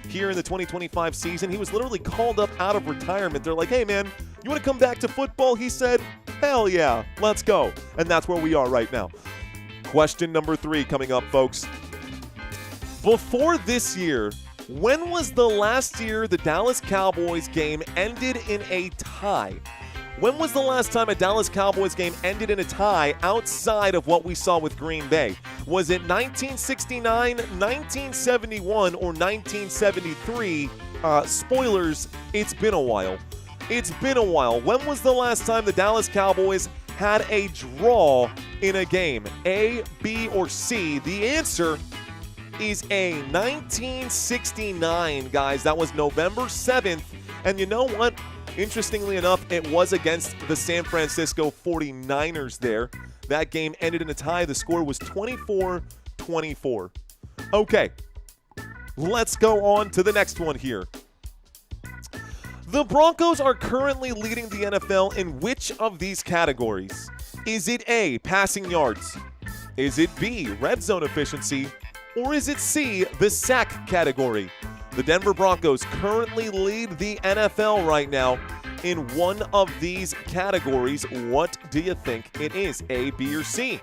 here in the 2025 season. He was literally called up out of retirement. They're like, hey, man, you want to come back to football? He said, hell yeah, let's go. And that's where we are right now. Question number 3 coming up, folks. Before this year, when was the last year the Dallas Cowboys game ended in a tie? When was the last time a Dallas Cowboys game ended in a tie outside of what we saw with Green Bay? Was it 1969, 1971, or 1973? Spoilers, it's been a while. It's been a while. When was the last time the Dallas Cowboys had a draw in a game? A, B, or C? The answer is A, 1969, guys. That was November 7th. And you know what? Interestingly enough, it was against the San Francisco 49ers there. That game ended in a tie. The score was 24-24. Okay, let's go on to the next one here. The Broncos are currently leading the NFL in which of these categories? Is it A, passing yards? Is it B, red zone efficiency? Or is it C, the sack category? The Denver Broncos currently lead the NFL right now in one of these categories. What do you think it is? A, B, or C?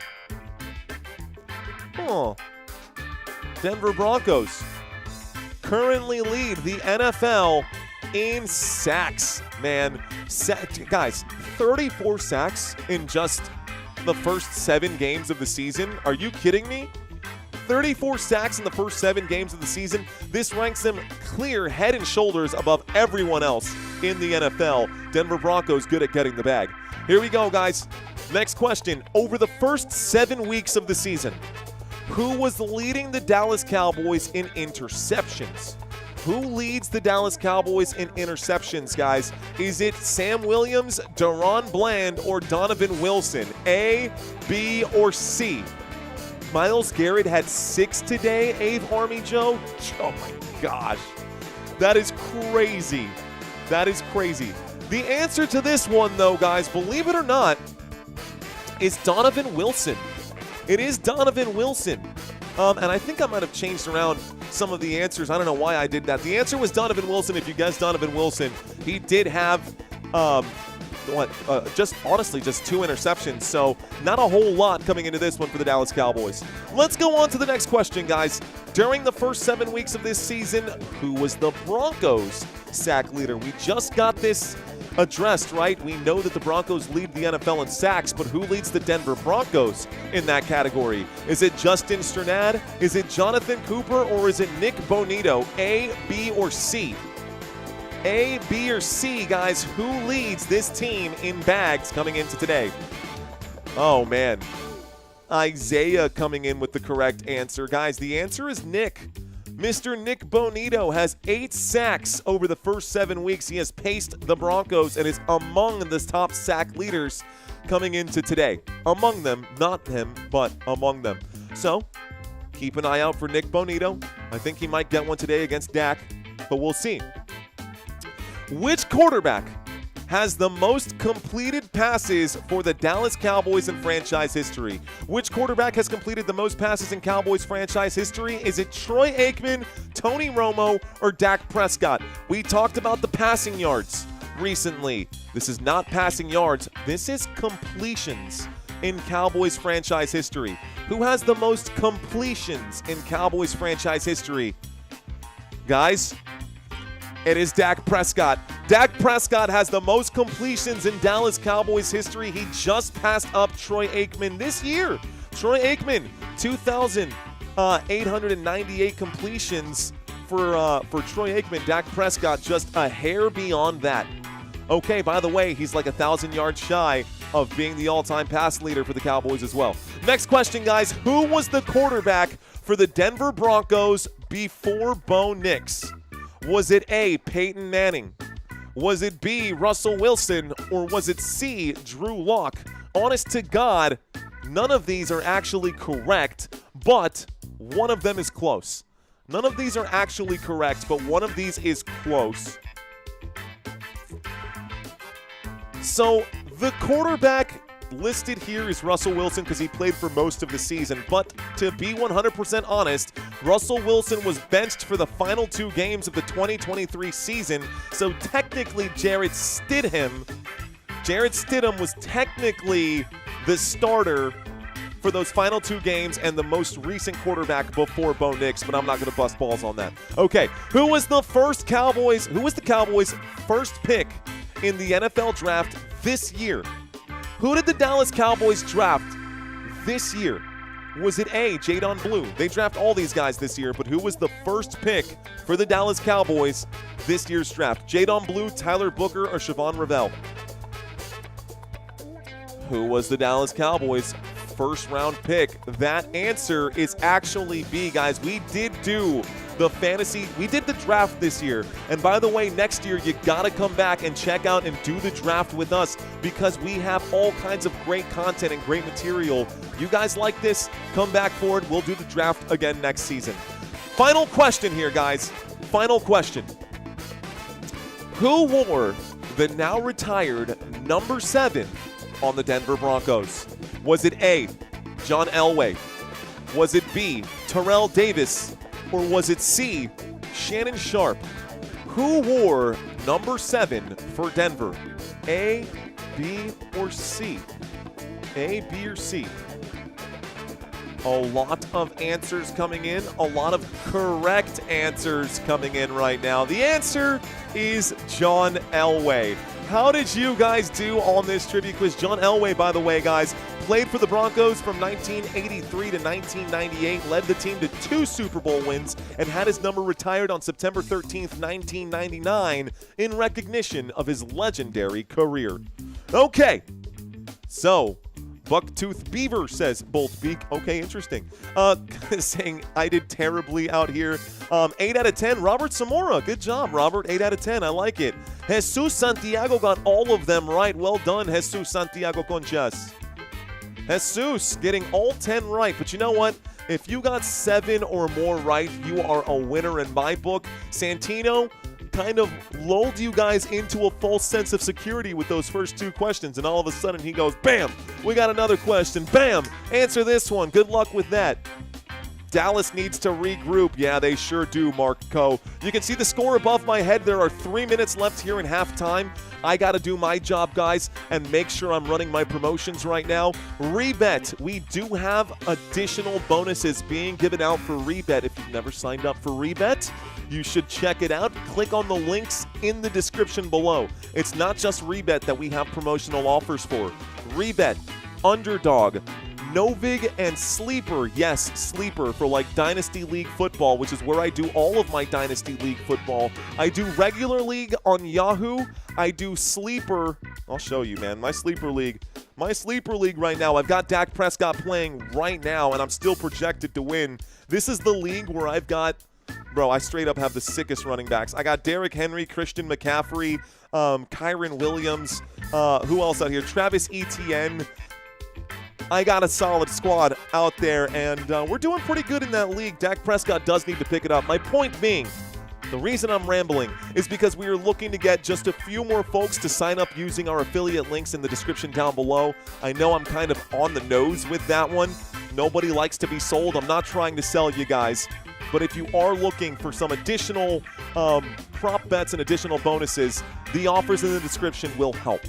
Denver Broncos currently lead the NFL in sacks, man. Guys, 34 sacks in just the first 7 games of the season. Are you kidding me? 34 sacks in the first 7 games of the season. This ranks them clear head and shoulders above everyone else in the NFL. Denver Broncos good at getting the bag. Here we go, guys. Next question. Over the first 7 weeks of the season, who was leading the Dallas Cowboys in interceptions? Who leads the Dallas Cowboys in interceptions, guys? Is it Sam Williams, Deron Bland, or Donovan Wilson? A, B, or C? Myles Garrett had 6 today, Ave Army Joe. Oh my gosh. That is crazy. That is crazy. The answer to this one, though, guys, believe it or not, is Donovan Wilson. It is Donovan Wilson. And I think I might have changed around some of the answers. I don't know why I did that. The answer was Donovan Wilson. If you guessed Donovan Wilson, he did have just 2 interceptions. So not a whole lot coming into this one for the Dallas Cowboys. Let's go on to the next question, guys. During the first 7 weeks of this season, who was the Broncos sack leader? We just got this addressed, right? We know that the Broncos lead the NFL in sacks, but who leads the Denver Broncos in that category? Is it Justin Strnad? Is it Jonathan Cooper? Or is it Nick Bonito? A, B, or C? A, B, or C, guys? Who leads this team in bags coming into today? Oh, man. Isaiah coming in with the correct answer. Guys, the answer is Nick. Mr. Nick Bonito has 8 sacks over the first 7 weeks. He has paced the Broncos and is among the top sack leaders coming into today. Among them, not him, but among them. So, keep an eye out for Nick Bonito. I think he might get one today against Dak, but we'll see. Which quarterback has the most completed passes for the Dallas Cowboys in franchise history? Which quarterback has completed the most passes in Cowboys franchise history? Is it Troy Aikman, Tony Romo, or Dak Prescott? We talked about the passing yards recently. This is not passing yards. This is completions in Cowboys franchise history. Who has the most completions in Cowboys franchise history? Guys, it is Dak Prescott. Dak Prescott has the most completions in Dallas Cowboys history. He just passed up Troy Aikman this year. Troy Aikman, 2,898 completions for Troy Aikman. Dak Prescott just a hair beyond that. Okay, by the way, he's like 1,000 yards shy of being the all-time pass leader for the Cowboys as well. Next question, guys. Who was the quarterback for the Denver Broncos before Bo Nix? Was it A, Peyton Manning? Was it B, Russell Wilson? Or was it C, Drew Lock? Honest to God, none of these are actually correct, but one of them is close. None of these are actually correct, but one of these is close. So the quarterback listed here is Russell Wilson because he played for most of the season. But to be 100% honest, Russell Wilson was benched for the final 2 games of the 2023 season. So technically, Jarrett Stidham was technically the starter for those final 2 games and the most recent quarterback before Bo Nix, but I'm not going to bust balls on that. Okay, who was the Cowboys' first pick in the NFL draft this year? Who did the Dallas Cowboys draft this year? Was it A, Jadon Blue? They draft all these guys this year, but who was the first pick for the Dallas Cowboys this year's draft? Jadon Blue, Tyler Booker, or Siobhan Revell? Who was the Dallas Cowboys' first-round pick? That answer is actually B, guys. We did the draft this year. And by the way, next year, you got to come back and check out and do the draft with us because we have all kinds of great content and great material. You guys like this? Come back for it. We'll do the draft again next season. Final question here, guys. Final question. Who wore the now retired number 7 on the Denver Broncos? Was it A, John Elway? Was it B, Terrell Davis? Or was it C, Shannon Sharp? Who wore number 7 for Denver? A, B, or C? A, B, or C? A lot of answers coming in. A lot of correct answers coming in right now. The answer is John Elway. How did you guys do on this trivia quiz? John Elway, by the way, guys, played for the Broncos from 1983 to 1998, led the team to 2 Super Bowl wins, and had his number retired on September 13th, 1999, in recognition of his legendary career. Okay, so Bucktooth Beaver says Bolt Beak. Okay, interesting. Saying I did terribly out here. 8 out of 10. Robert Zamora. Good job, Robert. 8 out of 10. I like it. Jesus Santiago got all of them right. Well done, Jesus Santiago Conchas. Jesus getting all 10 right. But you know what? If you got 7 or more right, you are a winner in my book. Santino kind of lulled you guys into a false sense of security with those first 2 questions, and all of a sudden he goes, bam, we got another question. Bam, answer this one. Good luck with that. Dallas needs to regroup. Yeah, they sure do, Mark Coe. You can see the score above my head. There are 3 minutes left here in halftime. I got to do my job, guys, and make sure I'm running my promotions right now. Rebet. We do have additional bonuses being given out for Rebet. If you've never signed up for Rebet, you should check it out. Click on the links in the description below. It's not just Rebet that we have promotional offers for. Rebet, Underdog, Novig, and Sleeper. Yes, Sleeper for like Dynasty League football, which is where I do all of my Dynasty League football. I do regular league on Yahoo. I do Sleeper. I'll show you, man. My Sleeper League right now, I've got Dak Prescott playing right now, and I'm still projected to win. This is the league where I've got, bro, I straight up have the sickest running backs. I got Derrick Henry, Christian McCaffrey, Kyron Williams, who else out here? Travis Etienne. I got a solid squad out there, and we're doing pretty good in that league. Dak Prescott does need to pick it up. My point being, the reason I'm rambling is because we are looking to get just a few more folks to sign up using our affiliate links in the description down below. I know I'm kind of on the nose with that one. Nobody likes to be sold. I'm not trying to sell you guys. But if you are looking for some additional prop bets and additional bonuses, the offers in the description will help.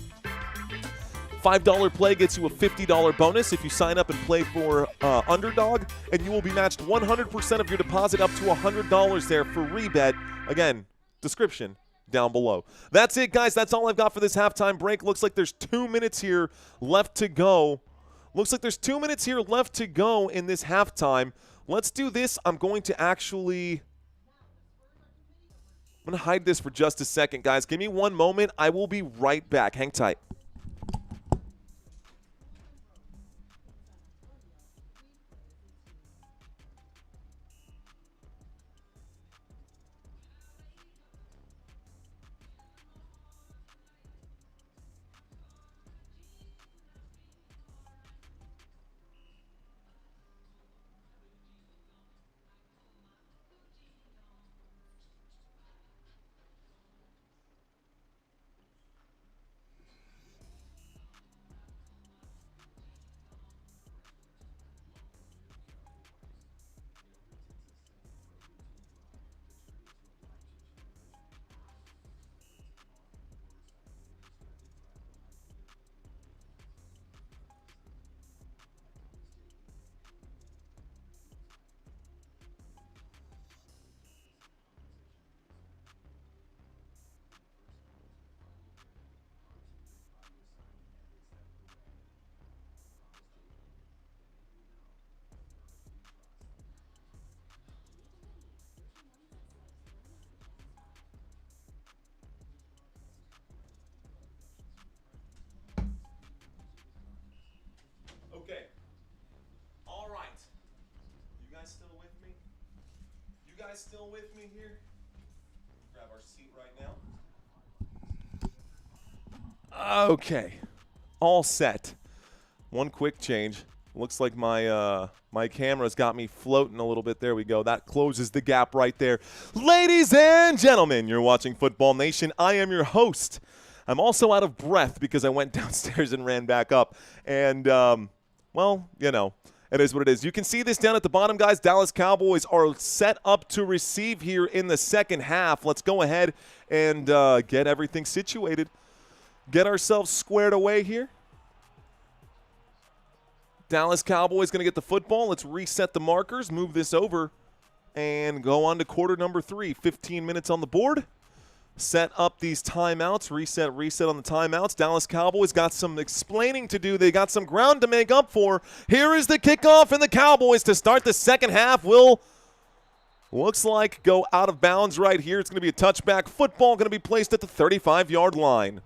$5 play gets you a $50 bonus if you sign up and play for Underdog, and you will be matched 100% of your deposit up to $100 there for Rebet. Again, description down below. That's it, guys. That's all I've got for this halftime break. Looks like there's 2 minutes here left to go. In this halftime. Let's do this. I'm going to hide this for just a second, guys. Give me one moment. I will be right back. Hang tight. Okay. All right. You guys still with me here? Grab our seat right now. Okay. All set. One quick change. Looks like my camera's got me floating a little bit. There we go. That closes the gap right there. Ladies and gentlemen, you're watching Football Nation. I am your host. I'm also out of breath because I went downstairs and ran back up. And, well, you know, it is what it is. You can see this down at the bottom, guys. Dallas Cowboys are set up to receive here in the second half. Let's go ahead and get everything situated. Get ourselves squared away here. Dallas Cowboys going to get the football. Let's reset the markers, move this over, and go on to quarter number 3. 15 minutes on the board. Set up these timeouts. Reset on the timeouts. Dallas Cowboys got some explaining to do. They got some ground to make up for. Here is the kickoff, and the Cowboys to start the second half will, looks like, go out of bounds right here. It's going to be a touchback. Football going to be placed at the 35-yard line.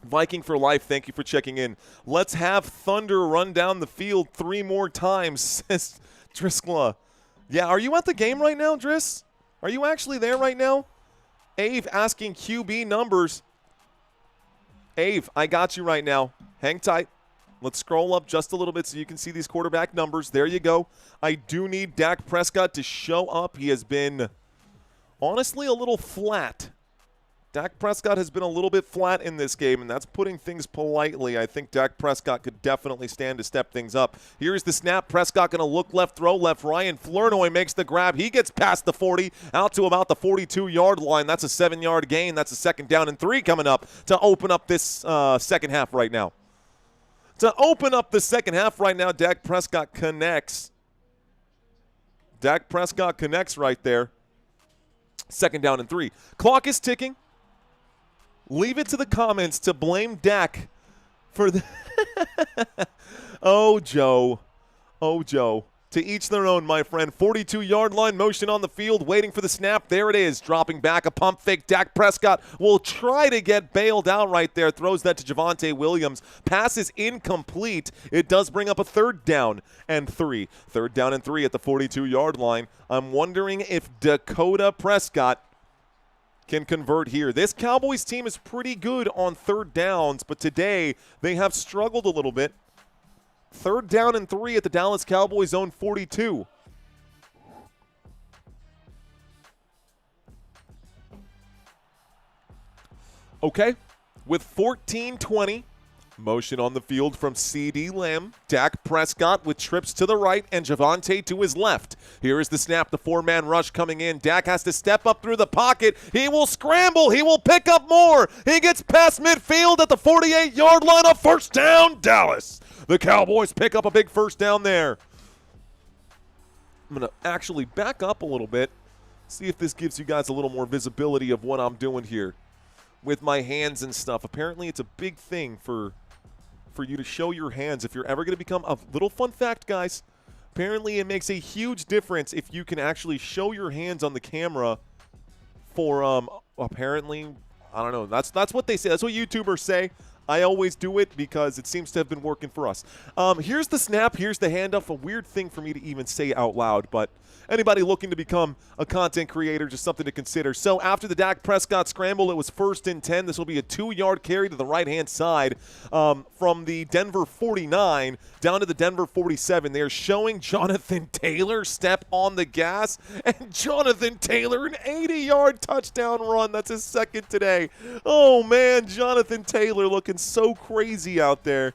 Viking for life, thank you for checking in. Let's have Thunder run down the field 3 more times, says Driscoll. Yeah, are you at the game right now, Driss? Are you actually there right now? Ave asking QB numbers. Ave, I got you right now. Hang tight. Let's scroll up just a little bit so you can see these quarterback numbers. There you go. I do need Dak Prescott to show up. He has been, honestly, a little flat. Dak Prescott has been a little bit flat in this game, and that's putting things politely. I think Dak Prescott could definitely stand to step things up. Here's the snap. Prescott going to look left, throw left. Ryan Flournoy makes the grab. He gets past the 40, out to about the 42-yard line. That's a 7-yard gain. That's a 2nd down and 3 coming up to open up this second half right now. To open up the second half right now, Dak Prescott connects. Dak Prescott connects right there. 2nd down and 3. Clock is ticking. Leave it to the comments to blame Dak for the Oh, Joe. Oh, Joe. To each their own, my friend. 42-yard line, motion on the field, waiting for the snap. There it is. Dropping back, a pump fake. Dak Prescott will try to get bailed out right there. Throws that to Javonte Williams. Pass is incomplete. It does bring up a 3rd down and 3. 3rd down and 3 at the 42-yard line. I'm wondering if Dakota Prescott can convert here. This Cowboys team is pretty good on 3rd downs, but today they have struggled a little bit. 3rd down and 3 at the Dallas Cowboys zone 42. Okay, with 14-20, motion on the field from CeeDee Lamb. Dak Prescott with trips to the right and Javonte to his left. Here is the snap, the 4-man rush coming in. Dak has to step up through the pocket. He will scramble. He will pick up more. He gets past midfield at the 48-yard line. A 1st down, Dallas. The Cowboys pick up a big 1st down there. I'm going to actually back up a little bit, see if this gives you guys a little more visibility of what I'm doing here with my hands and stuff. Apparently, it's a big thing for you to show your hands if you're ever going to become a little fun fact, guys. Apparently, it makes a huge difference if you can actually show your hands on the camera for apparently, I don't know. That's what they say. That's what YouTubers say. I always do it because it seems to have been working for us. Here's the snap. Here's the handoff. A weird thing for me to even say out loud, but anybody looking to become a content creator, just something to consider. So after the Dak Prescott scramble, it was 1st and 10. This will be a 2-yard carry to the right-hand side from the Denver 49 down to the Denver 47. They're showing Jonathan Taylor step on the gas, and Jonathan Taylor, an 80-yard touchdown run. That's his 2nd today. Oh, man, Jonathan Taylor looking so crazy out there.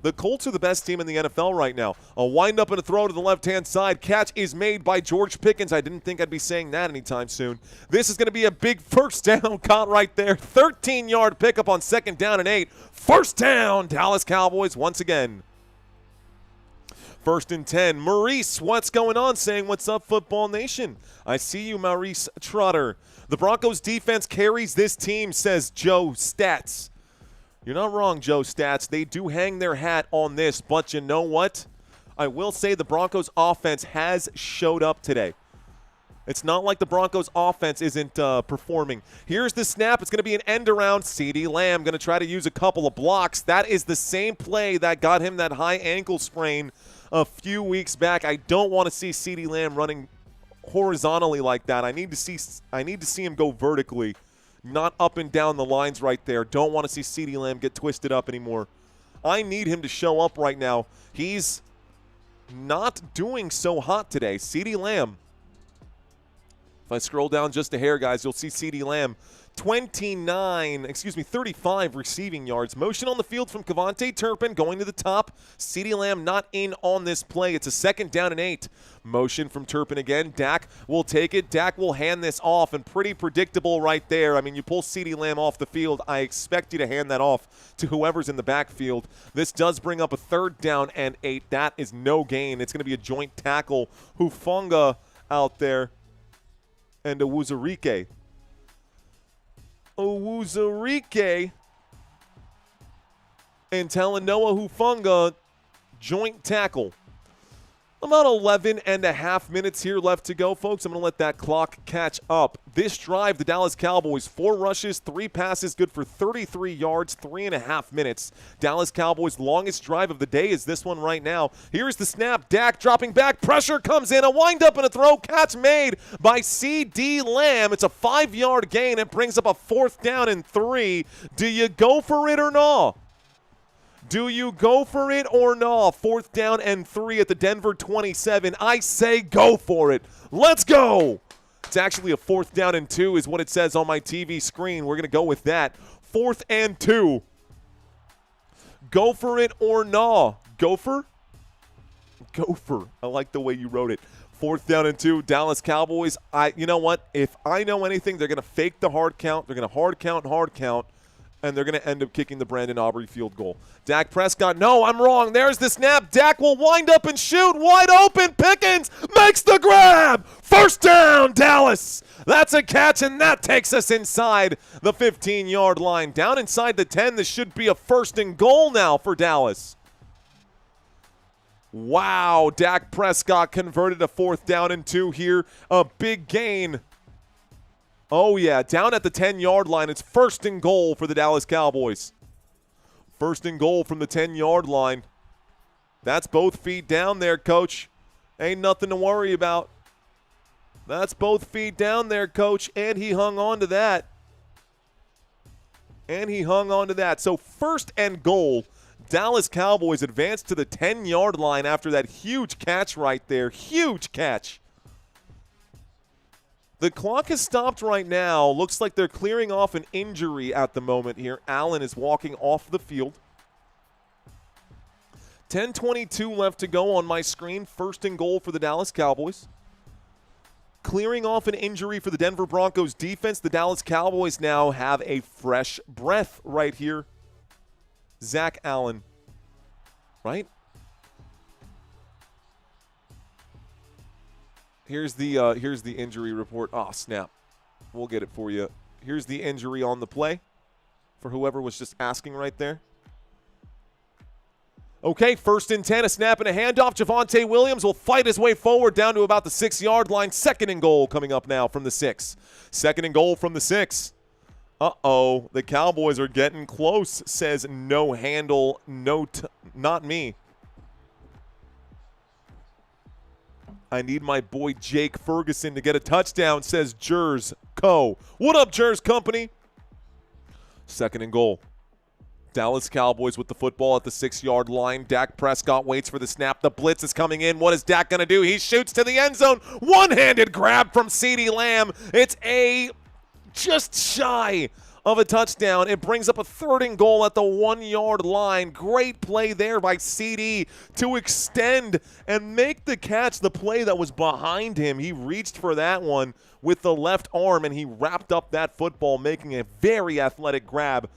The Colts are the best team in the NFL right now. A wind-up and a throw to the left-hand side. Catch is made by George Pickens. I didn't think I'd be saying that anytime soon. This is going to be a big 1st down caught right there. 13-yard pickup on 2nd down and 8. 1st down, Dallas Cowboys once again. 1st and 10. Maurice, what's going on? Saying, what's up, Football Nation? I see you, Maurice Trotter. The Broncos defense carries this team, says Joe Stats. You're not wrong, Joe Stats. They do hang their hat on this, but you know what? I will say the Broncos offense has showed up today. It's not like the Broncos offense isn't performing. Here's the snap. It's going to be an end around. CeeDee Lamb going to try to use a couple of blocks. That is the same play that got him that high ankle sprain a few weeks back. I don't want to see CeeDee Lamb running horizontally like that. I need to see him go vertically, not up and down the lines right there. Don't want to see CeeDee Lamb get twisted up anymore. I need him to show up right now. He's not doing so hot today. CeeDee Lamb. If I scroll down just a hair, guys, you'll see CeeDee Lamb 35 receiving yards. Motion on the field from Kevontae Turpin going to the top. CeeDee Lamb not in on this play. It's a 2nd down and 8. Motion from Turpin again. Dak will take it. Dak will hand this off, and pretty predictable right there. I mean, you pull CeeDee Lamb off the field, I expect you to hand that off to whoever's in the backfield. This does bring up a 3rd down and 8. That is no gain. It's going to be a joint tackle. Hufanga out there and Owuzurike. And Talanoa Hufanga, joint tackle. About 11 and a half minutes here left to go, folks. I'm going to let that clock catch up. This drive, the Dallas Cowboys, 4 rushes, 3 passes, good for 33 yards, 3.5 minutes. Dallas Cowboys' longest drive of the day is this one right now. Here's the snap. Dak dropping back. Pressure comes in. A wind-up and a throw. Catch made by C.D. Lamb. It's a 5-yard gain. It brings up a 4th down and 3. Do you go for it or not? Do you go for it or not? 4th down and 3 at the Denver 27. I say go for it. Let's go. It's actually a 4th down and 2 is what it says on my TV screen. We're going to go with that. 4th and 2. Go for it or not? Gopher? Gopher. I like the way you wrote it. 4th down and 2, Dallas Cowboys. You know what? If I know anything, they're going to fake the hard count. They're going to hard count. And they're going to end up kicking the Brandon Aubrey field goal. Dak Prescott, no, I'm wrong. There's the snap. Dak will wind up and shoot. Wide open. Pickens makes the grab. 1st down, Dallas. That's a catch, and that takes us inside the 15-yard line. Down inside the 10, this should be a 1st and goal now for Dallas. Wow, Dak Prescott converted a 4th down and 2 here. A big gain. Oh, yeah, down at the 10-yard line. It's 1st and goal for the Dallas Cowboys. 1st and goal from the 10-yard line. That's both feet down there, Coach. Ain't nothing to worry about. That's both feet down there, Coach, and he hung on to that. So 1st and goal. Dallas Cowboys advance to the 10-yard line after that huge catch right there. Huge catch. The clock has stopped right now. Looks like they're clearing off an injury at the moment here. Allen is walking off the field. 10:22 left to go on my screen. 1st and goal for the Dallas Cowboys. Clearing off an injury for the Denver Broncos defense. The Dallas Cowboys now have a fresh breath right here. Zach Allen, right? Here's the injury report. Oh, snap. We'll get it for you. Here's the injury on the play for whoever was just asking right there. Okay, 1st and 10, a snap and a handoff. Javonte Williams will fight his way forward down to about the 6-yard line. 2nd and goal coming up now from the 6. 2nd and goal from the 6. Uh-oh, the Cowboys are getting close, says no handle, not me. I need my boy Jake Ferguson to get a touchdown, says Jers Co. What up, Jers Company? 2nd and goal. Dallas Cowboys with the football at the 6-yard line. Dak Prescott waits for the snap. The blitz is coming in. What is Dak going to do? He shoots to the end zone. One-handed grab from CeeDee Lamb. It's just shy of a touchdown. It brings up a 3rd and goal at the 1-yard line. Great play there by CD to extend and make the catch. The play that was behind him, he reached for that one with the left arm, and he wrapped up that football, making a very athletic grab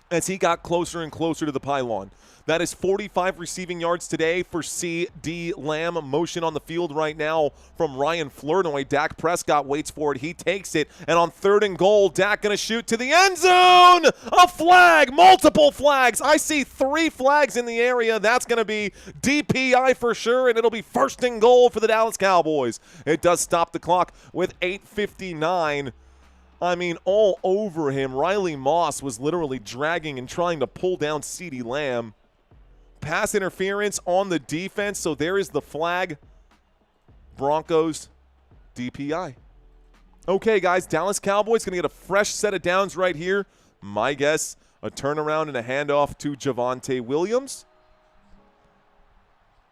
as he got closer and closer to the pylon. That is 45 receiving yards today for C.D. Lamb. Motion on the field right now from Ryan Flournoy. Dak Prescott waits for it. He takes it. And on 3rd and goal, Dak going to shoot to the end zone. A flag. Multiple flags. I see 3 flags in the area. That's going to be DPI for sure, and it'll be 1st and goal for the Dallas Cowboys. It does stop the clock with 8:59. I mean, all over him. Riley Moss was literally dragging and trying to pull down CeeDee Lamb. Pass interference on the defense, so there is the flag. Broncos, DPI. Okay, guys, Dallas Cowboys going to get a fresh set of downs right here. My guess, a turnaround and a handoff to Javonte Williams.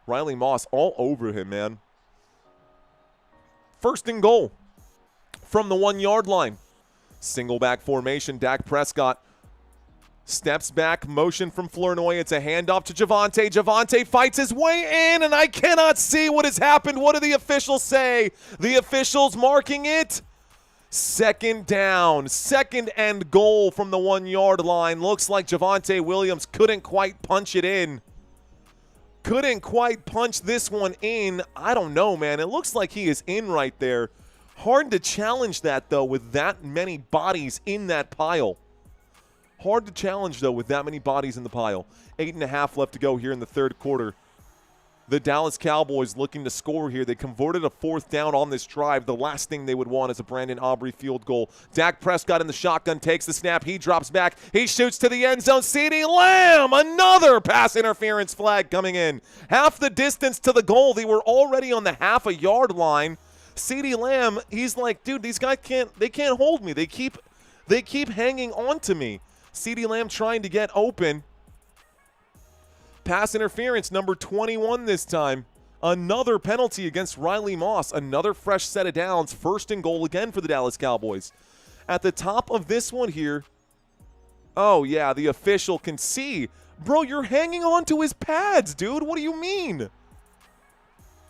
Riley Moss all over him, man. 1st and goal from the 1-yard line. Single back formation. Dak Prescott steps back. Motion from Flournoy. It's a handoff to Javonte. Javonte fights his way in, and I cannot see what has happened. What do the officials say? The officials marking it. 2nd down. 2nd and goal from the 1-yard line. Looks like Javonte Williams couldn't quite punch it in. Couldn't quite punch this one in. I don't know, man. It looks like he is in right there. Hard to challenge that, though, with that many bodies in that pile. Hard to challenge, though, with that many bodies in the pile. 8.5 left to go here in the 3rd quarter. The Dallas Cowboys looking to score here. They converted a 4th down on this drive. The last thing they would want is a Brandon Aubrey field goal. Dak Prescott in the shotgun takes the snap. He drops back. He shoots to the end zone. CeeDee Lamb, another pass interference flag coming in. Half the distance to the goal. They were already on the half-a-yard line. CeeDee Lamb, he's like, dude, these guys can't hold me. They keep hanging on to me. CeeDee Lamb trying to get open. Pass interference, number 21 this time. Another penalty against Riley Moss. Another fresh set of downs. 1st and goal again for the Dallas Cowboys. At the top of this one here, oh, yeah, the official can see. Bro, you're hanging on to his pads, dude. What do you mean?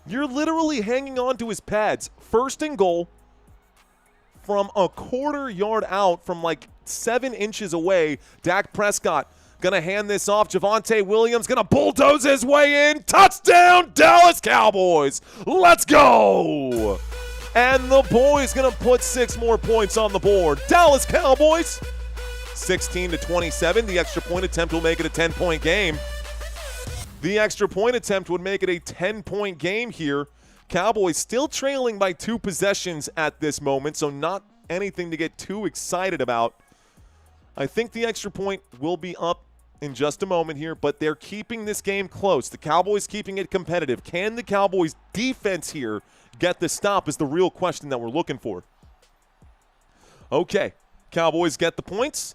You're literally hanging on to his pads. 1st and goal from a quarter yard out from like 7 inches away. Dak Prescott going to hand this off. Javonte Williams going to bulldoze his way in. Touchdown, Dallas Cowboys. Let's go. And the boys going to put 6 more points on the board. Dallas Cowboys, 16-27. The extra point attempt will make it a 10-point game. The extra point attempt would make it a 10-point game here. Cowboys still trailing by 2 possessions at this moment, so not anything to get too excited about. I think the extra point will be up in just a moment here, but they're keeping this game close. The Cowboys keeping it competitive. Can the Cowboys defense here get the stop is the real question that we're looking for. Okay, Cowboys get the points.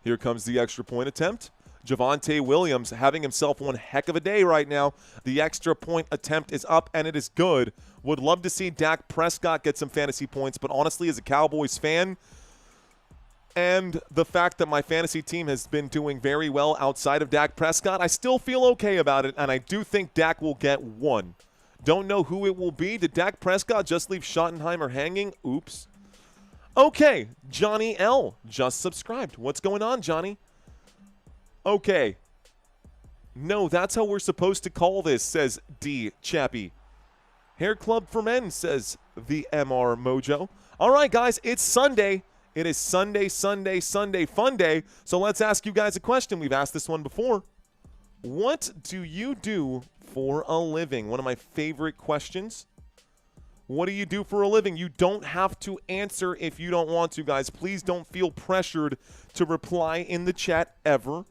Here comes the extra point attempt. Javonte Williams having himself one heck of a day right now. The extra point attempt is up, and it is good. Would love to see Dak Prescott get some fantasy points, but honestly, as a Cowboys fan, and the fact that my fantasy team has been doing very well outside of Dak Prescott, I still feel okay about it, and I do think Dak will get 1. Don't know who it will be. Did Dak Prescott just leave Schottenheimer hanging? Oops. Okay, Johnny L. just subscribed. What's going on, Johnny? Okay. No, that's how we're supposed to call this, says D. Chappie. Hair Club for Men, says the MR Mojo. All right, guys, it's Sunday. It is Sunday fun day. So let's ask you guys a question. We've asked this one before. What do you do for a living? One of my favorite questions. What do you do for a living? You don't have to answer if you don't want to, guys. Please don't feel pressured to reply in the chat ever.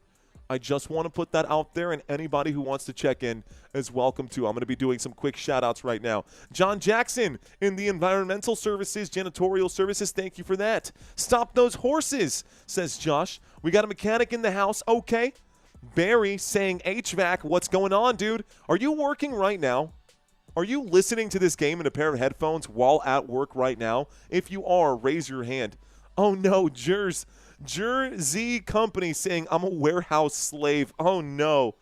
I just want to put that out there, and anybody who wants to check in is welcome to. I'm going to be doing some quick shout-outs right now. John Jackson in the environmental services, janitorial services, thank you for that. Stop those horses, says Josh. We got a mechanic in the house. Okay. Barry saying HVAC. What's going on, dude? Are you working right now? Are you listening to this game in a pair of headphones while at work right now? If you are, raise your hand. Oh, no, Jersey Company saying I'm a warehouse slave. Oh, no.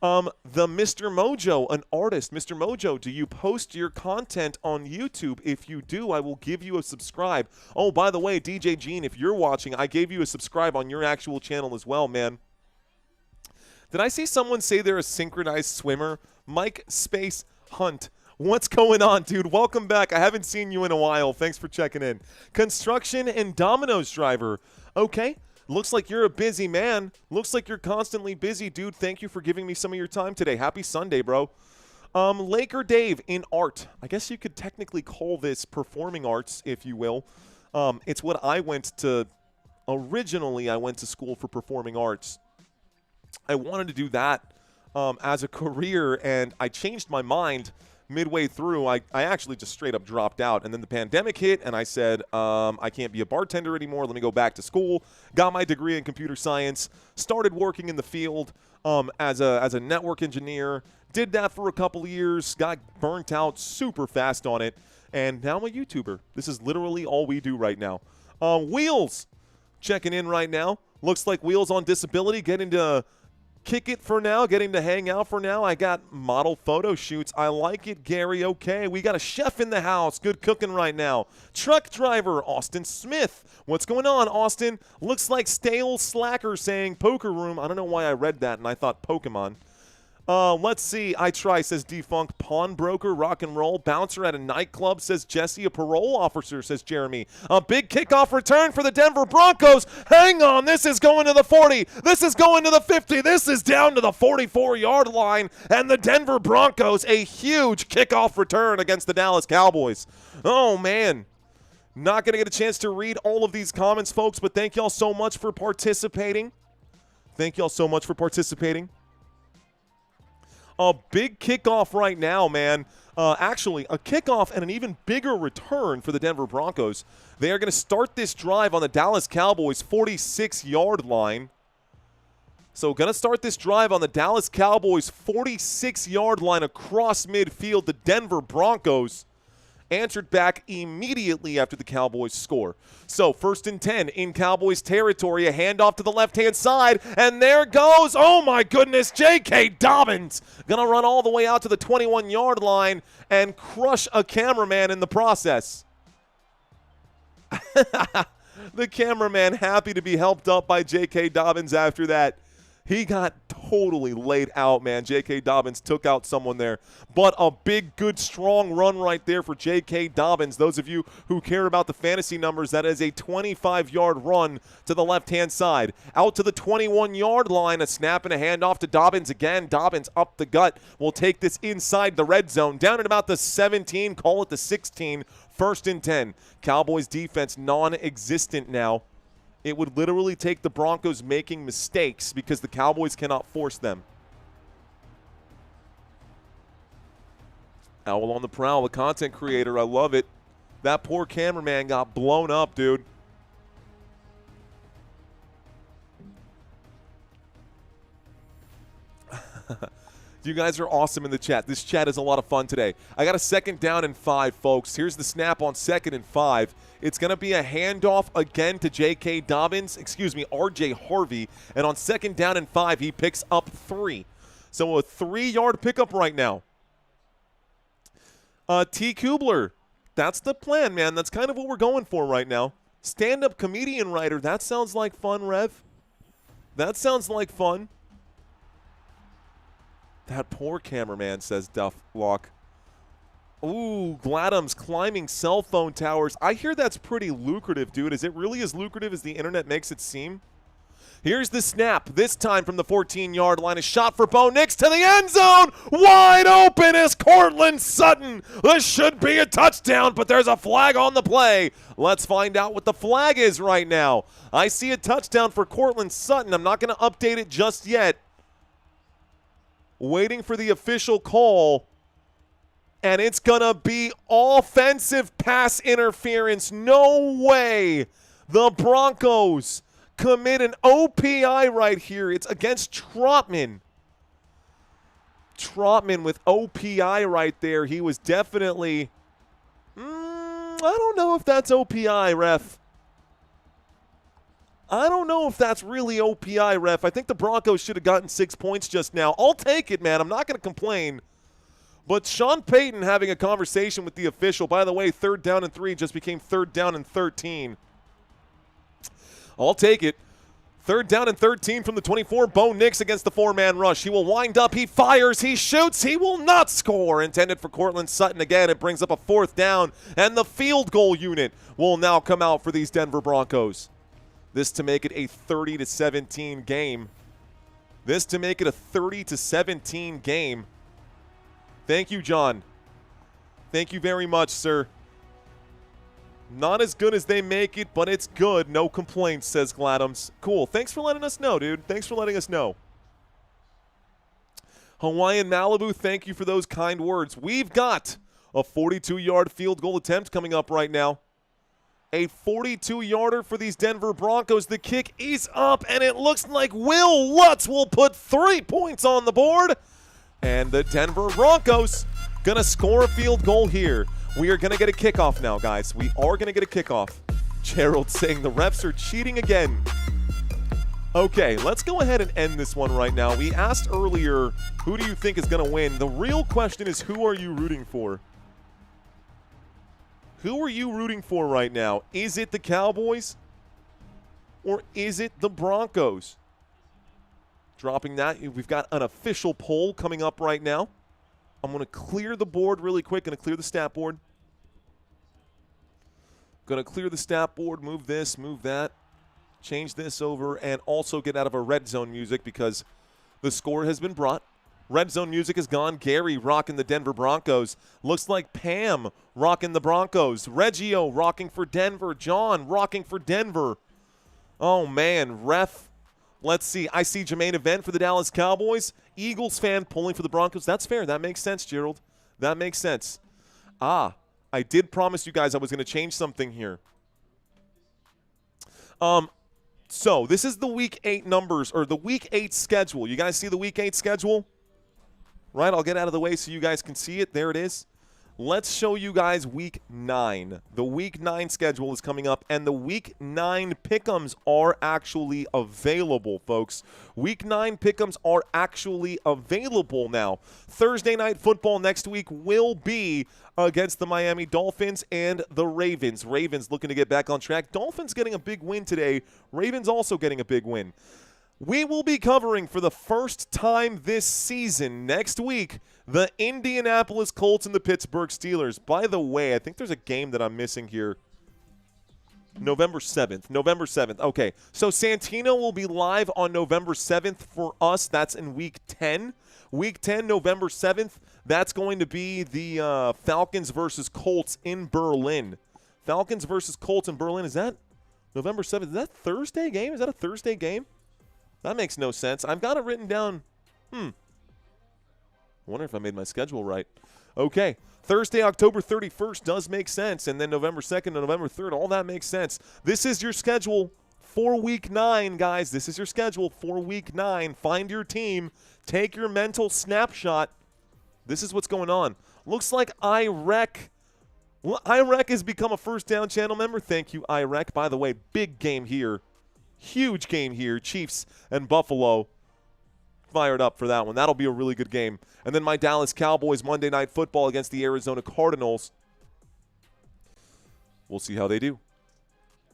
The Mr. Mojo, an artist. Mr. Mojo, do you post your content on YouTube? If you do, I will give you a subscribe. Oh, by the way, DJ Gene, if you're watching, I gave you a subscribe on your actual channel as well, man. Did I see someone say they're a synchronized swimmer? Mike Space Hunt. What's going on, dude? Welcome back. I haven't seen you in a while. Thanks for checking in. Construction and Domino's driver. Okay. Looks like you're a busy man. Looks like you're constantly busy, dude. Thank you for giving me some of your time today. Happy Sunday, bro. Laker Dave in art. I guess you could technically call this performing arts, if you will. It's what I went to. Originally, I went to school for performing arts. I wanted to do that as a career, and I changed my mind midway through. I actually just straight up dropped out, and then the pandemic hit, and I said, I can't be a bartender anymore. Let me go back to school. Got my degree in computer science, started working in the field as a network engineer, did that for a couple of years, got burnt out super fast on it, and now I'm a YouTuber. This is literally all we do right now. Wheels checking in right now. Looks like Wheels on disability, getting to kick it for now, getting to hang out for now. I got model photo shoots. I like it, Gary. Okay, we got a chef in the house. Good cooking right now. Truck driver, Austin Smith. What's going on, Austin? Looks like stale slacker saying poker room. I don't know why I read that and I thought Pokemon. Let's see. I try, says Defunct Pawnbroker, Rock and Roll. Bouncer at a nightclub, says Jesse. A parole officer, says Jeremy. A big kickoff return for the Denver Broncos. Hang on. This is going to the 40. This is going to the 50. This is down to the 44-yard line. And the Denver Broncos, a huge kickoff return against the Dallas Cowboys. Oh, man. Not going to get a chance to read all of these comments, folks, but thank y'all so much for participating. Thank y'all so much for participating. A big kickoff right now, man. Actually, a kickoff and an even bigger return for the Denver Broncos. They are going to start this drive on the Dallas Cowboys' 46-yard line. So going to start this drive on the Dallas Cowboys' 46-yard line across midfield. The Denver Broncos answered back immediately after the Cowboys score. So 1st and 10 in Cowboys territory, a handoff to the left-hand side, and there goes, oh my goodness, J.K. Dobbins gonna run all the way out to the 21-yard line and crush a cameraman in the process. The cameraman happy to be helped up by J.K. Dobbins after that. He got totally laid out, man. J.K. Dobbins took out someone there. But a big, good, strong run right there for J.K. Dobbins. Those of you who care about the fantasy numbers, that is a 25-yard run to the left-hand side. Out to the 21-yard line, a snap and a handoff to Dobbins again. Dobbins up the gut will take this inside the red zone. Down at about the 17, call it the 16. 1st and 10. Cowboys defense non-existent now. It would literally take the Broncos making mistakes because the Cowboys cannot force them. Owl on the prowl, the content creator. I love it. That poor cameraman got blown up, dude. You guys are awesome in the chat. This chat is a lot of fun today. I got a 2nd down and 5, folks. Here's the snap on 2nd and 5. It's going to be a handoff again to J.K. Dobbins, R.J. Harvey. And on 2nd down and 5, he picks up 3. So a 3-yard pickup right now. T. Kubler, that's the plan, man. That's kind of what we're going for right now. Stand-up comedian writer, that sounds like fun, Rev. That sounds like fun. That poor cameraman, says Duff Lock. Ooh, Gladham's climbing cell phone towers. I hear that's pretty lucrative, dude. Is it really as lucrative as the internet makes it seem? Here's the snap. This time from the 14-yard line. A shot for Bo Nix to the end zone. Wide open is Courtland Sutton. This should be a touchdown, but there's a flag on the play. Let's find out what the flag is right now. I see a touchdown for Courtland Sutton. I'm not going to update it just yet. Waiting for the official call, and it's going to be offensive pass interference. No way. The Broncos commit an OPI right here. It's against Trotman. Trotman with OPI right there. He was definitely, I don't know if that's OPI, ref. I don't know if that's really OPI, ref. I think the Broncos should have gotten 6 points just now. I'll take it, man. I'm not going to complain. But Sean Payton having a conversation with the official. By the way, 3rd down and 3 just became 3rd down and 13. I'll take it. 3rd down and 13 from the 24. Bo Nix against the 4-man rush. He will wind up. He fires. He shoots. He will not score. Intended for Courtland Sutton again. It brings up a 4th down. And the field goal unit will now come out for these Denver Broncos. This to make it a 30-17 game. This to make it a 30-17 game. Thank you, John. Thank you very much, sir. Not as good as they make it, but it's good. No complaints, says Gladham's. Cool. Thanks for letting us know, dude. Thanks for letting us know. Hawaiian Malibu, thank you for those kind words. We've got a 42-yard field goal attempt coming up right now. A 42-yarder for these Denver Broncos. The kick is up, and it looks like Will Lutz will put 3 points on the board. And the Denver Broncos going to score a field goal here. We are going to get a kickoff now, guys. We are going to get a kickoff. Gerald saying the refs are cheating again. Okay, let's go ahead and end this one right now. We asked earlier, who do you think is going to win? The real question is, who are you rooting for? Who are you rooting for right now? Is it the Cowboys or is it the Broncos? Dropping that. We've got an official poll coming up right now. I'm going to clear the board really quick. Going to clear the stat board. Going to clear the stat board. Move this, move that. Change this over, and also get out of our red zone music because the score has been brought. Red zone music is gone. Gary rocking the Denver Broncos. Looks like Pam rocking the Broncos. Reggio rocking for Denver. John rocking for Denver. Oh, man. Ref. Let's see. I see Jermaine Event for the Dallas Cowboys. Eagles fan pulling for the Broncos. That's fair. That makes sense, Gerald. That makes sense. I did promise you guys I was going to change something here. So this is the Week 8 numbers, or the Week 8 schedule. You guys see the Week 8 schedule? Right, I'll get out of the way so you guys can see it. There it is. Let's show you guys Week 9. The Week 9 schedule is coming up, and the Week 9 pick'ems are actually available, folks. Week 9 pick'ems are actually available now. Thursday Night Football next week will be against the Miami Dolphins and the Ravens. Ravens looking to get back on track. Dolphins getting a big win today. Ravens also getting a big win. We will be covering for the first time this season next week the Indianapolis Colts and the Pittsburgh Steelers. By the way, I think there's a game that I'm missing here. November 7th. November 7th. Okay, so Santino will be live on November 7th for us. That's in Week 10. Week 10, November 7th. That's going to be the Falcons versus Colts in Berlin. Falcons versus Colts in Berlin. Is that November 7th? Is that a Thursday game? Is that a Thursday game? That makes no sense. I've got it written down. I wonder if I made my schedule right. Okay. Thursday, October 31st does make sense. And then November 2nd and November 3rd, all that makes sense. This is your schedule for Week 9, guys. This is your schedule for Week 9. Find your team. Take your mental snapshot. This is what's going on. Looks like IREC. Well, IREC has become a First Down channel member. Thank you, IREC. By the way, big game here. Huge game here. Chiefs and Buffalo fired up for that one. That'll be a really good game. And then my Dallas Cowboys Monday Night Football against the Arizona Cardinals. We'll see how they do.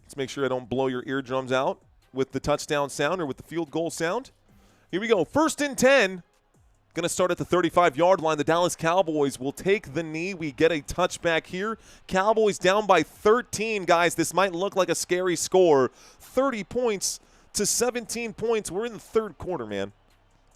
Let's make sure I don't blow your eardrums out with the touchdown sound or with the field goal sound. Here we go. 1st and 10. Going to start at the 35-yard line. The Dallas Cowboys will take the knee. We get a touchback here. Cowboys down by 13, guys. This might look like a scary score. 30 points to 17 points. We're in the third quarter, man.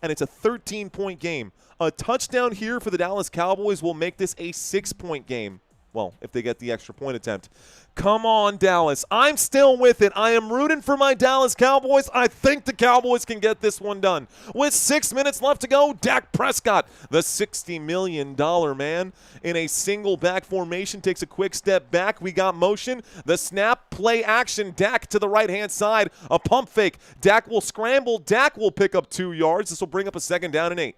And it's a 13-point game. A touchdown here for the Dallas Cowboys will make this a 6-point game. Well, if they get the extra point attempt. Come on, Dallas. I'm still with it. I am rooting for my Dallas Cowboys. I think the Cowboys can get this one done. With 6 minutes left to go, Dak Prescott, the $60 million man, in a single back formation, takes a quick step back. We got motion. The snap, play action. Dak to the right-hand side. A pump fake. Dak will scramble. Dak will pick up 2 yards. This will bring up a 2nd down and 8.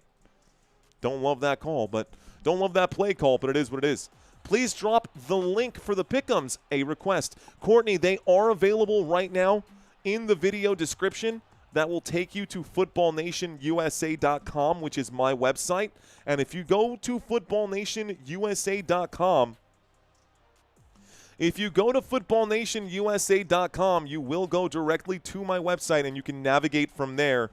Don't love that call, but don't love that play call, but it is what it is. Please drop the link for the pick'ems, a request. Courtney, they are available right now in the video description. That will take you to footballnationusa.com, which is my website. And if you go to footballnationusa.com, you will go directly to my website and you can navigate from there.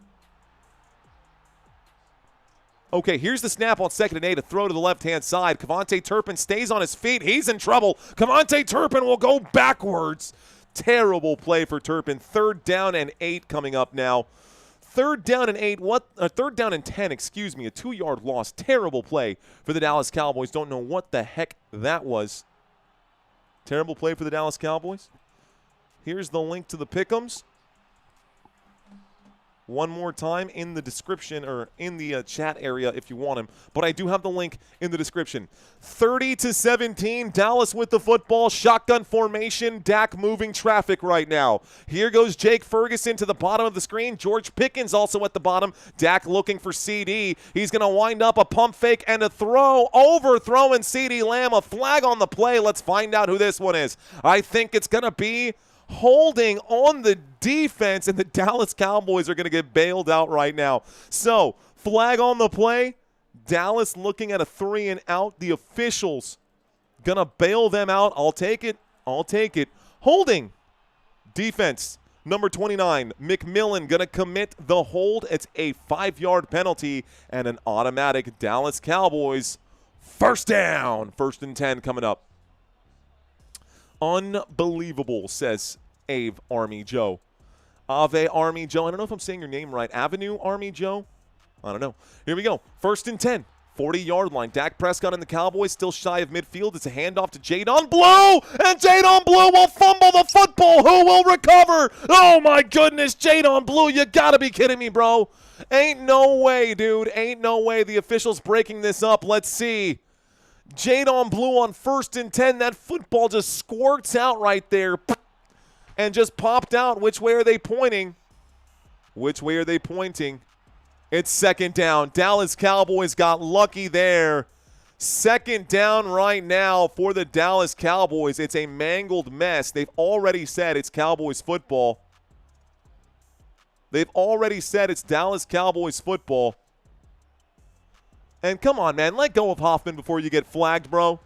Okay, here's the snap on 2nd and 8, a throw to the left-hand side. Kevontae Turpin stays on his feet. He's in trouble. Kevontae Turpin will go backwards. Terrible play for Turpin. 3rd down and 8 coming up now. 3rd down and 8. 3rd down and 10, excuse me. A 2-yard loss. Terrible play for the Dallas Cowboys. Don't know what the heck that was. Terrible play for the Dallas Cowboys. Here's the link to the pick'ems. One more time in the description, or in the chat area if you want him. But I do have the link in the description. 30-17, Dallas with the football. Shotgun formation. Dak moving traffic right now. Here goes Jake Ferguson to the bottom of the screen. George Pickens also at the bottom. Dak looking for CD. He's going to wind up a pump fake and a throw. Overthrowing CD Lamb. A flag on the play. Let's find out who this one is. I think it's going to be holding on the defense, and the Dallas Cowboys are going to get bailed out right now. So, flag on the play. Dallas looking at a 3 and out. The officials going to bail them out. I'll take it. I'll take it. Holding. Defense. Number 29, McMillan going to commit the hold. It's a 5-yard penalty and an automatic Dallas Cowboys first down. 1st and 10 coming up. Unbelievable, says Ave Army Joe. Ave Army Joe. I don't know if I'm saying your name right. Avenue Army Joe? I don't know. Here we go. 1st and 10. 40-yard line. Dak Prescott and the Cowboys still shy of midfield. It's a handoff to Jadon Blue, and Jadon Blue will fumble the football. Who will recover? Oh, my goodness, Jadon Blue, you got to be kidding me, bro. Ain't no way, dude. Ain't no way. The official's breaking this up. Let's see. Jadon Blue on 1st and 10. That football just squirts out right there and just popped out. Which way are they pointing? Which way are they pointing? It's 2nd down. Dallas Cowboys got lucky there. 2nd down right now for the Dallas Cowboys. It's a mangled mess. They've already said it's Cowboys football. They've already said it's Dallas Cowboys football. And come on, man. Let go of Hoffman before you get flagged, bro.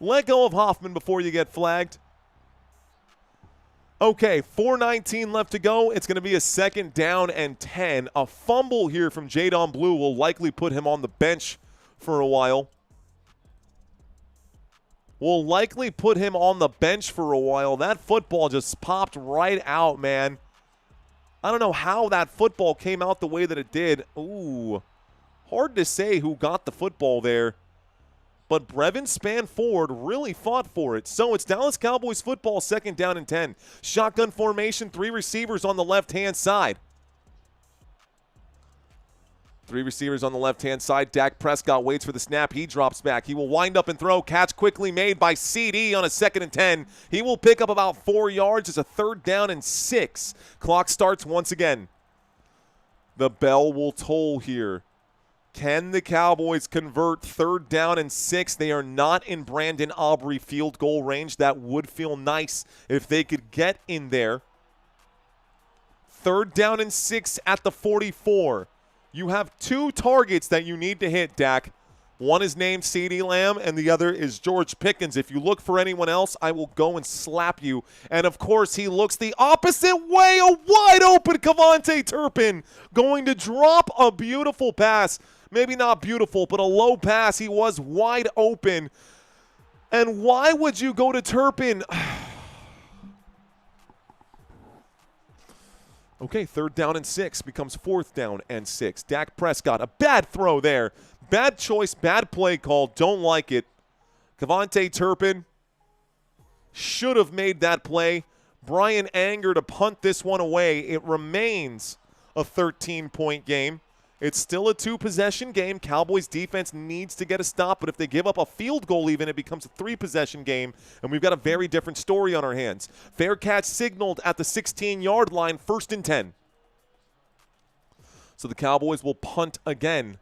Let go of Hoffman before you get flagged. Okay, 4:19 left to go. It's going to be a 2nd down and 10. A fumble here from Jadon Blue will likely put him on the bench for a while. Will likely put him on the bench for a while. That football just popped right out, man. I don't know how that football came out the way that it did. Ooh, hard to say who got the football there. But Brevin Spanford really fought for it. So it's Dallas Cowboys football, 2nd down and 10. Shotgun formation, 3 receivers on the left-hand side. 3 receivers on the left-hand side. Dak Prescott waits for the snap. He drops back. He will wind up and throw. Catch quickly made by CD on a 2nd and 10. He will pick up about 4 yards. It's a 3rd down and 6. Clock starts once again. The bell will toll here. Can the Cowboys convert 3rd down and 6? They are not in Brandon Aubrey field goal range. That would feel nice if they could get in there. 3rd down and 6 at the 44. You have 2 targets that you need to hit, Dak. One is named CeeDee Lamb, and the other is George Pickens. If you look for anyone else, I will go and slap you. And, of course, he looks the opposite way. A wide-open Kevontae Turpin going to drop a beautiful pass. Maybe not beautiful, but a low pass. He was wide open. And why would you go to Turpin? Okay, 3rd down and 6 becomes 4th down and 6. Dak Prescott, a bad throw there. Bad choice, bad play call. Don't like it. Kevontae Turpin should have made that play. Brian Anger to punt this one away. It remains a 13-point game. It's still a 2-possession game. Cowboys defense needs to get a stop, but if they give up a field goal even, it becomes a 3-possession game, and we've got a very different story on our hands. Fair catch signaled at the 16-yard line, 1st and 10. So the Cowboys will punt again.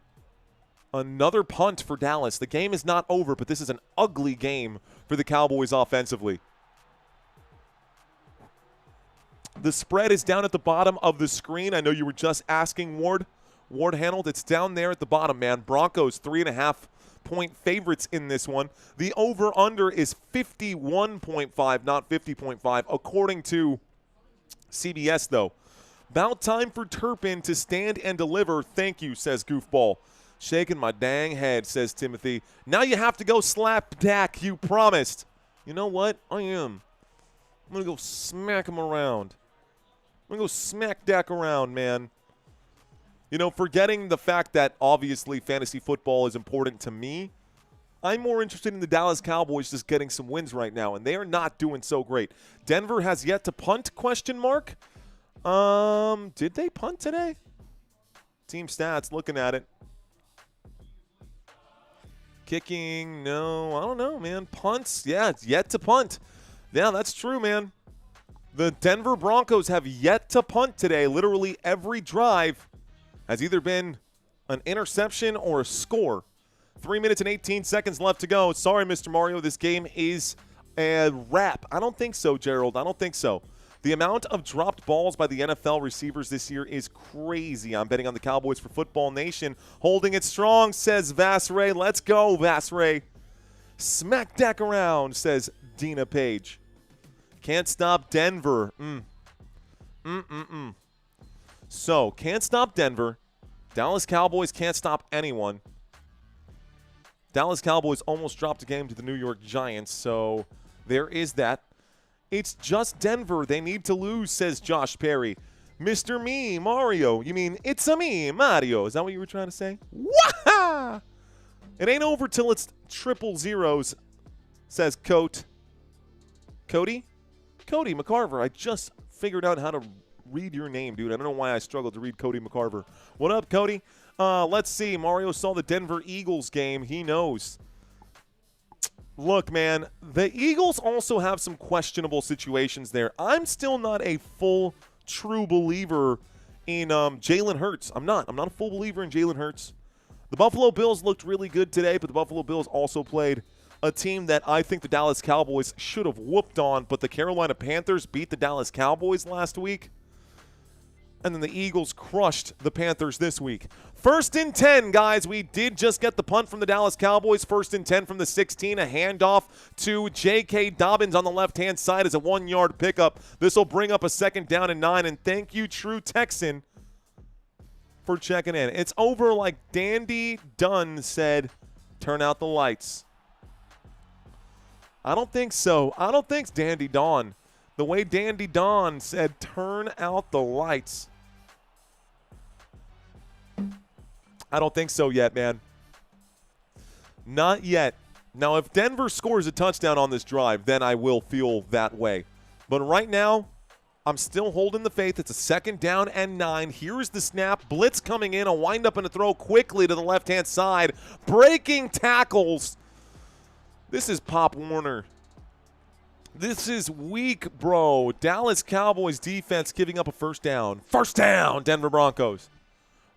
Another punt for Dallas. The game is not over, but this is an ugly game for the Cowboys offensively. The spread is down at the bottom of the screen. I know you were just asking, Ward. Ward handled. It's down there at the bottom, man. Broncos 3.5-point favorites in this one. The over-under is 51.5, not 50.5, according to CBS, though. About time for Turpin to stand and deliver. Thank you, says Goofball. Shaking my dang head, says Timothy. Now you have to go slap Dak. You promised. You know what? I am. I'm going to go smack him around. I'm going to go smack Dak around, man. You know, forgetting the fact that obviously fantasy football is important to me, I'm more interested in the Dallas Cowboys just getting some wins right now, and they are not doing so great. Denver has yet to punt, question mark. Did they punt today? Team stats, looking at it. Kicking, no, I don't know, man. Punts, yeah, it's yet to punt. Yeah, that's true, man. The Denver Broncos have yet to punt today. Literally every drive has either been an interception or a score. 3 minutes and 18 seconds left to go. Sorry, Mr. Mario, this game is a wrap. I don't think so, Gerald. I don't think so. The amount of dropped balls by the NFL receivers this year is crazy. I'm betting on the Cowboys for Football Nation. Holding it strong, says Vassray. Let's go, Vassray. Smack Dak around, says Dina Page. Can't stop Denver. So, can't stop Denver. Dallas Cowboys can't stop anyone. Dallas Cowboys almost dropped a game to the New York Giants, so there is that. It's just Denver. They need to lose, says Josh Perry. Mr. Me, Mario. You mean, it's a me, Mario. Is that what you were trying to say? Wah! It ain't over till it's triple zeros, says Cody McCarver. I just figured out how to read your name, dude. I don't know why I struggled to read Cody McCarver. What up, Cody? Let's see. Mario saw the Denver Eagles game. He knows. Look, man, the Eagles also have some questionable situations there. I'm still not a full, true believer in Jalen Hurts. I'm not a full believer in Jalen Hurts. The Buffalo Bills looked really good today, but the Buffalo Bills also played a team that I think the Dallas Cowboys should have whooped on, but the Carolina Panthers beat the Dallas Cowboys last week. And then the Eagles crushed the Panthers this week. 1st and 10, guys. We did just get the punt from the Dallas Cowboys. 1st and 10 from the 16. A handoff to J.K. Dobbins on the left-hand side as a 1-yard pickup. This will bring up a 2nd down and 9. And thank you, True Texan, for checking in. It's over like Dandy Dunn said, turn out the lights. I don't think so. I don't think it's Dandy Dawn. The way Dandy Dawn said, turn out the lights. I don't think so yet, man. Not yet. Now, if Denver scores a touchdown on this drive, then I will feel that way. But right now, I'm still holding the faith. It's a 2nd down and 9. Here's the snap. Blitz coming in. A wind-up and a throw quickly to the left-hand side. Breaking tackles. This is Pop Warner. This is weak, bro. Dallas Cowboys defense giving up a 1st down. 1st down, Denver Broncos.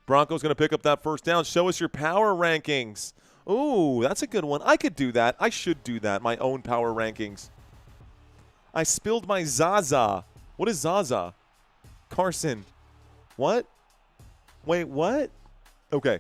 Broncos going to pick up that 1st down. Show us your power rankings. Ooh, that's a good one. I could do that. I should do that, my own power rankings. I spilled my Zaza. What is Zaza? Carson. What? Wait, what? Okay.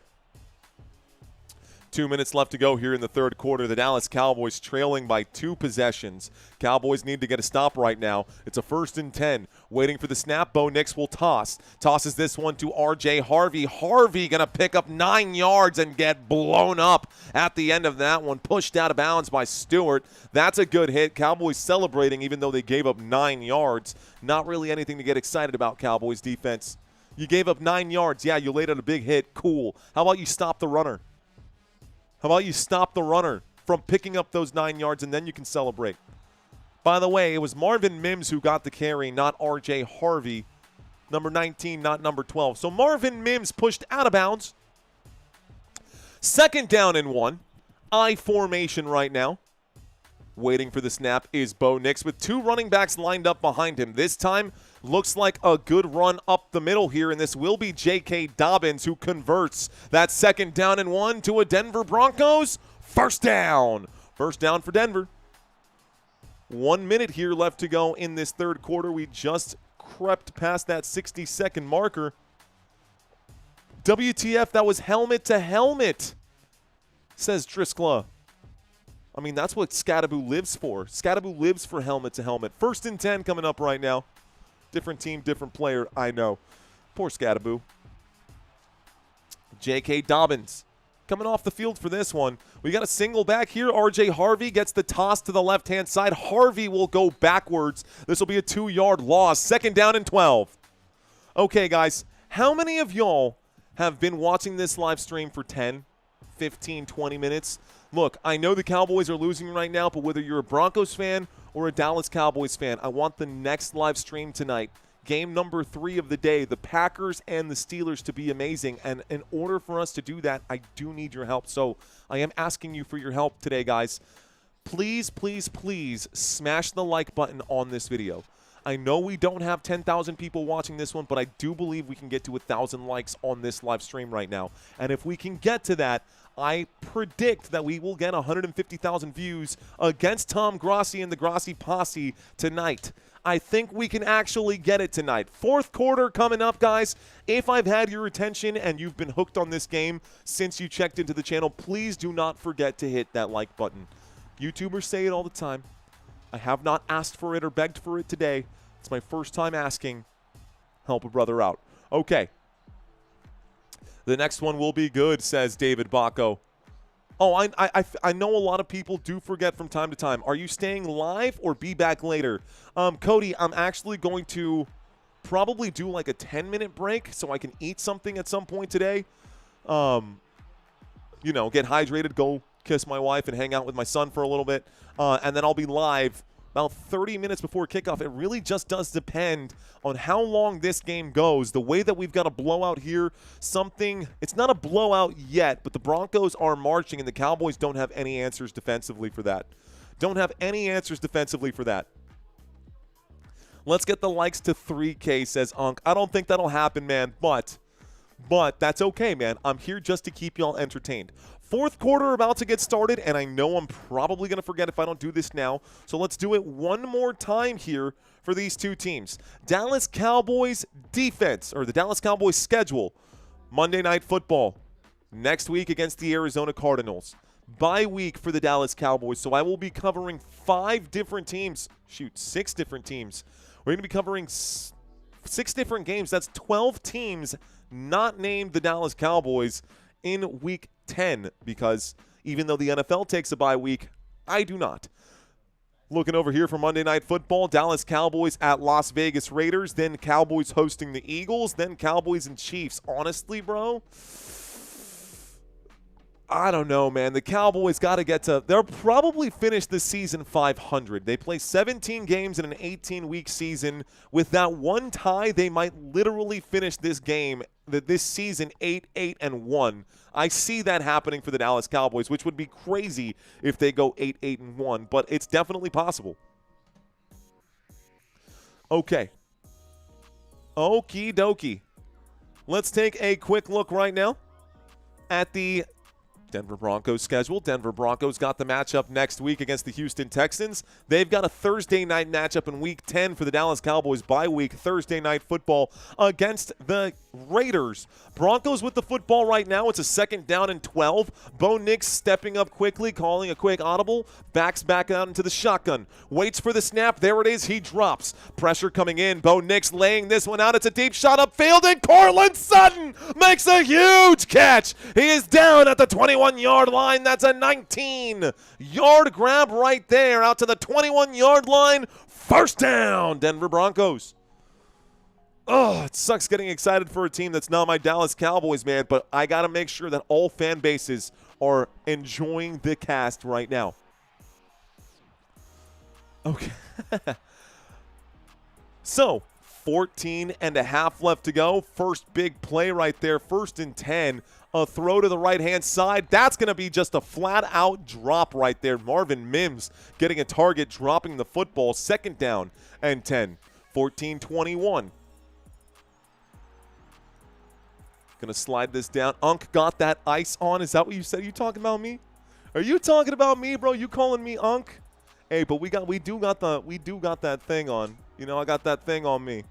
2 minutes left to go here in the 3rd quarter. The Dallas Cowboys trailing by 2 possessions. Cowboys need to get a stop right now. It's a 1st and 10. Waiting for the snap. Bo Nix will toss. Tosses this one to R.J. Harvey. Harvey going to pick up 9 yards and get blown up at the end of that one. Pushed out of bounds by Stewart. That's a good hit. Cowboys celebrating even though they gave up 9 yards. Not really anything to get excited about, Cowboys defense. You gave up 9 yards. Yeah, you laid out a big hit. Cool. How about you stop the runner? How about you stop the runner from picking up those 9 yards, and then you can celebrate? By the way, it was Marvin Mims who got the carry, not R.J. Harvey. Number 19, not number 12. So Marvin Mims pushed out of bounds. 2nd down and 1. I formation right now. Waiting for the snap is Bo Nix with 2 running backs lined up behind him. This time looks like a good run up the middle here, and this will be J.K. Dobbins who converts that 2nd down and 1 to a Denver Broncos 1st down. 1st down for Denver. 1 minute here left to go in this 3rd quarter. We just crept past that 60-second marker. WTF, that was helmet to helmet, says Driscoll. I mean, that's what Scattaboo lives for. Scattaboo lives for helmet to helmet. 1st and 10 coming up right now. Different team, different player, I know. Poor Scattaboo. J.K. Dobbins coming off the field for this one. We got a single back here. R.J. Harvey gets the toss to the left-hand side. Harvey will go backwards. This will be a 2-yard loss. 2nd down and 12. Okay, guys, how many of y'all have been watching this live stream for 10, 15, 20 minutes? Look, I know the Cowboys are losing right now, but whether you're a Broncos fan or a Dallas Cowboys fan, I want the next live stream tonight, game number 3 of the day, the Packers and the Steelers, to be amazing. And in order for us to do that, I do need your help. So I am asking you for your help today, guys. Please, please, please smash the like button on this video. I know we don't have 10,000 people watching this one, but I do believe we can get to 1,000 likes on this live stream right now. And if we can get to that, I predict that we will get 150,000 views against Tom Grossi and the Grossi Posse tonight. I think we can actually get it tonight. 4th quarter coming up, guys. If I've had your attention and you've been hooked on this game since you checked into the channel, please do not forget to hit that like button. YouTubers say it all the time. I have not asked for it or begged for it today. It's my first time asking. Help a brother out. Okay. The next one will be good, says David Bacco. Oh, I know a lot of people do forget from time to time. Are you staying live or be back later? Cody, I'm actually going to probably do like a 10-minute break so I can eat something at some point today. You know, get hydrated, go kiss my wife, and hang out with my son for a little bit. And then I'll be live about 30 minutes before kickoff. It really just does depend on how long this game goes. The way that we've got a blowout here, it's not a blowout yet, but the Broncos are marching, and the Cowboys don't have any answers defensively for that. Don't have any answers defensively for that. Let's get the likes to 3K, says Unk. I don't think that'll happen, man, but that's okay, man. I'm here just to keep y'all entertained. Fourth quarter about to get started, and I know I'm probably going to forget if I don't do this now. So let's do it one more time here for these two teams. Dallas Cowboys defense, or the Dallas Cowboys schedule. Monday Night Football next week against the Arizona Cardinals. Bye week for the Dallas Cowboys. So I will be covering 6 different teams. We're going to be covering 6 different games. That's 12 teams not named the Dallas Cowboys in week 10, because even though the NFL takes a bye week, I do not. Looking over here for Monday Night Football, Dallas Cowboys at Las Vegas Raiders, then Cowboys hosting the Eagles, then Cowboys and Chiefs. Honestly, bro, I don't know, man. The Cowboys got to get to – they'll probably finish this season 500. They play 17 games in an 18-week season. With that one tie, they might literally finish this season 8-1. I see that happening for the Dallas Cowboys, which would be crazy if they go 8-1, but it's definitely possible. Okay. Okie dokie. Let's take a quick look right now at the Denver Broncos schedule. Denver Broncos got the matchup next week against the Houston Texans. They've got a Thursday night matchup in week 10 for the Dallas Cowboys bye week. Thursday night football against the Raiders. Broncos with the football right now. It's a 2nd down and 12. Bo Nix stepping up quickly, calling a quick audible. Backs back out into the shotgun. Waits for the snap. There it is. He drops. Pressure coming in. Bo Nix laying this one out. It's a deep shot upfield, and Courtland Sutton makes a huge catch. He is down at the 21-yard line. That's a 19-yard grab right there out to the 21-yard line. First down, Denver Broncos. Oh, it sucks getting excited for a team that's not my Dallas Cowboys, man, but I got to make sure that all fan bases are enjoying the cast right now. Okay. So, 14 and a half left to go. First big play right there, 1st and 10. A throw to the right-hand side. That's going to be just a flat-out drop right there. Marvin Mims getting a target, dropping the football. 2nd down and 10. 14-21. Going to slide this down. Unk got that ice on. Is that what you said? Are you talking about me? Are you talking about me, bro? You calling me Unk? Hey, but we do got that thing on. You know, I got that thing on me.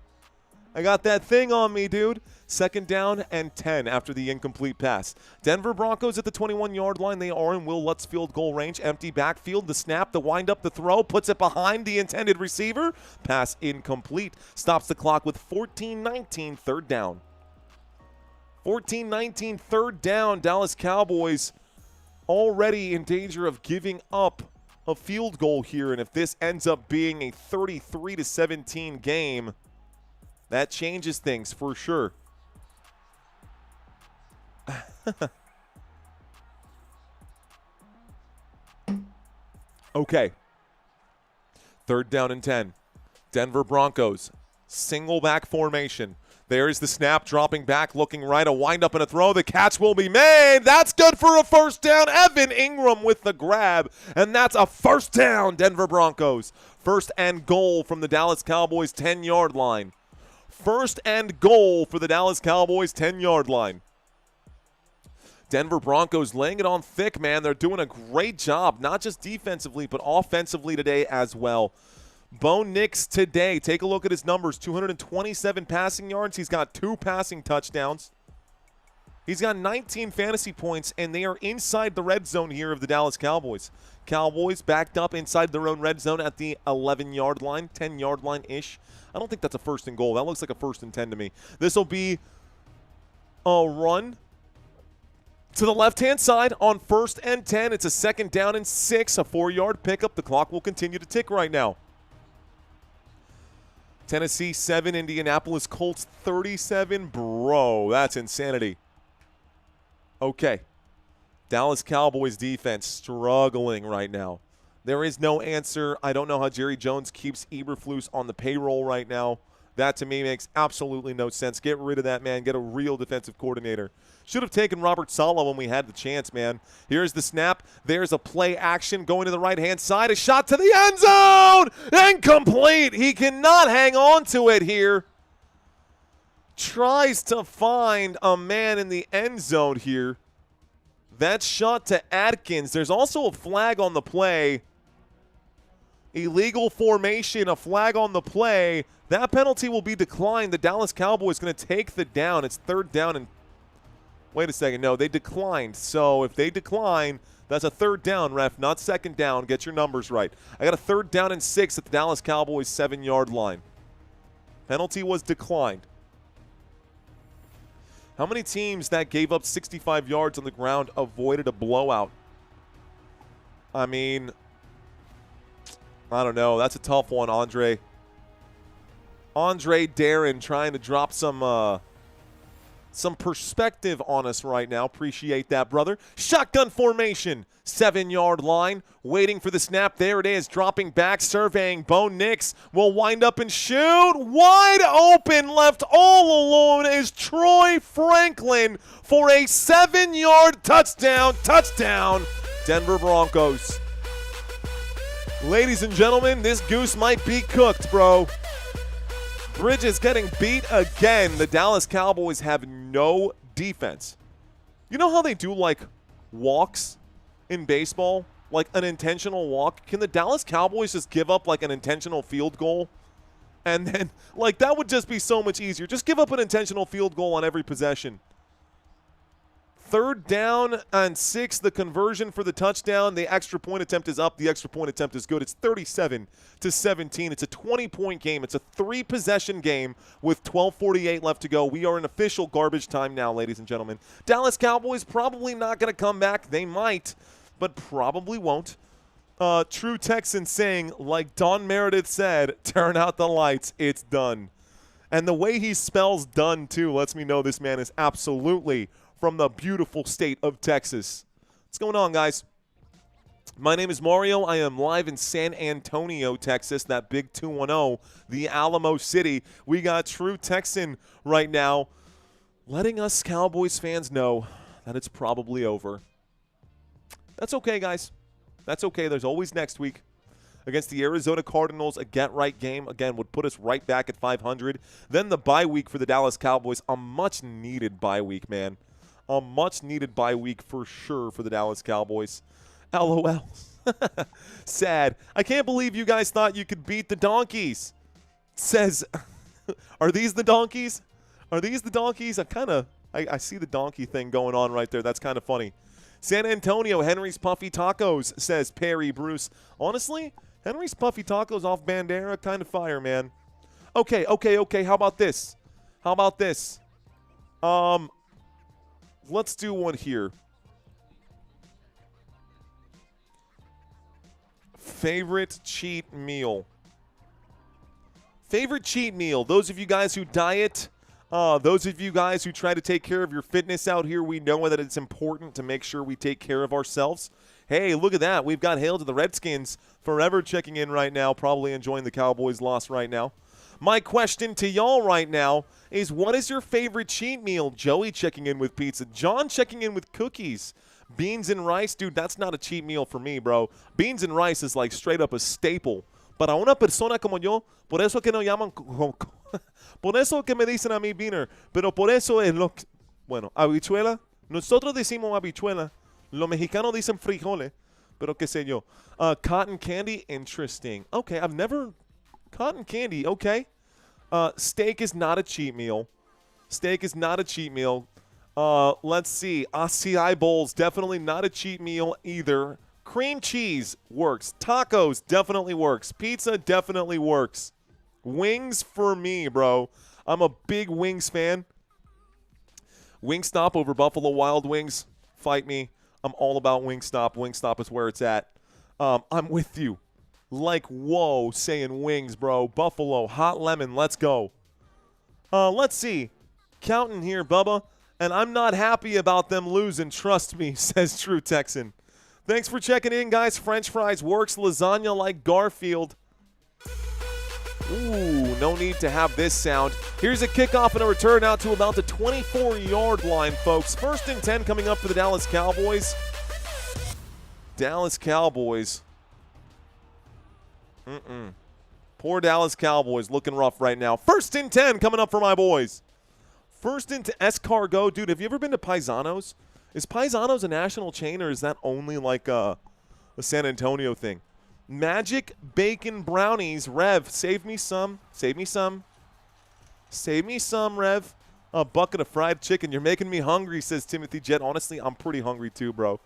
I got that thing on me, dude. 2nd down and 10 after the incomplete pass. Denver Broncos at the 21-yard line. They are in Will Lutz field goal range. Empty backfield. The snap, the wind-up, the throw. Puts it behind the intended receiver. Pass incomplete. Stops the clock with 14-19, 3rd down. 14-19, 3rd down. Dallas Cowboys already in danger of giving up a field goal here. And if this ends up being a 33-17 game, that changes things for sure. Okay. 3rd down and 10. Denver Broncos. Single back formation. There's the snap, dropping back, looking right, a wind-up and a throw. The catch will be made. That's good for a 1st down. Evan Ingram with the grab, and that's a 1st down, Denver Broncos. 1st and goal from the Dallas Cowboys 10-yard line. 1st and goal for the Dallas Cowboys 10-yard line. Denver Broncos laying it on thick, man. They're doing a great job, not just defensively, but offensively today as well. Bo Nix today, take a look at his numbers. 227 passing yards. He's got 2 passing touchdowns. He's got 19 fantasy points, and they are inside the red zone here of the Dallas Cowboys. Cowboys backed up inside their own red zone at the 11-yard line, 10-yard line-ish. I don't think that's a first and goal. That looks like a first and 10 to me. This will be a run to the left-hand side on 1st and 10. It's a 2nd down and 6, a 4-yard pickup. The clock will continue to tick right now. Tennessee 7, Indianapolis Colts 37. Bro, that's insanity. Okay. Dallas Cowboys defense struggling right now. There is no answer. I don't know how Jerry Jones keeps Eberflus on the payroll right now. That, to me, makes absolutely no sense. Get rid of that man. Get a real defensive coordinator. Should have taken Robert Saleh when we had the chance, man. Here's the snap. There's a play action going to the right-hand side. A shot to the end zone. Incomplete. He cannot hang on to it here. Tries to find a man in the end zone here. That shot to Atkins. There's also a flag on the play. Illegal formation, a flag on the play. That penalty will be declined. The Dallas Cowboys going to take the down. It's 3rd down and wait a second. No, they declined. So if they decline, that's a 3rd down, ref, not 2nd down. Get your numbers right. I got a 3rd down and 6 at the Dallas Cowboys 7-yard line. Penalty was declined. How many teams that gave up 65 yards on the ground avoided a blowout? I mean, I don't know. That's a tough one, Andre. Andre Darren trying to drop some perspective on us right now. Appreciate that, brother. Shotgun formation. 7-yard line. Waiting for the snap. There it is. Dropping back. Surveying. Bo Nix will wind up and shoot. Wide open. Left all alone is Troy Franklin for a 7-yard touchdown. Touchdown, Denver Broncos. Ladies and gentlemen, this goose might be cooked, bro. Bridges getting beat again. The Dallas Cowboys have no defense. You know how they do, like, walks in baseball? Like an intentional walk? Can the Dallas Cowboys just give up, like, an intentional field goal? And then, like, that would just be so much easier. Just give up an intentional field goal on every possession. 3rd down and 6, the conversion for the touchdown. The extra point attempt is up. The extra point attempt is good. It's 37-17. It's a 20-point game. It's a 3-possession game with 12:48 left to go. We are in official garbage time now, ladies and gentlemen. Dallas Cowboys probably not going to come back. They might, but probably won't. True Texan saying, like Don Meredith said, turn out the lights. It's done. And the way he spells done, too, lets me know this man is absolutely from the beautiful state of Texas. What's going on, guys? My name is Mario. I am live in San Antonio, Texas, that big 210, the Alamo City. We got True Texan right now letting us Cowboys fans know that it's probably over. That's okay, guys. That's okay. There's always next week. Against the Arizona Cardinals, a get-right game, again, would put us right back at 500. Then the bye week for the Dallas Cowboys, a much-needed bye week, man. A much-needed bye week for sure for the Dallas Cowboys. LOL. Sad. I can't believe you guys thought you could beat the Donkeys. Says, are these the Donkeys? Are these the Donkeys? I see the donkey thing going on right there. That's kind of funny. San Antonio, Henry's Puffy Tacos, says Perry Bruce. Honestly, Henry's Puffy Tacos off Bandera, kind of fire, man. Okay. How about this? Let's do one here. Favorite cheat meal. Favorite cheat meal. Those of you guys who diet, those of you guys who try to take care of your fitness out here, we know that it's important to make sure we take care of ourselves. Hey, look at that. We've got Hail to the Redskins forever checking in right now, probably enjoying the Cowboys' loss right now. My question to y'all right now is, what is your favorite cheat meal? Joey checking in with pizza. John checking in with cookies. Beans and rice. Dude, that's not a cheat meal for me, bro. Beans and rice is like straight up a staple. Para una persona como yo, por eso que no llaman, por eso que me dicen a mí beaner, pero por eso es lo que, bueno, habichuela. Nosotros decimos habichuela. Los mexicanos dicen frijoles, pero qué sé yo. Cotton candy, interesting. Okay, I've never... Cotton candy, okay. Steak is not a cheat meal. Let's see. Acai bowls, definitely not a cheat meal either. Cream cheese works. Tacos definitely works. Pizza definitely works. Wings for me, bro. I'm a big wings fan. Wingstop over Buffalo Wild Wings. Fight me. I'm all about Wingstop. Wingstop is where it's at. I'm with you. Like, whoa, saying wings, bro. Buffalo, hot lemon, let's go. Let's see. Counting here, Bubba. And I'm not happy about them losing, trust me, says True Texan. Thanks for checking in, guys. French fries works. Lasagna like Garfield. Ooh, no need to have this sound. Here's a kickoff and a return out to about the 24-yard line, folks. 1st and 10 coming up for the Dallas Cowboys. Dallas Cowboys. Poor Dallas Cowboys looking rough right now. 1st and 10 coming up for my boys. 1st and 10. Escargot. Dude, have you ever been to Paisanos? Is Paisanos a national chain, or is that only like a San Antonio thing? Magic Bacon Brownies. Rev, save me some. Save me some. Save me some, Rev. A bucket of fried chicken. You're making me hungry, says Timothy Jett. Honestly, I'm pretty hungry too, bro.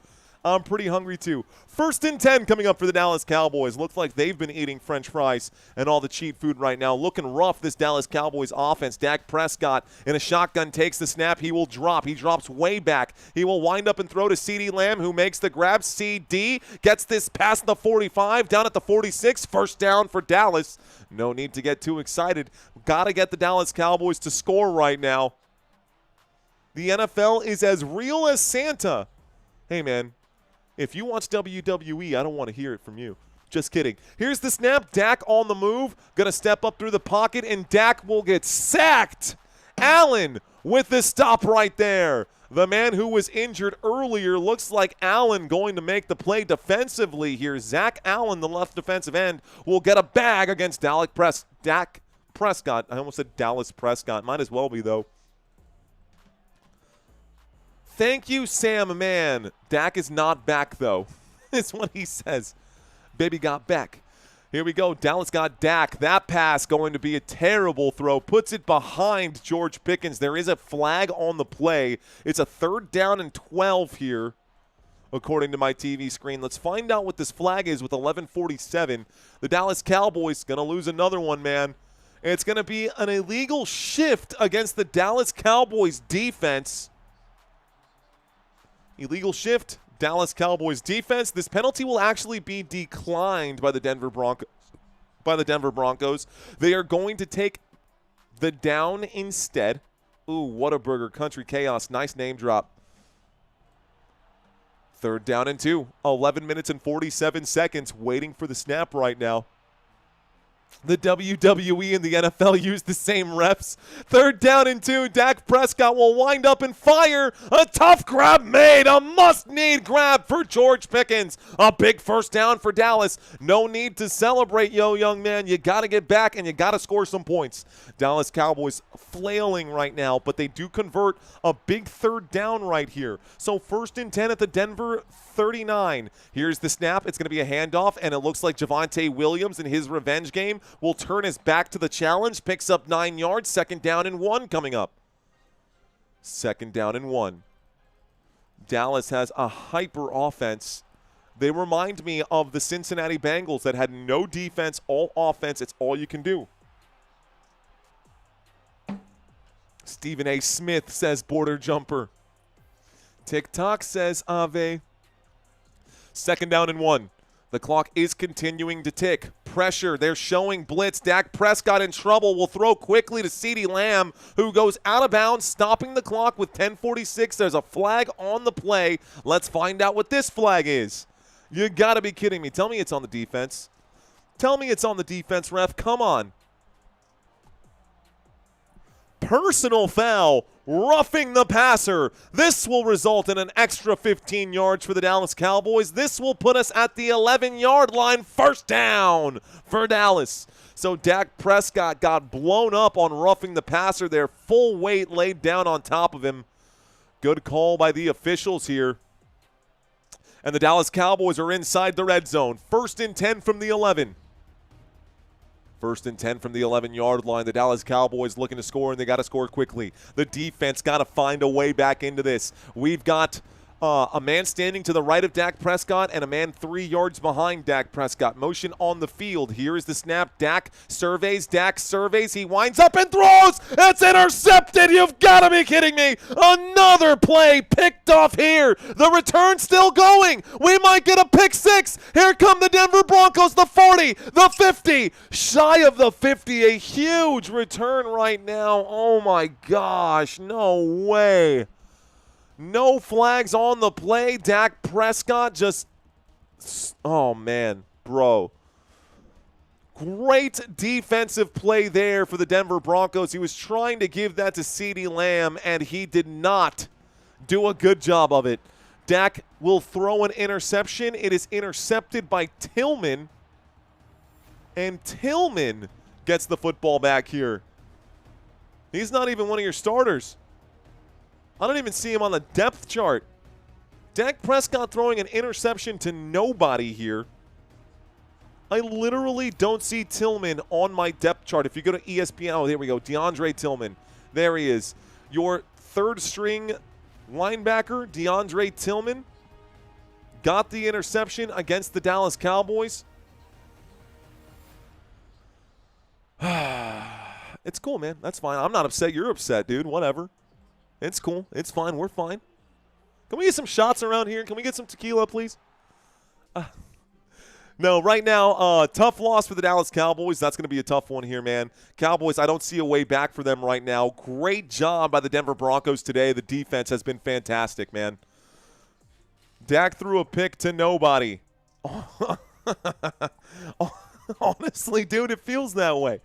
I'm pretty hungry too. 1st and 10 coming up for the Dallas Cowboys. Looks like they've been eating French fries and all the cheap food right now. Looking rough, this Dallas Cowboys offense. Dak Prescott in a shotgun takes the snap. He will drop. He drops way back. He will wind up and throw to CeeDee Lamb, who makes the grab. CD gets this past the 45, down at the 46. 1st down for Dallas. No need to get too excited. Got to get the Dallas Cowboys to score right now. The NFL is as real as Santa. Hey, man. If you watch WWE, I don't want to hear it from you. Just kidding. Here's the snap. Dak on the move. Going to step up through the pocket, and Dak will get sacked. Allen with the stop right there. The man who was injured earlier looks like Allen going to make the play defensively here. Zach Allen, the left defensive end, will get a bag against Dak Prescott. I almost said Dallas Prescott. Might as well be, though. Thank you, Sam, man. Dak is not back, though. It's what he says. Baby got back. Here we go. Dallas got Dak. That pass going to be a terrible throw. Puts it behind George Pickens. There is a flag on the play. It's a 3rd down and 12 here, according to my TV screen. Let's find out what this flag is with 11:47. The Dallas Cowboys going to lose another one, man. It's going to be an illegal shift against the Dallas Cowboys defense. Illegal shift, Dallas Cowboys defense. This penalty will actually be declined by the Denver Broncos. They are going to take the down instead. Ooh, Whataburger Country Chaos. Nice name drop. 3rd down and 2. 11 minutes and 47 seconds waiting for the snap right now. The WWE and the NFL use the same refs. 3rd down and 2. Dak Prescott will wind up and fire. A tough grab made. A must-need grab for George Pickens. A big 1st down for Dallas. No need to celebrate, yo, young man. You got to get back and you got to score some points. Dallas Cowboys flailing right now, but they do convert a big 3rd down right here. So 1st and 10 at the Denver 39. Here's the snap. It's going to be a handoff, and it looks like Javonte Williams in his revenge game will turn his back to the challenge, picks up 9 yards. 2nd down and 1 coming up. 2nd down and 1. Dallas has a hyper offense. They remind me of the Cincinnati Bengals that had no defense, all offense. It's all you can do. Stephen A. Smith says border jumper. TikTok says Ave. 2nd down and 1. The clock is continuing to tick. Pressure. They're showing blitz. Dak Prescott in trouble. Will throw quickly to CeeDee Lamb, who goes out of bounds, stopping the clock with 10:46. There's a flag on the play. Let's find out what this flag is. You got to be kidding me. Tell me it's on the defense. Tell me it's on the defense, ref. Come on. Personal foul, roughing the passer. This will result in an extra 15 yards for the Dallas Cowboys. This will put us at the 11-yard line. 1st down for Dallas. So Dak Prescott got blown up on roughing the passer there. Full weight laid down on top of him. Good call by the officials here. And the Dallas Cowboys are inside the red zone. 1st and 10 from the 11. First and 10 from the 11-yard line. The Dallas Cowboys looking to score, and they got to score quickly. The defense got to find a way back into this. We've got a man standing to the right of Dak Prescott and a man 3 yards behind Dak Prescott. Motion on the field. Here is the snap. Dak surveys. He winds up and throws. It's intercepted. You've got to be kidding me. Another play picked off here. The return still going. We might get a pick six. Here come the Denver Broncos. The 40, the 50. Shy of the 50. A huge return right now. Oh, my gosh. No way. No flags on the play. Dak Prescott just, oh, man, bro. Great defensive play there for the Denver Broncos. He was trying to give that to CeeDee Lamb, and he did not do a good job of it. Dak will throw an interception. It is intercepted by Tillman, and Tillman gets the football back here. He's not even one of your starters. I don't even see him on the depth chart. Dak Prescott throwing an interception to nobody here. I literally don't see Tillman on my depth chart. If you go to ESPN, oh, there we go, DeAndre Tillman. There he is. Your third-string linebacker, DeAndre Tillman, got the interception against the Dallas Cowboys. It's cool, man. That's fine. I'm not upset. You're upset, dude. Whatever. It's cool. It's fine. We're fine. Can we get some shots around here? Can we get some tequila, please? No, right now, tough loss for the Dallas Cowboys. That's going to be a tough one here, man. Cowboys, I don't see a way back for them right now. Great job by the Denver Broncos today. The defense has been fantastic, man. Dak threw a pick to nobody. Honestly, dude, it feels that way.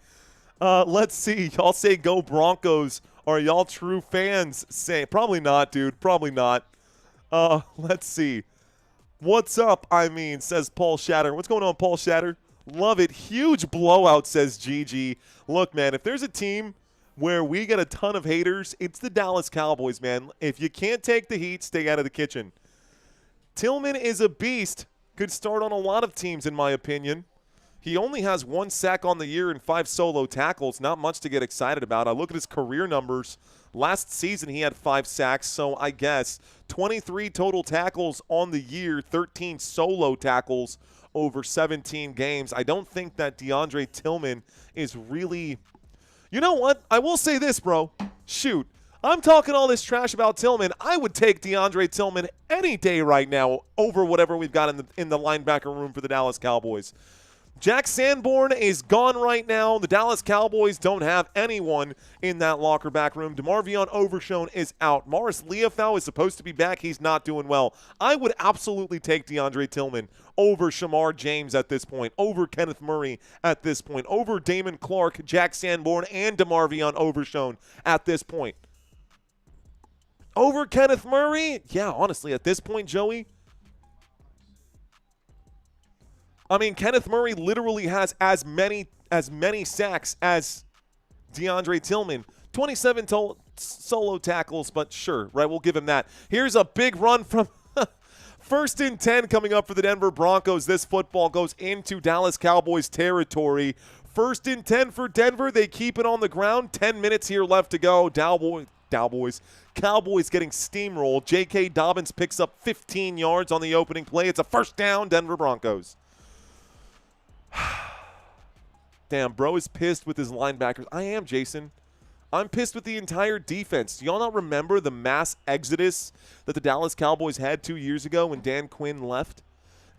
Let's see. Y'all say go Broncos. Are y'all true fans? Say probably not, dude. Probably not. Let's see. What's up? I mean, says Paul Shatter. What's going on, Paul Shatter? Love it. Huge blowout, says GG. Look, man, if there's a team where we get a ton of haters, it's the Dallas Cowboys, man. If you can't take the heat, stay out of the kitchen. Tillman is a beast. Could start on a lot of teams, in my opinion. He only has 1 sack on the year and 5 solo tackles. Not much to get excited about. I look at his career numbers. Last season, he had 5 sacks, so I guess 23 total tackles on the year, 13 solo tackles over 17 games. I don't think that DeAndre Tillman is really – you know what? I will say this, bro. Shoot. I'm talking all this trash about Tillman. I would take DeAndre Tillman any day right now over whatever we've got in the linebacker room for the Dallas Cowboys. Jack Sanborn is gone right now. The Dallas Cowboys don't have anyone in that locker back room. DeMarvion Overshown is out. Morris Leofau is supposed to be back. He's not doing well. I would absolutely take DeAndre Tillman over Shamar James at this point, over Kenneth Murray at this point, over Damon Clark, Jack Sanborn, and DeMarvion Overshown at this point. Over Kenneth Murray? Yeah, honestly, at this point, Joey, I mean, Kenneth Murray literally has as many sacks as DeAndre Tillman. 27 solo tackles, but sure, right? We'll give him that. Here's a big run from first and 10 coming up for the Denver Broncos. This football goes into Dallas Cowboys territory. First and 10 for Denver. They keep it on the ground. 10 minutes here left to go. Cowboys getting steamrolled. J.K. Dobbins picks up 15 yards on the opening play. It's a first down, Denver Broncos. Damn, bro is pissed with his linebackers. I am, Jason. I'm pissed with the entire defense. Do y'all not remember the mass exodus that the Dallas Cowboys had 2 years ago when Dan Quinn left?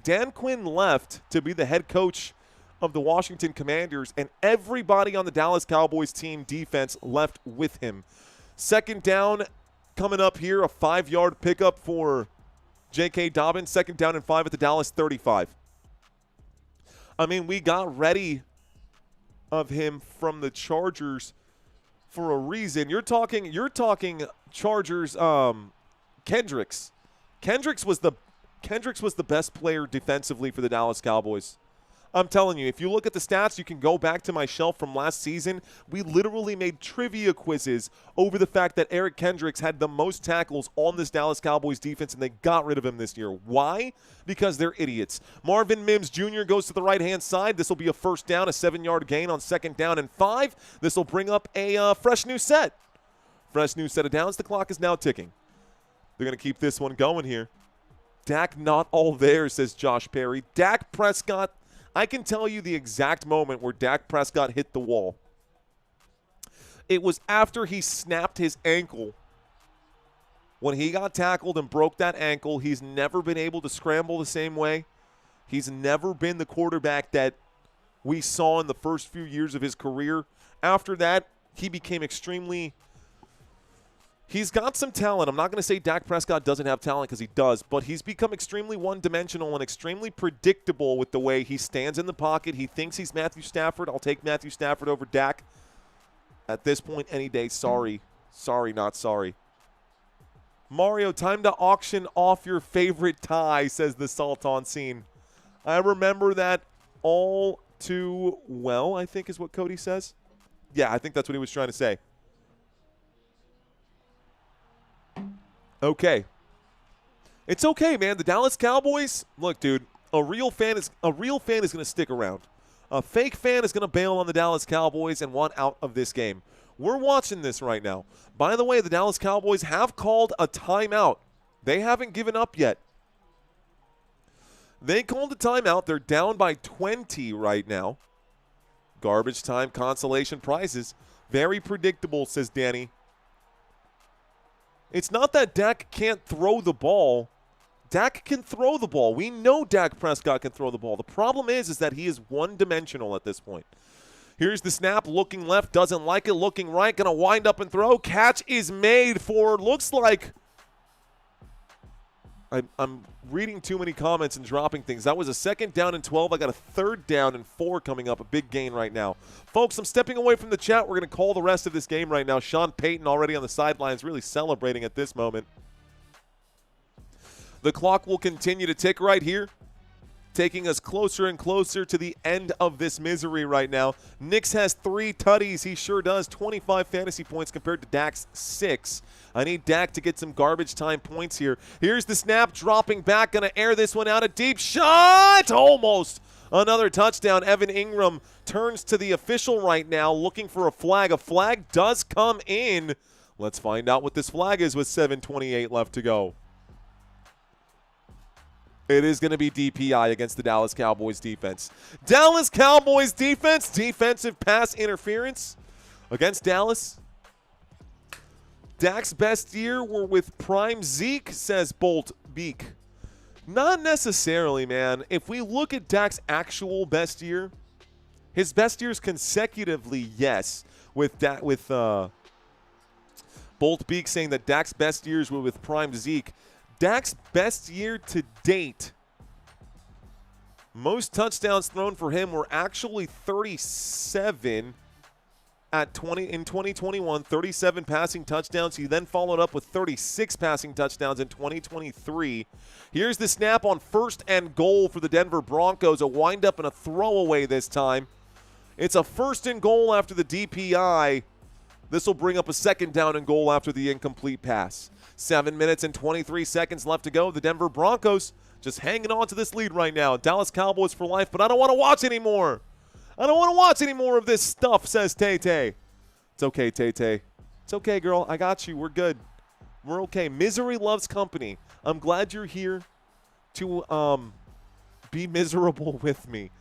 Dan Quinn left to be the head coach of the Washington Commanders, and everybody on the Dallas Cowboys team defense left with him. Second down coming up here, a 5-yard pickup for J.K. Dobbins. Second down and 5 at the Dallas 35. I mean, we got ready of him from the Chargers for a reason. You're talking Chargers Kendricks. Kendricks was the best player defensively for the Dallas Cowboys. I'm telling you, if you look at the stats, you can go back to my shelf from last season. We literally made trivia quizzes over the fact that Eric Kendricks had the most tackles on this Dallas Cowboys defense, and they got rid of him this year. Why? Because they're idiots. Marvin Mims Jr. goes to the right-hand side. This will be a first down, a 7-yard gain on 2nd down and 5. This will bring up a fresh new set. Fresh new set of downs. The clock is now ticking. They're going to keep this one going here. Dak not all there, says Josh Perry. Dak Prescott, I can tell you the exact moment where Dak Prescott hit the wall. It was after he snapped his ankle. When he got tackled and broke that ankle, he's never been able to scramble the same way. He's never been the quarterback that we saw in the first few years of his career. After that, he became extremely... He's got some talent. I'm not going to say Dak Prescott doesn't have talent because he does, but he's become extremely one-dimensional and extremely predictable with the way he stands in the pocket. He thinks he's Matthew Stafford. I'll take Matthew Stafford over Dak. At this point, any day, sorry. Sorry, not sorry. Mario, time to auction off your favorite tie, says the Sultan Scene. I remember that all too well, I think is what Cody says. Yeah, I think that's what he was trying to say. Okay. It's okay, man. The Dallas Cowboys, look, dude, a real fan is going to stick around. A fake fan is going to bail on the Dallas Cowboys and want out of this game. We're watching this right now. By the way, the Dallas Cowboys have called a timeout. They haven't given up yet. They called a timeout. They're down by 20 right now. Garbage time consolation prizes. Very predictable, says Danny. It's not that Dak can't throw the ball. Dak can throw the ball. We know Dak Prescott can throw the ball. The problem is that he is one-dimensional at this point. Here's the snap. Looking left. Doesn't like it. Looking right. Going to wind up and throw. Catch is made for, looks like, I'm reading too many comments and dropping things. That was a 2nd down and 12. I got a 3rd down and 4 coming up. A big gain right now. Folks, I'm stepping away from the chat. We're going to call the rest of this game right now. Sean Payton already on the sidelines, really celebrating at this moment. The clock will continue to tick right here, taking us closer and closer to the end of this misery right now. Nix has 3 tutties. He sure does. 25 fantasy points compared to Dak's 6. I need Dak to get some garbage time points here. Here's the snap, dropping back. Going to air this one out. A deep shot. Almost another touchdown. Evan Ingram turns to the official right now, looking for a flag. A flag does come in. Let's find out what this flag is with 7:28 left to go. It is going to be DPI against the Dallas Cowboys defense. Dallas Cowboys defense, defensive pass interference against Dallas. Dak's best year were with prime Zeke, says Bolt Beak. Not necessarily, man. If we look at Dak's actual best year, his best years consecutively, yes. With Bolt Beak saying that Dak's best years were with prime Zeke. Dak's best year to date, most touchdowns thrown for him were actually 37 in 2021, 37 passing touchdowns. He then followed up with 36 passing touchdowns in 2023. Here's the snap on 1st and goal for the Denver Broncos, a windup and a throwaway this time. It's a 1st and goal after the DPI. This will bring up a 2nd down and goal after the incomplete pass. 7 minutes and 23 seconds left to go. The Denver Broncos just hanging on to this lead right now. Dallas Cowboys for life, but I don't want to watch anymore. I don't want to watch any more of this stuff, says Tay-Tay. It's okay, Tay-Tay. It's okay, girl. I got you. We're good. We're okay. Misery loves company. I'm glad you're here to be miserable with me.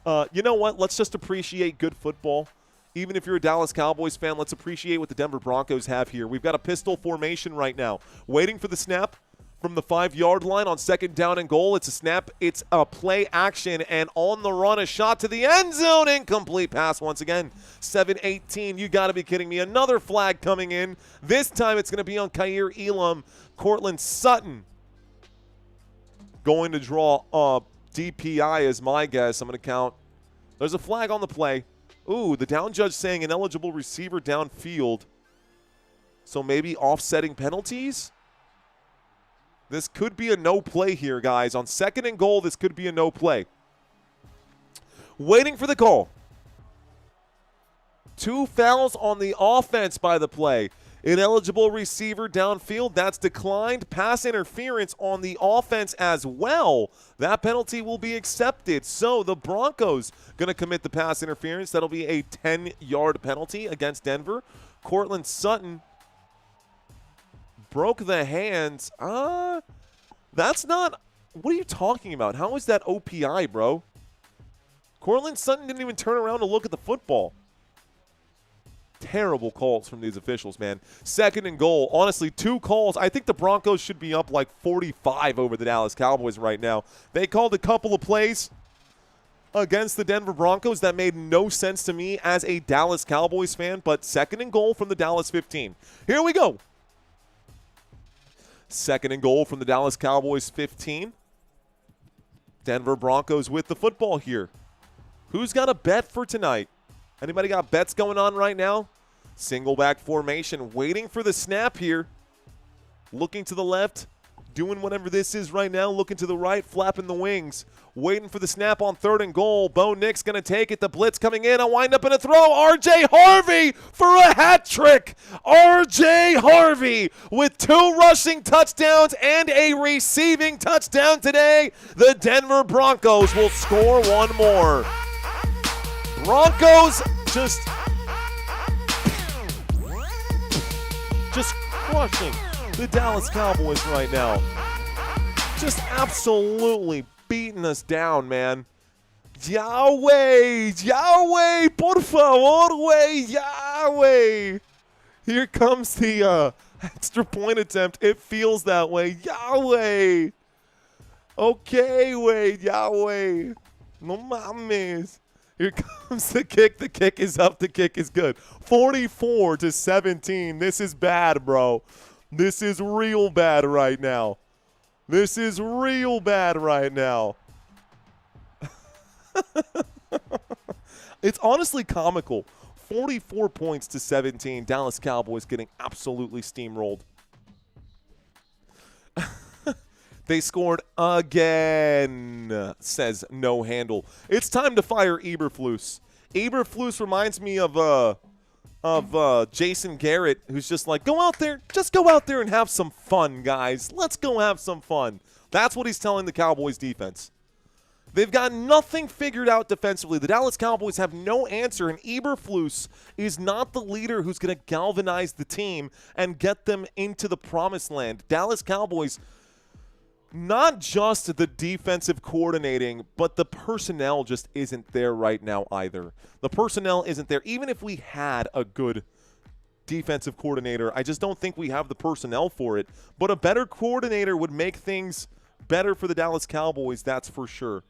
You know what? Let's just appreciate good football. Even if you're a Dallas Cowboys fan, let's appreciate what the Denver Broncos have here. We've got a pistol formation right now. Waiting for the snap from the 5-yard line on 2nd down and goal. It's a snap. It's a play action. And on the run, a shot to the end zone. Incomplete pass once again. 7-18. You got to be kidding me. Another flag coming in. This time it's going to be on Kaiir Elam. Cortland Sutton going to draw DPI is my guess. I'm going to count. There's a flag on the play. Ooh, the down judge saying ineligible receiver downfield. So maybe offsetting penalties? This could be a no play here, guys. On 2nd and goal, this could be a no play. Waiting for the call. 2 fouls on the offense by the play. Ineligible receiver downfield. That's declined. Pass interference on the offense as well. That penalty will be accepted. So the Broncos going to commit the pass interference. That'll be a 10-yard penalty against Denver. Cortland Sutton broke the hands. That's not – what are you talking about? How is that OPI, bro? Cortland Sutton didn't even turn around to look at the football. Terrible calls from these officials, man. 2nd and goal. Honestly, 2 calls. I think the Broncos should be up like 45 over the Dallas Cowboys right now. They called a couple of plays against the Denver Broncos that made no sense to me as a Dallas Cowboys fan, but 2nd and goal from the Dallas 15. Here we go. 2nd and goal from the Dallas Cowboys 15. Denver Broncos with the football here. Who's got a bet for tonight? Anybody got bets going on right now? Single back formation, waiting for the snap here. Looking to the left, doing whatever this is right now. Looking to the right, flapping the wings. Waiting for the snap on 3rd and goal. Bo Nix going to take it. The blitz coming in. A wind up and a throw. R.J. Harvey for a hat trick. R.J. Harvey with 2 rushing touchdowns and a receiving touchdown today. The Denver Broncos will score 1 more. Broncos just crushing the Dallas Cowboys right now. Just absolutely beating us down, man. Yahweh, Yahweh, por favor, way, Yahweh. Here comes the extra point attempt. It feels that way. Yahweh. Okay, Wade, Yahweh. No mames. Here comes the kick. The kick is up. The kick is good. 44-17. This is bad, bro. This is real bad right now. This is real bad right now. It's honestly comical. 44 points to 17. Dallas Cowboys getting absolutely steamrolled. They scored again, says No Handle. It's time to fire Eberflus. Eberflus reminds me of Jason Garrett, who's just like, go out there and have some fun, guys. Let's go have some fun. That's what he's telling the Cowboys defense. They've got nothing figured out defensively. The Dallas Cowboys have no answer, and Eberflus is not the leader who's going to galvanize the team and get them into the promised land. Dallas Cowboys, not just the defensive coordinating, but the personnel just isn't there right now either. The personnel isn't there. Even if we had a good defensive coordinator, I just don't think we have the personnel for it. But a better coordinator would make things better for the Dallas Cowboys, that's for sure.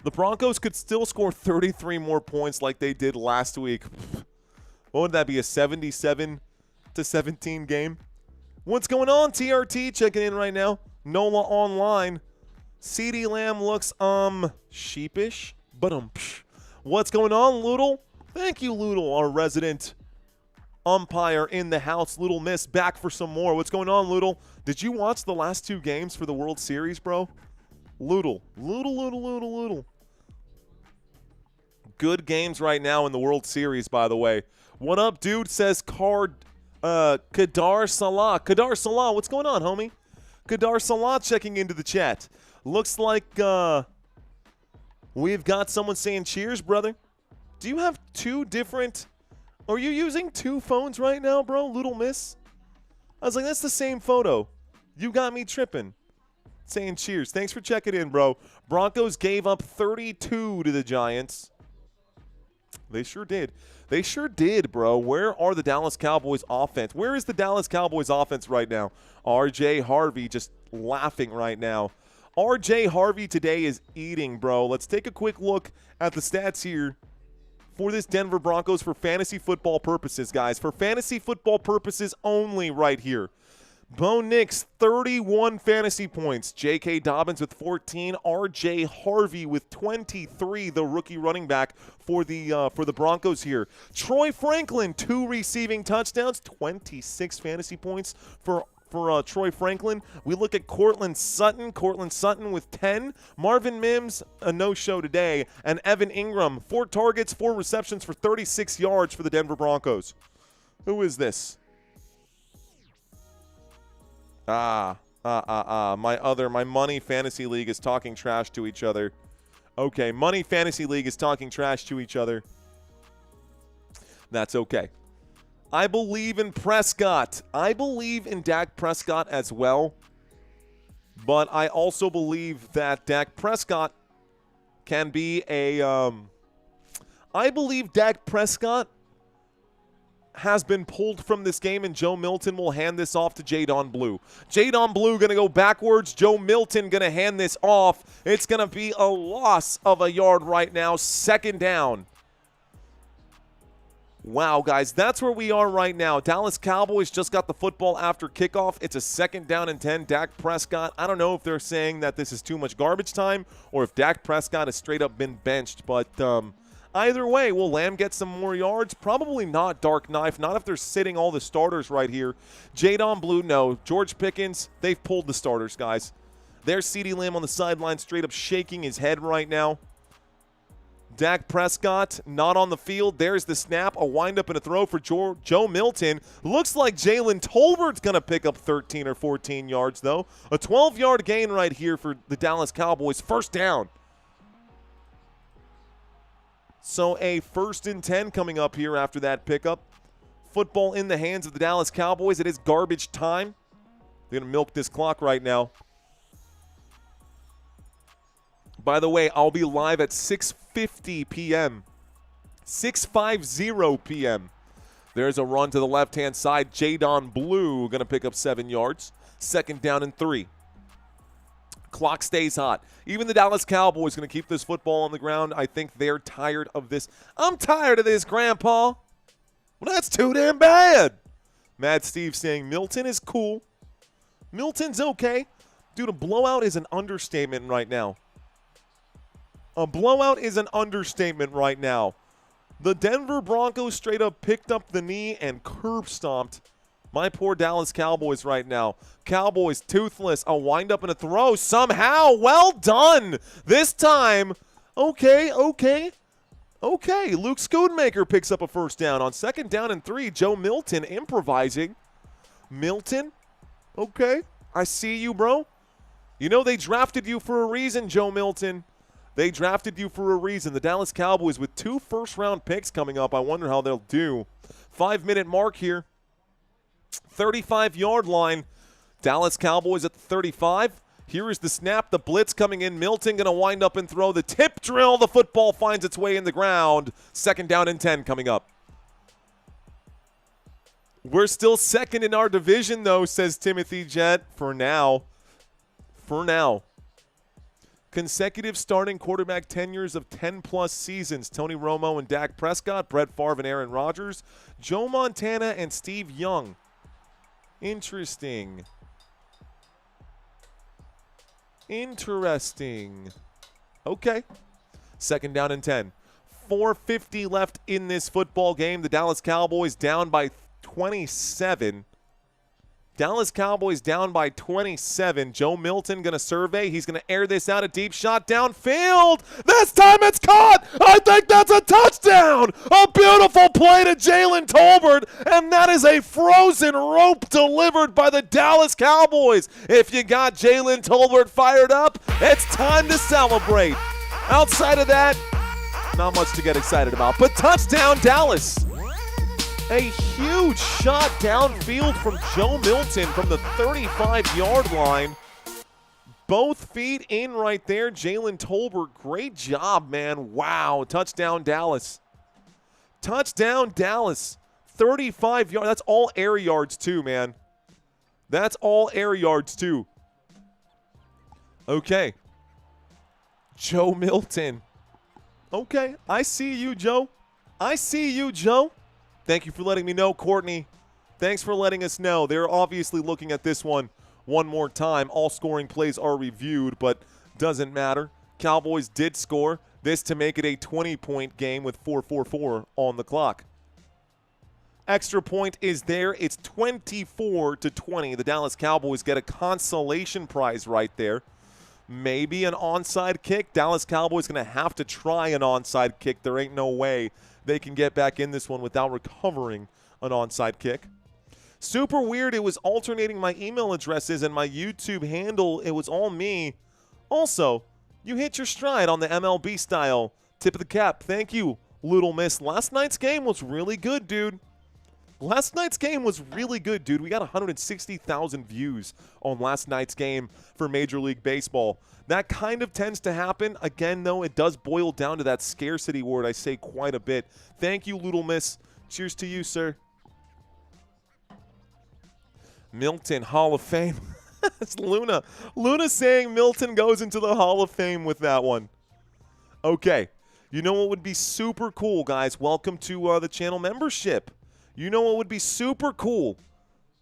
The Broncos could still score 33 more points like they did last week. What would that be, a 77-17 game? What's going on, TRT? Checking in right now. Nola online. CeeDee Lamb looks, sheepish. But, what's going on, Loodle? Thank you, Loodle, our resident umpire in the house. Little Miss back for some more. What's going on, Loodle? Did you watch the last 2 games for the World Series, bro? Loodle. Loodle. Good games right now in the World Series, by the way. What up, dude? Says Kadar Salah. Kadar Salah, what's going on, homie? Kadar Salah checking into the chat. Looks like we've got someone saying cheers, brother. Do you have 2 different... Are you using 2 phones right now, bro? Little Miss? I was like, that's the same photo. You got me tripping. Saying cheers. Thanks for checking in, bro. Broncos gave up 32 to the Giants. They sure did. They sure did, bro. Where are the Dallas Cowboys offense? Where is the Dallas Cowboys offense right now? R.J. Harvey just laughing right now. R.J. Harvey today is eating, bro. Let's take a quick look at the stats here for this Denver Broncos for fantasy football purposes, guys. For fantasy football purposes only right here. Bo Nix, 31 fantasy points. J.K. Dobbins with 14. R.J. Harvey with 23, the rookie running back for the Broncos here. Troy Franklin, 2 receiving touchdowns, 26 fantasy points for for Troy Franklin. We look at Cortland Sutton. Cortland Sutton with 10. Marvin Mims, a no-show today. And Evan Ingram, 4 targets, 4 receptions for 36 yards for the Denver Broncos. Who is this? My Money Fantasy League is talking trash to each other. Okay, Money Fantasy League is talking trash to each other. That's okay. I believe in Prescott. I believe in Dak Prescott as well. But I also believe that Dak Prescott can be I believe Dak Prescott has been pulled from this game, and Joe Milton will hand this off to Jadon Blue. Jadon Blue going to go backwards. Joe Milton going to hand this off. It's going to be a loss of a yard right now. 2nd down. Wow, guys, that's where we are right now. Dallas Cowboys just got the football after kickoff. It's a 2nd down and 10. Dak Prescott, I don't know if they're saying that this is too much garbage time or if Dak Prescott has straight up been benched. But either way, will Lamb get some more yards? Probably not, Dark Knife. Not if they're sitting all the starters right here. Jadon Blue, no. George Pickens, they've pulled the starters, guys. There's CeeDee Lamb on the sideline straight up shaking his head right now. Dak Prescott not on the field. There's the snap, a windup and a throw for Joe Milton. Looks like Jalen Tolbert's going to pick up 13 or 14 yards, though. A 12-yard gain right here for the Dallas Cowboys. 1st down. So a 1st and 10 coming up here after that pickup. Football in the hands of the Dallas Cowboys. It is garbage time. They're going to milk this clock right now. By the way, I'll be live at 6:50 p.m. 6:50 p.m. There's a run to the left-hand side. Jadon Blue going to pick up 7 yards. 2nd down and 3. Clock stays hot. Even the Dallas Cowboys going to keep this football on the ground. I think they're tired of this. I'm tired of this, Grandpa. Well, that's too damn bad. Mad Steve saying Milton is cool. Milton's okay. Dude, a blowout is an understatement right now. A blowout is an understatement right now. The Denver Broncos straight up picked up the knee and curb stomped my poor Dallas Cowboys right now. Cowboys toothless, a windup and a throw somehow. Well done. This time, okay. Luke Schoonmaker picks up a 1st down. On 2nd down and 3, Joe Milton improvising. Milton, okay. I see you, bro. You know they drafted you for a reason, Joe Milton. They drafted you for a reason. The Dallas Cowboys with 2 first-round picks coming up. I wonder how they'll do. 5-minute mark here. 35-yard line. Dallas Cowboys at the 35. Here is the snap. The blitz coming in. Milton going to wind up and throw the tip drill. The football finds its way in the ground. 2nd down and 10 coming up. We're still 2nd in our division, though, says Timothy Jett. For now. Consecutive starting quarterback tenures of 10-plus seasons. Tony Romo and Dak Prescott, Brett Favre and Aaron Rodgers, Joe Montana and Steve Young. Interesting. Okay. 2nd down and 10. 4:50 left in this football game. The Dallas Cowboys down by 27. Dallas Cowboys down by 27. Joe Milton going to survey. He's going to air this out. A deep shot downfield. This time it's caught. I think that's a touchdown. A beautiful play to Jalen Tolbert. And that is a frozen rope delivered by the Dallas Cowboys. If you got Jalen Tolbert fired up, it's time to celebrate. Outside of that, not much to get excited about. But touchdown, Dallas. A huge shot downfield from Joe Milton from the 35-yard line. Both feet in right there. Jalen Tolbert, great job, man. Wow, touchdown Dallas. Touchdown Dallas. 35 yards. That's all air yards too, man. That's all air yards too. Okay. Joe Milton. Okay, I see you, Joe. I see you, Joe. Thank you for letting me know, Courtney. Thanks for letting us know. They're obviously looking at this one more time. All scoring plays are reviewed, but doesn't matter. Cowboys did score. This to make it a 20-point game with 4:44 on the clock. Extra point is there. It's 24-20. The Dallas Cowboys get a consolation prize right there. Maybe an onside kick. Dallas Cowboys going to have to try an onside kick. There ain't no way they can get back in this one without recovering an onside kick. Super weird. It was alternating my email addresses and my YouTube handle. It was all me. Also, you hit your stride on the MLB style. Tip of the cap. Thank you, Little Miss. Last night's game was really good, dude. Last night's game was really good, dude. We got 160,000 views on last night's game for Major League Baseball. That kind of tends to happen. Again, though, it does boil down to that scarcity word I say quite a bit. Thank you, Little Miss. Cheers to you, sir. Milton, Hall of Fame. It's Luna. Luna saying Milton goes into the Hall of Fame with that one. Okay. You know what would be super cool, guys? Welcome to the channel membership. You know what would be super cool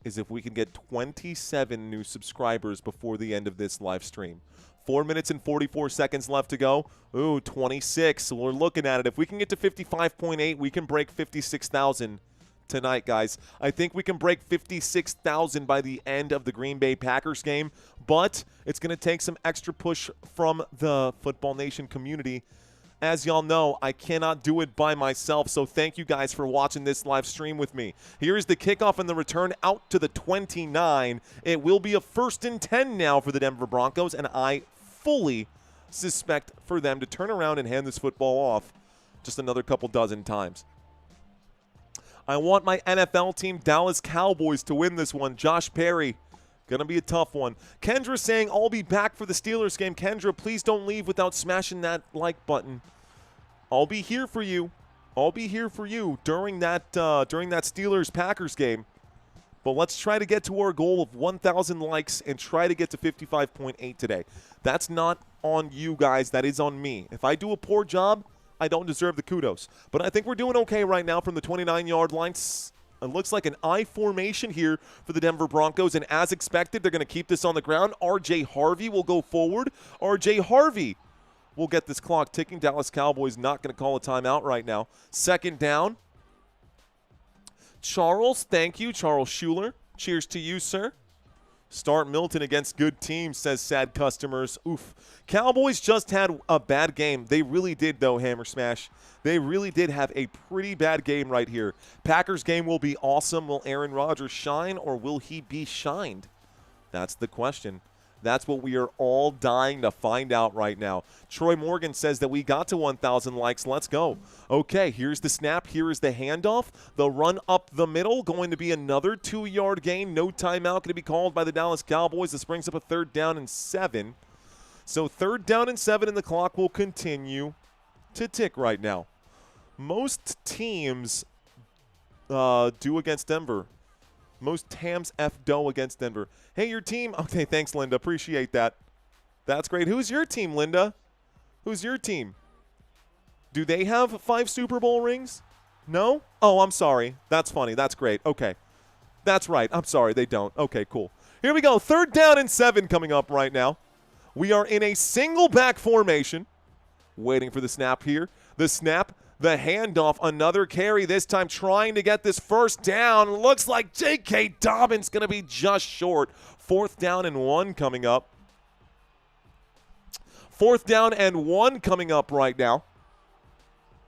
is if we can get 27 new subscribers before the end of this live stream. 4 minutes and 44 seconds left to go. Ooh, 26. So we're looking at it. If we can get to 55.8, we can break 56,000 tonight, guys. I think we can break 56,000 by the end of the Green Bay Packers game, but it's going to take some extra push from the Football Nation community. As y'all know, I cannot do it by myself, so thank you guys for watching this live stream with me. Here is the kickoff and the return out to the 29. It will be a 1st and 10 now for the Denver Broncos, and I fully suspect for them to turn around and hand this football off just another couple dozen times. I want my NFL team, Dallas Cowboys, to win this one. Josh Perry. Going to be a tough one. Kendra saying, I'll be back for the Steelers game. Kendra, please don't leave without smashing that like button. I'll be here for you. I'll be here for you during that Steelers-Packers game. But let's try to get to our goal of 1,000 likes and try to get to 55.8 today. That's not on you guys. That is on me. If I do a poor job, I don't deserve the kudos. But I think we're doing okay right now from the 29-yard line. It looks like an I formation here for the Denver Broncos, and as expected, they're going to keep this on the ground. R.J. Harvey will go forward. R.J. Harvey will get this clock ticking. Dallas Cowboys not going to call a timeout right now. 2nd down. Charles, thank you. Charles Schuler, cheers to you, sir. Start Milton against good teams, says sad customers. Oof. Cowboys just had a bad game. They really did, though, Hammer Smash. They really did have a pretty bad game right here. Packers game will be awesome. Will Aaron Rodgers shine, or will he be shined? That's the question. That's what we are all dying to find out right now. Troy Morgan says that we got to 1,000 likes. Let's go. Okay, here's the snap. Here is the handoff. The run up the middle. Going to be another 2-yard gain. No timeout going to be called by the Dallas Cowboys. This brings up a 3rd down and 7. So 3rd down and 7, and the clock will continue to tick right now. Most teams do against Denver. Most Tams F Doe against Denver. Hey, your team. Okay, thanks, Linda. Appreciate that. That's great. Who's your team, Linda? Who's your team? Do they have 5 Super Bowl rings? No? Oh, I'm sorry. That's funny. That's great. Okay. That's right. I'm sorry. They don't. Okay, cool. Here we go. 3rd down and 7 coming up right now. We are in a single back formation. Waiting for the snap here. The snap. The handoff, another carry, this time trying to get this 1st down. Looks like J.K. Dobbins going to be just short. 4th down and 1 coming up. 4th down and 1 coming up right now.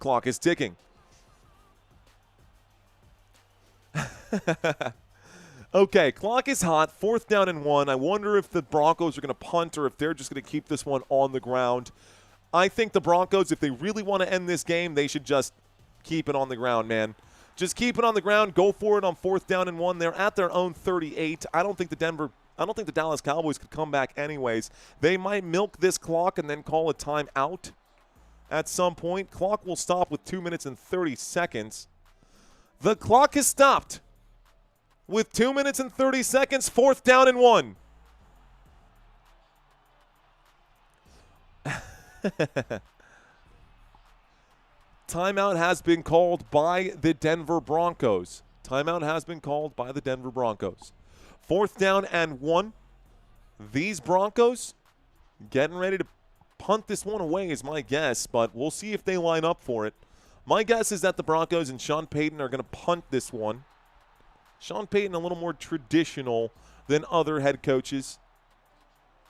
Clock is ticking. Okay, clock is hot. 4th down and 1. I wonder if the Broncos are going to punt or if they're just going to keep this one on the ground. I think the Broncos, if they really want to end this game, they should just keep it on the ground, man. Just keep it on the ground. Go for it on 4th down and 1. They're at their own 38. I don't think the Dallas Cowboys could come back anyways. They might milk this clock and then call a timeout at some point. Clock will stop with 2 minutes and 30 seconds. The clock is stopped with 2 minutes and 30 seconds. 4th down and 1. Timeout has been called by the Denver Broncos. Timeout has been called by the Denver Broncos. 4th down and 1. These Broncos getting ready to punt this one away is my guess, but we'll see if they line up for it. My guess is that the Broncos and Sean Payton are going to punt this one. Sean Payton a little more traditional than other head coaches.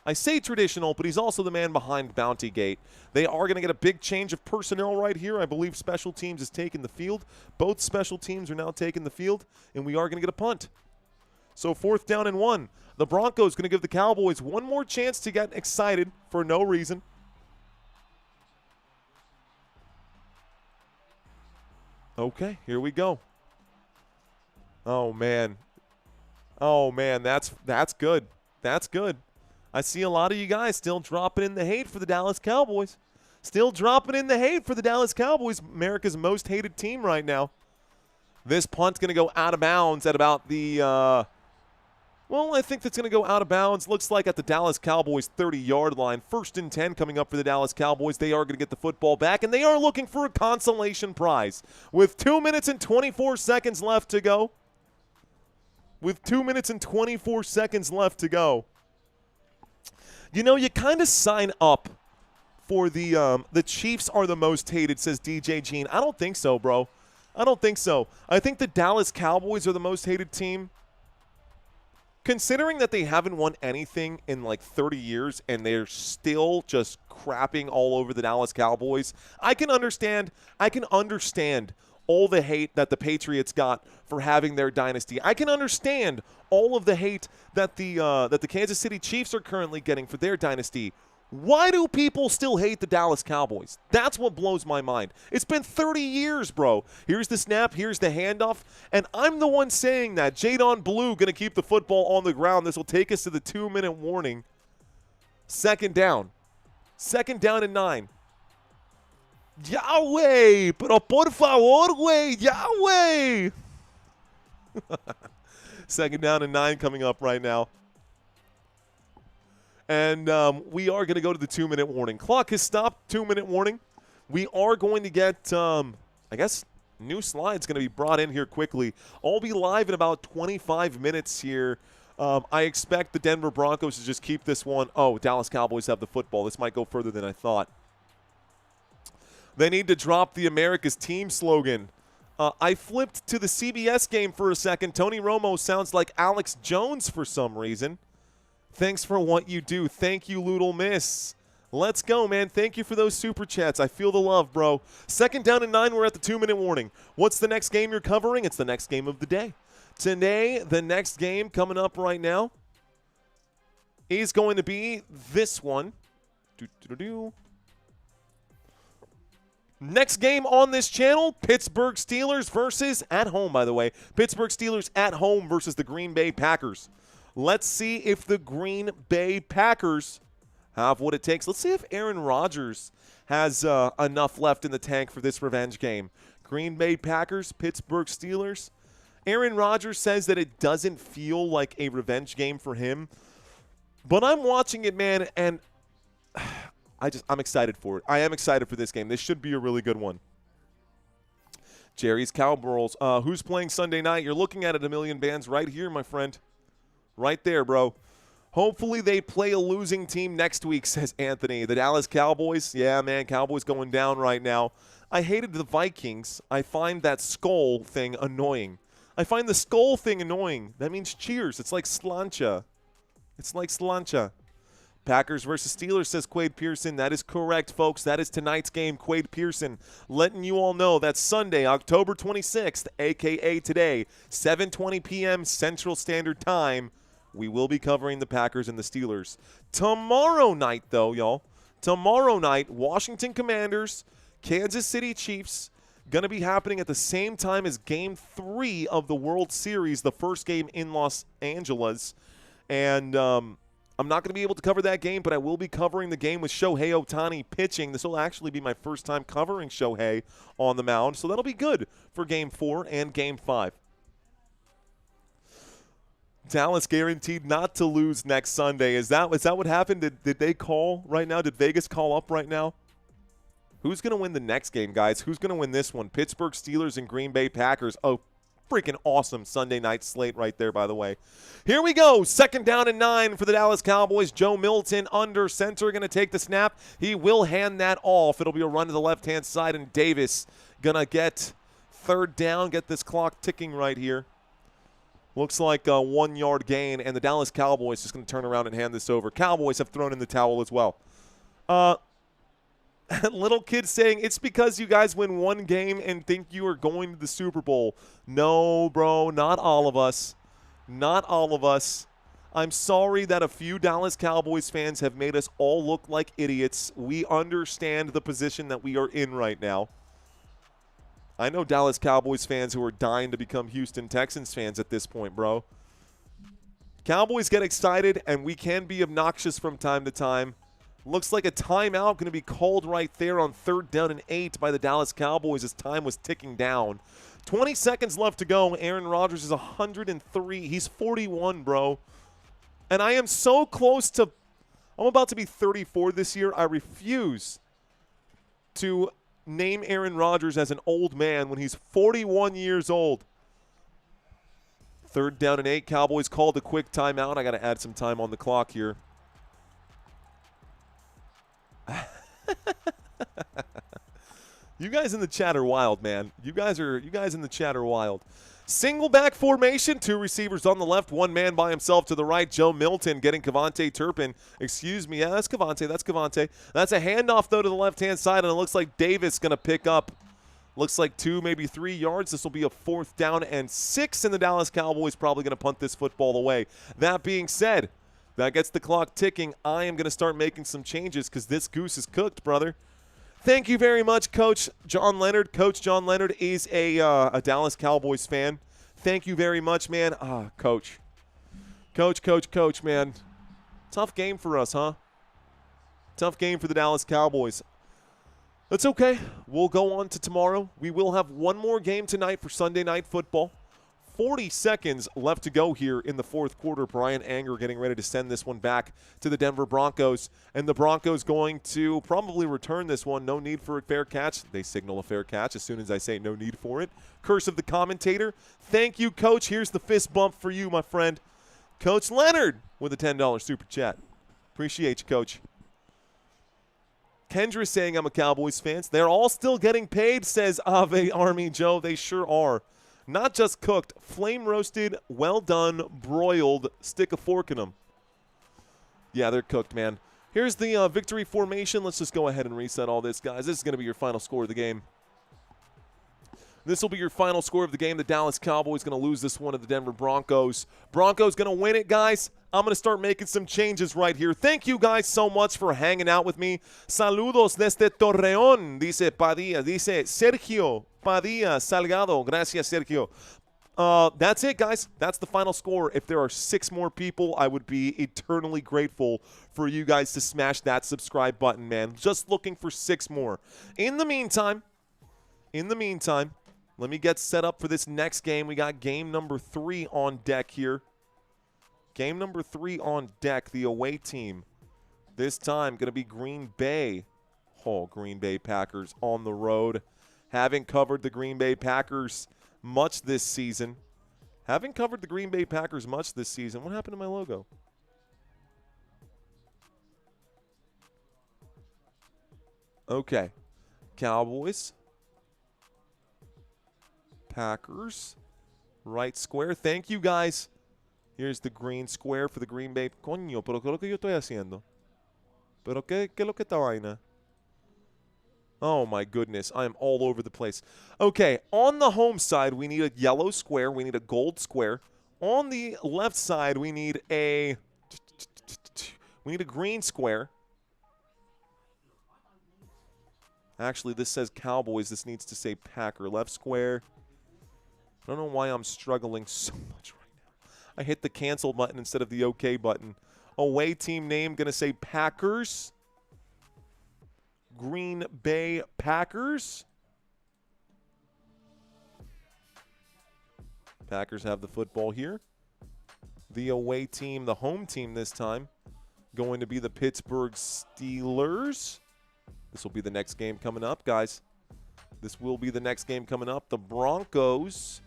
I say traditional, but he's also the man behind Bounty Gate. They are going to get a big change of personnel right here. I believe special teams is taking the field. Both special teams are now taking the field, and we are going to get a punt. So 4th down and 1. The Broncos going to give the Cowboys one more chance to get excited for no reason. Okay, here we go. Oh, man. Oh, man, that's good. That's good. I see a lot of you guys still dropping in the hate for the Dallas Cowboys. Still dropping in the hate for the Dallas Cowboys, America's most hated team right now. This punt's going to go out of bounds at about the, well, I think that's going to go out of bounds. Looks like at the Dallas Cowboys 30-yard line. 1st and 10 coming up for the Dallas Cowboys. They are going to get the football back, and they are looking for a consolation prize. With 2 minutes and 24 seconds left to go. With 2 minutes and 24 seconds left to go. You know, you kind of sign up for the Chiefs are the most hated, says DJ Gene. I don't think so, bro. I don't think so. I think the Dallas Cowboys are the most hated team. Considering that they haven't won anything in like 30 years and they're still just crapping all over the Dallas Cowboys, I can understand all the hate that the Patriots got for having their dynasty. I can understand all of the hate that the Kansas City Chiefs are currently getting for their dynasty. Why do people still hate the Dallas Cowboys? That's what blows my mind. It's been 30 years, bro. Here's the snap, here's the handoff, and I'm the one saying that. Jadon Blue going to keep the football on the ground. This will take us to the 2-minute warning. 2nd down. 2nd down and 9. Yahweh, pero por favor, güey, Yahweh. 2nd down and 9 coming up right now. And we are going to go to the 2-minute warning. Clock has stopped. 2-minute warning. We are going to get, I guess, new slides going to be brought in here quickly. I'll be live in about 25 minutes here. I expect the Denver Broncos to just keep this one. Oh, Dallas Cowboys have the football. This might go further than I thought. They need to drop the America's team slogan. I flipped to the CBS game for a second. Tony Romo sounds like Alex Jones for some reason. Thanks for what you do. Thank you, Loodle Miss. Let's go, man. Thank you for those super chats. I feel the love, bro. 2nd down and 9. We're at the 2-minute warning. What's the next game you're covering? It's the next game of the day. Today, the next game coming up right now is going to be this one. Next game on this channel, Pittsburgh Steelers versus, at home, by the way, Pittsburgh Steelers at home versus the Green Bay Packers. Let's see if the Green Bay Packers have what it takes. Let's see if Aaron Rodgers has enough left in the tank for this revenge game. Green Bay Packers, Pittsburgh Steelers. Aaron Rodgers says that it doesn't feel like a revenge game for him. But I'm watching it, man, and I'm excited for it. I am excited for this game. This should be a really good one. Jerry's Cowboys. Who's playing Sunday night? You're looking at it a million bands right here, my friend. Right there, bro. Hopefully they play a losing team next week, says Anthony. The Dallas Cowboys, yeah, man, Cowboys going down right now. I hated the Vikings. I find that skull thing annoying. I find the skull thing annoying. That means cheers. It's like slancha. It's like slancha. Packers versus Steelers, says Quade Pearson. That is correct, folks. That is tonight's game. Quade Pearson letting you all know that's Sunday, October 26th, a.k.a. today, 7:20 p.m. Central Standard Time. We will be covering the Packers and the Steelers. Tomorrow night, though, y'all. Tomorrow night, Washington Commanders, Kansas City Chiefs, going to be happening at the same time as Game 3 of the World Series, the first game in Los Angeles. And I'm not going to be able to cover that game, but I will be covering the game with Shohei Ohtani pitching. This will actually be my first time covering Shohei on the mound, so that'll be good for Game 4 and Game 5. Dallas guaranteed not to lose next Sunday. Is that what happened? Did they call right now? Did Vegas call up right now? Who's going to win the next game, guys? Who's going to win this one? Pittsburgh Steelers and Green Bay Packers. Oh, freaking awesome Sunday night slate right there, by the way. Here we go. 2nd down and 9 for the Dallas Cowboys. Joe Milton under center, going to take the snap. He will hand that off. It'll be a run to the left-hand side, and Davis going to get 3rd down, get this clock ticking right here. Looks like a 1-yard gain, and the Dallas Cowboys just going to turn around and hand this over. Cowboys have thrown in the towel as well. Little kid saying, it's because you guys win one game and think you are going to the Super Bowl. No, bro, not all of us. Not all of us. I'm sorry that a few Dallas Cowboys fans have made us all look like idiots. We understand the position that we are in right now. I know Dallas Cowboys fans who are dying to become Houston Texans fans at this point, bro. Cowboys get excited, and we can be obnoxious from time to time. Looks like a timeout going to be called right there on 3rd down and 8 by the Dallas Cowboys as time was ticking down. 20 seconds left to go. Aaron Rodgers is 103. He's 41, bro. And I am so close to – I'm about to be 34 this year. I refuse to – name Aaron Rodgers as an old man when he's 41 years old. 3rd down and 8. Cowboys called a quick timeout. I got to add some time on the clock here. You guys in the chat are wild, man. You guys in the chat are wild. Single back formation, 2 receivers on the left, 1 man by himself to the right. Joe Milton getting Kevontae Turpin. Excuse me. Yeah, that's Kevontae. That's a handoff, though, to the left-hand side, and it looks like Davis going to pick up, looks like 2, maybe 3 yards. This will be a 4th down and 6, and the Dallas Cowboys probably going to punt this football away. That being said, that gets the clock ticking. I am going to start making some changes because this goose is cooked, brother. Thank you very much, Coach John Leonard. Coach John Leonard is a Dallas Cowboys fan. Thank you very much, man. Coach. Coach, man. Tough game for us, huh? Tough game for the Dallas Cowboys. That's okay. We'll go on to tomorrow. We will have one more game tonight for Sunday Night Football. 40 seconds left to go here in the 4th quarter. Brian Anger getting ready to send this one back to the Denver Broncos. And the Broncos going to probably return this one. No need for a fair catch. They signal a fair catch as soon as I say no need for it. Curse of the commentator. Thank you, Coach. Here's the fist bump for you, my friend. Coach Leonard with a $10 super chat. Appreciate you, Coach. Kendra saying I'm a Cowboys fan. They're all still getting paid, says Ave Army Joe. They sure are. Not just cooked, flame roasted, well done, broiled, stick a fork in them. Yeah, they're cooked, man. Here's the victory formation. Let's just go ahead and reset all this, guys. This is going to be your final score of the game. This will be your final score of the game. The Dallas Cowboys going to lose this one to the Denver Broncos. Broncos going to win it, guys. I'm going to start making some changes right here. Thank you guys so much for hanging out with me. Saludos desde Torreón, dice Padilla. Dice Sergio Padilla Salgado. Gracias, Sergio. That's it, guys. That's the final score. If there are 6 more people, I would be eternally grateful for you guys to smash that subscribe button, man. Just looking for 6 more. In the meantime, let me get set up for this next game. We got game number 3 on deck here. Game number 3 on deck, the away team. This time going to be Green Bay. Oh, Green Bay Packers on the road. Having covered the Green Bay Packers much this season. What happened to my logo? Okay. Cowboys. Packers. Right square. Thank you, guys. Here's the green square for the Green Bay. Coño, pero ¿qué es lo que yo estoy haciendo? ¿Pero qué es lo que esta vaina? Oh, my goodness. I am all over the place. Okay, on the home side, we need a yellow square. We need a gold square. On the left side, we need a green square. Actually, this says Cowboys. This needs to say Packer. Left square. I don't know why I'm struggling so much right now. I hit the cancel button instead of the OK button. Away team name, going to say Packers. Green Bay Packers. Packers have the football here. The away team, the home team this time, going to be the Pittsburgh Steelers. This will be the next game coming up, guys. This will be the next game coming up. The Broncos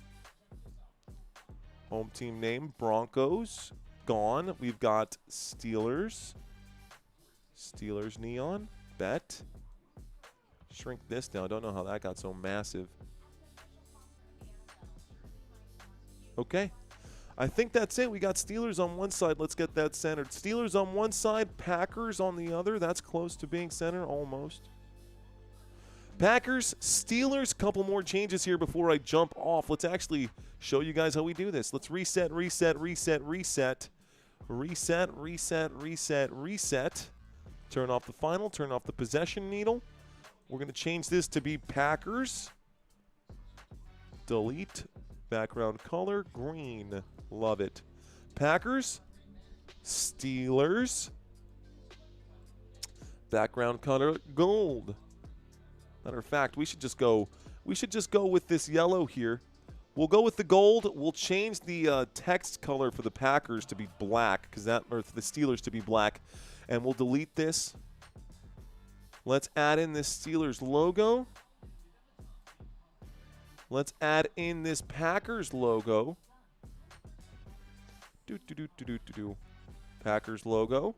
Home team name, Broncos. Gone. We've got Steelers. Steelers neon. Bet. Shrink this down. I don't know how that got so massive. Okay. I think that's it. We got Steelers on one side. Let's get that centered. Steelers on one side, Packers on the other. That's close to being center, almost. Packers, Steelers, couple more changes here before I jump off. Let's actually show you guys how we do this. Let's reset, reset, reset, reset. Reset, reset, reset, reset. Turn off the final, turn off the possession needle. We're going to change this to be Packers. Delete. Background color, green. Love it. Packers. Steelers. Background color, gold. Matter of fact, we should just go with this yellow here. We'll go with the gold. We'll change the text color for the Packers to be black, or for the Steelers to be black. And we'll delete this. Let's add in this Steelers logo. Let's add in this Packers logo. Packers logo.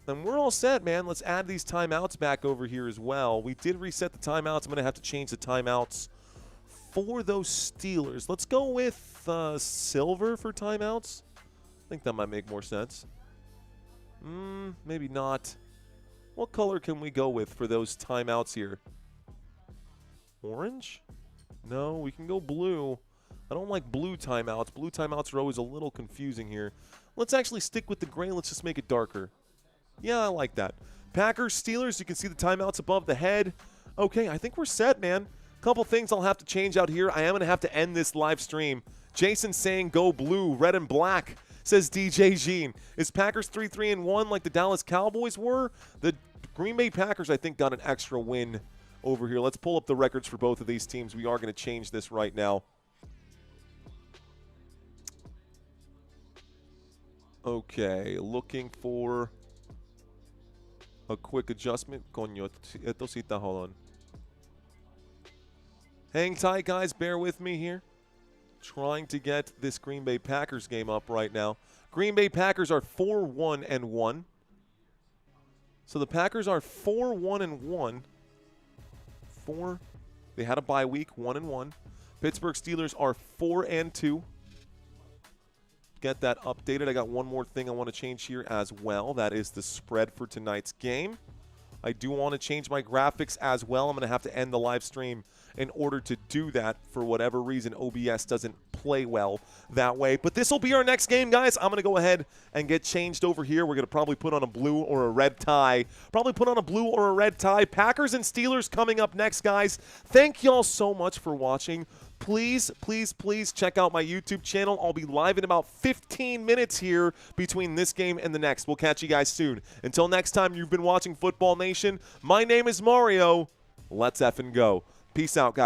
And we're all set, man. Let's add these timeouts back over here as well. We did reset the timeouts. I'm going to have to change the timeouts for those Steelers. Let's go with silver for timeouts. I think that might make more sense. Maybe not. What color can we go with for those timeouts here? Orange? No, we can go blue. I don't like blue timeouts. Blue timeouts are always a little confusing here. Let's actually stick with the gray. Let's just make it darker. Yeah, I like that. Packers, Steelers, you can see the timeouts above the head. Okay, I think we're set, man. Couple things I'll have to change out here. I am going to have to end this live stream. Jason saying go blue, red and black, says DJ Jean. Is Packers 3-3-1 like the Dallas Cowboys were? The Green Bay Packers, I think, got an extra win over here. Let's pull up the records for both of these teams. We are going to change this right now. Okay, looking for a quick adjustment. Coño, esto sí está jodón. Hang tight, guys. Bear with me here. Trying to get this Green Bay Packers game up right now. Green Bay Packers are 4-1-1. So the Packers are 4-1-1. They had a bye week, 1-1. Pittsburgh Steelers are 4-2. Get that updated. I got one more thing I want to change here as well. That is the spread for tonight's game. I do want to change my graphics as well. I'm going to have to end the live stream in order to do that. For whatever reason, OBS doesn't play well that way. But this will be our next game, guys. I'm going to go ahead and get changed over here. We're going to probably put on a blue or a red tie. Packers and Steelers coming up next, guys. Thank y'all so much for watching. Please, please, please check out my YouTube channel. I'll be live in about 15 minutes here between this game and the next. We'll catch you guys soon. Until next time, you've been watching Football Nation. My name is Mario. Let's effing go. Peace out, guys.